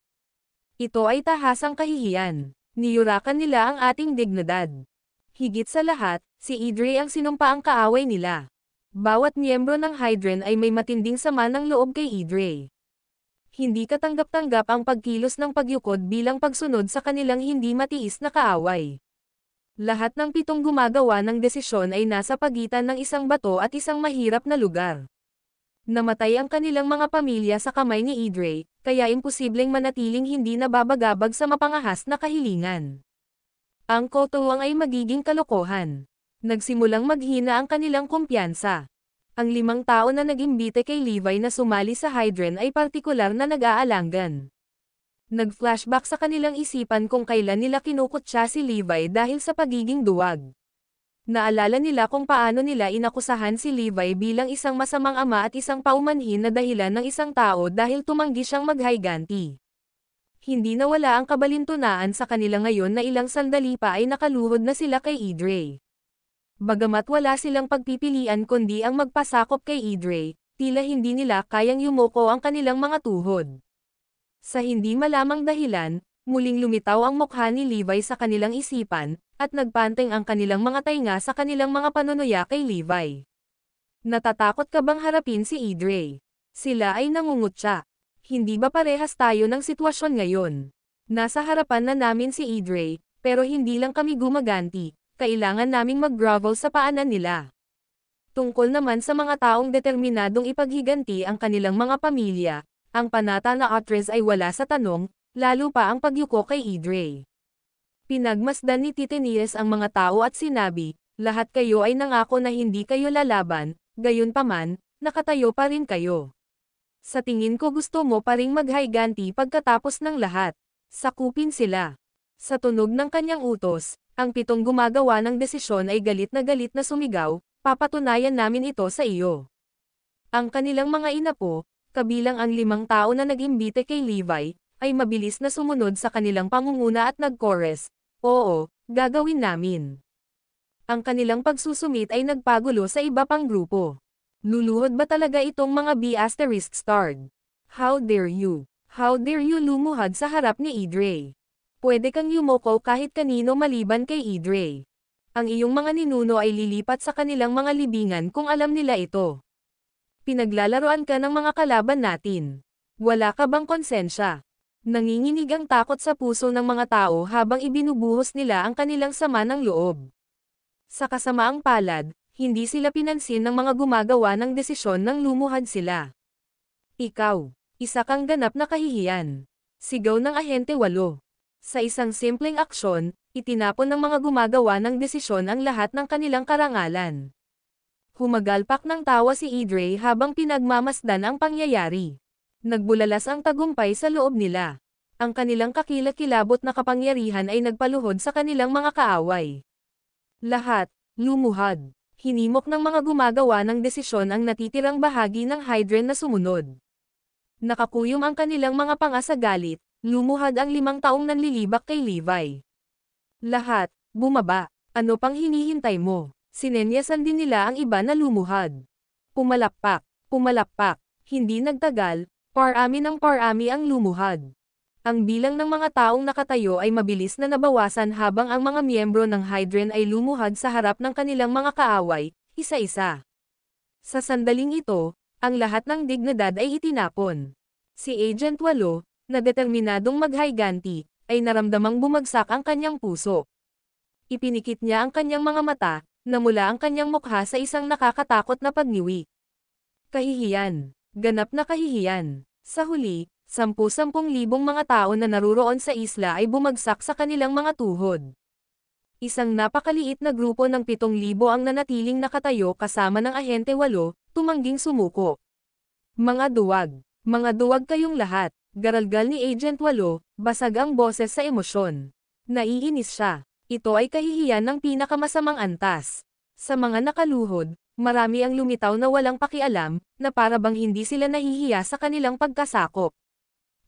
Ito ay tahasang kahihiyan. Niyurakan nila ang ating dignidad. Higit sa lahat, si Idre ang sinumpa ang kaaway nila. Bawat miyembro ng Hydren ay may matinding sama ng loob kay Idre. Hindi katanggap-tanggap ang pagkilos ng pagyukod bilang pagsunod sa kanilang hindi matiis na kaaway. Lahat ng pitong gumagawa ng desisyon ay nasa pagitan ng isang bato at isang mahirap na lugar. Namatay ang kanilang mga pamilya sa kamay ni Idre, kaya imposibleng manatiling hindi nababagabag sa mapangahas na kahilingan. Ang kotuwang ay magiging kalokohan. Nagsimulang maghina ang kanilang kumpiyansa. Ang 5 tao na nag-imbite kay Levi na sumali sa Hydren ay partikular na nag-aalangan. Nag-flashback sa kanilang isipan kung kailan nila kinukutya si Levi dahil sa pagiging duwag. Naalala nila kung paano nila inakusahan si Levi bilang isang masamang ama at isang paumanhin na dahilan ng isang tao dahil tumanggi siyang maghiganti. Hindi nawala ang kabalintunaan sa kanila ngayon na ilang sandali pa ay nakaluhod na sila kay Idre. Bagamat wala silang pagpipilian kundi ang magpasakop kay Idre, tila hindi nila kayang yumoko ang kanilang mga tuhod. Sa hindi malamang dahilan, muling lumitaw ang mukha ni Levi sa kanilang isipan, at nagpanteng ang kanilang mga tainga sa kanilang mga panunuya kay Levi. Natatakot ka bang harapin si Idre? Sila ay nangungutya. Hindi ba parehas tayo ng sitwasyon ngayon? Nasa harapan na namin si Idre, pero hindi lang kami gumaganti. Kailangan naming mag-grovel sa paanan nila. Tungkol naman sa mga taong determinadong ipaghiganti ang kanilang mga pamilya, ang panata na Atres ay wala sa tanong, lalo pa ang pagyuko kay Idre. Pinagmasdan ni Titinies ang mga tao at sinabi, lahat kayo ay nangako na hindi kayo lalaban, gayunpaman, nakatayo pa rin kayo. Sa tingin ko gusto mo pa ring maghiganti pagkatapos ng lahat. Sakupin sila. Sa tunog ng kanyang utos, ang 7 gumagawa ng desisyon ay galit na sumigaw, papatunayan namin ito sa iyo. Ang kanilang mga inapo, kabilang ang 5 tao na nag-imbite kay Levi, ay mabilis na sumunod sa kanilang pangunguna at nag-chorus, oo, gagawin namin. Ang kanilang pagsusumit ay nagpagulo sa iba pang grupo. Luluhod ba talaga itong mga B*****? How dare you? How dare you lumuhad sa harap ni Idre? Pwede kang yumoko kahit kanino maliban kay Idre. Ang iyong mga ninuno ay lilipat sa kanilang mga libingan kung alam nila ito. Pinaglalaroan ka ng mga kalaban natin. Wala ka bang konsensya? Nanginginig ang takot sa puso ng mga tao habang ibinubuhos nila ang kanilang sama ng loob. Sa kasamaang palad, hindi sila pinansin ng mga gumagawa ng desisyon nang lumuhad sila. Ikaw, isa kang ganap na kahihiyan. Sigaw ng Ahente 8. Sa isang simpleng aksyon, itinapon ng mga gumagawa ng desisyon ang lahat ng kanilang karangalan. Humagalpak ng tawa si Idre habang pinagmamasdan ang pangyayari. Nagbulalas ang tagumpay sa loob nila. Ang kanilang kakilakilabot na kapangyarihan ay nagpaluhod sa kanilang mga kaaway. Lahat, lumuhad. Hinimok ng mga gumagawa ng desisyon ang natitirang bahagi ng hydran na sumunod. Nakakuyom ang kanilang mga panga sa galit, lumuhad ang 5 taong nanlilibak kay Levi. Lahat, bumaba. Ano pang hinihintay mo? Sinenyasan din nila ang iba na lumuhad. Pumalakpak, pumalakpak. Hindi nagtagal, parami ng parami ang lumuhad. Ang bilang ng mga taong nakatayo ay mabilis na nabawasan habang ang mga miyembro ng hydran ay lumuhad sa harap ng kanilang mga kaaway, isa-isa. Sa sandaling ito, ang lahat ng dignidad ay itinapon. Si Agent 8, na determinadong maghayganti, ay naramdamang bumagsak ang kanyang puso. Ipinikit niya ang kanyang mga mata, namula ang kanyang mukha sa isang nakakatakot na pagniwi. Kahihiyan. Ganap na kahihiyan. Sa huli, 10,000 mga tao na naruroon sa isla ay bumagsak sa kanilang mga tuhod. Isang napakaliit na grupo ng 7,000 ang nanatiling nakatayo kasama ng Ahente 8, tumangging sumuko. Mga duwag kayong lahat, garalgal ni Agent 8, basag ang boses sa emosyon. Naiinis siya. Ito ay kahihiyan ng pinakamasamang antas. Sa mga nakaluhod, marami ang lumitaw na walang pakialam, na para bang hindi sila nahihiya sa kanilang pagkasakop.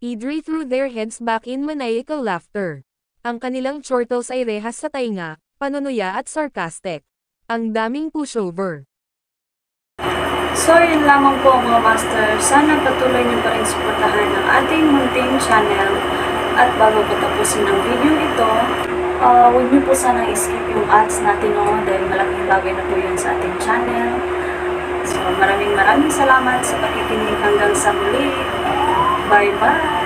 Idri threw their heads back in maniacal laughter. Ang kanilang chortles ay rehas sa tainga, panunuya at sarcastic. Ang daming pushover. So yun lamang po mga master, sana patuloy niyo pa rin suportahan ang ating munting channel. At bago ko tapusin ang video ito, huwag niyo po sanang skip yung ads natin dahil malaking bagay na po yun sa ating channel. So maraming salamat sa pakikinig hanggang sa muli. Bye bye!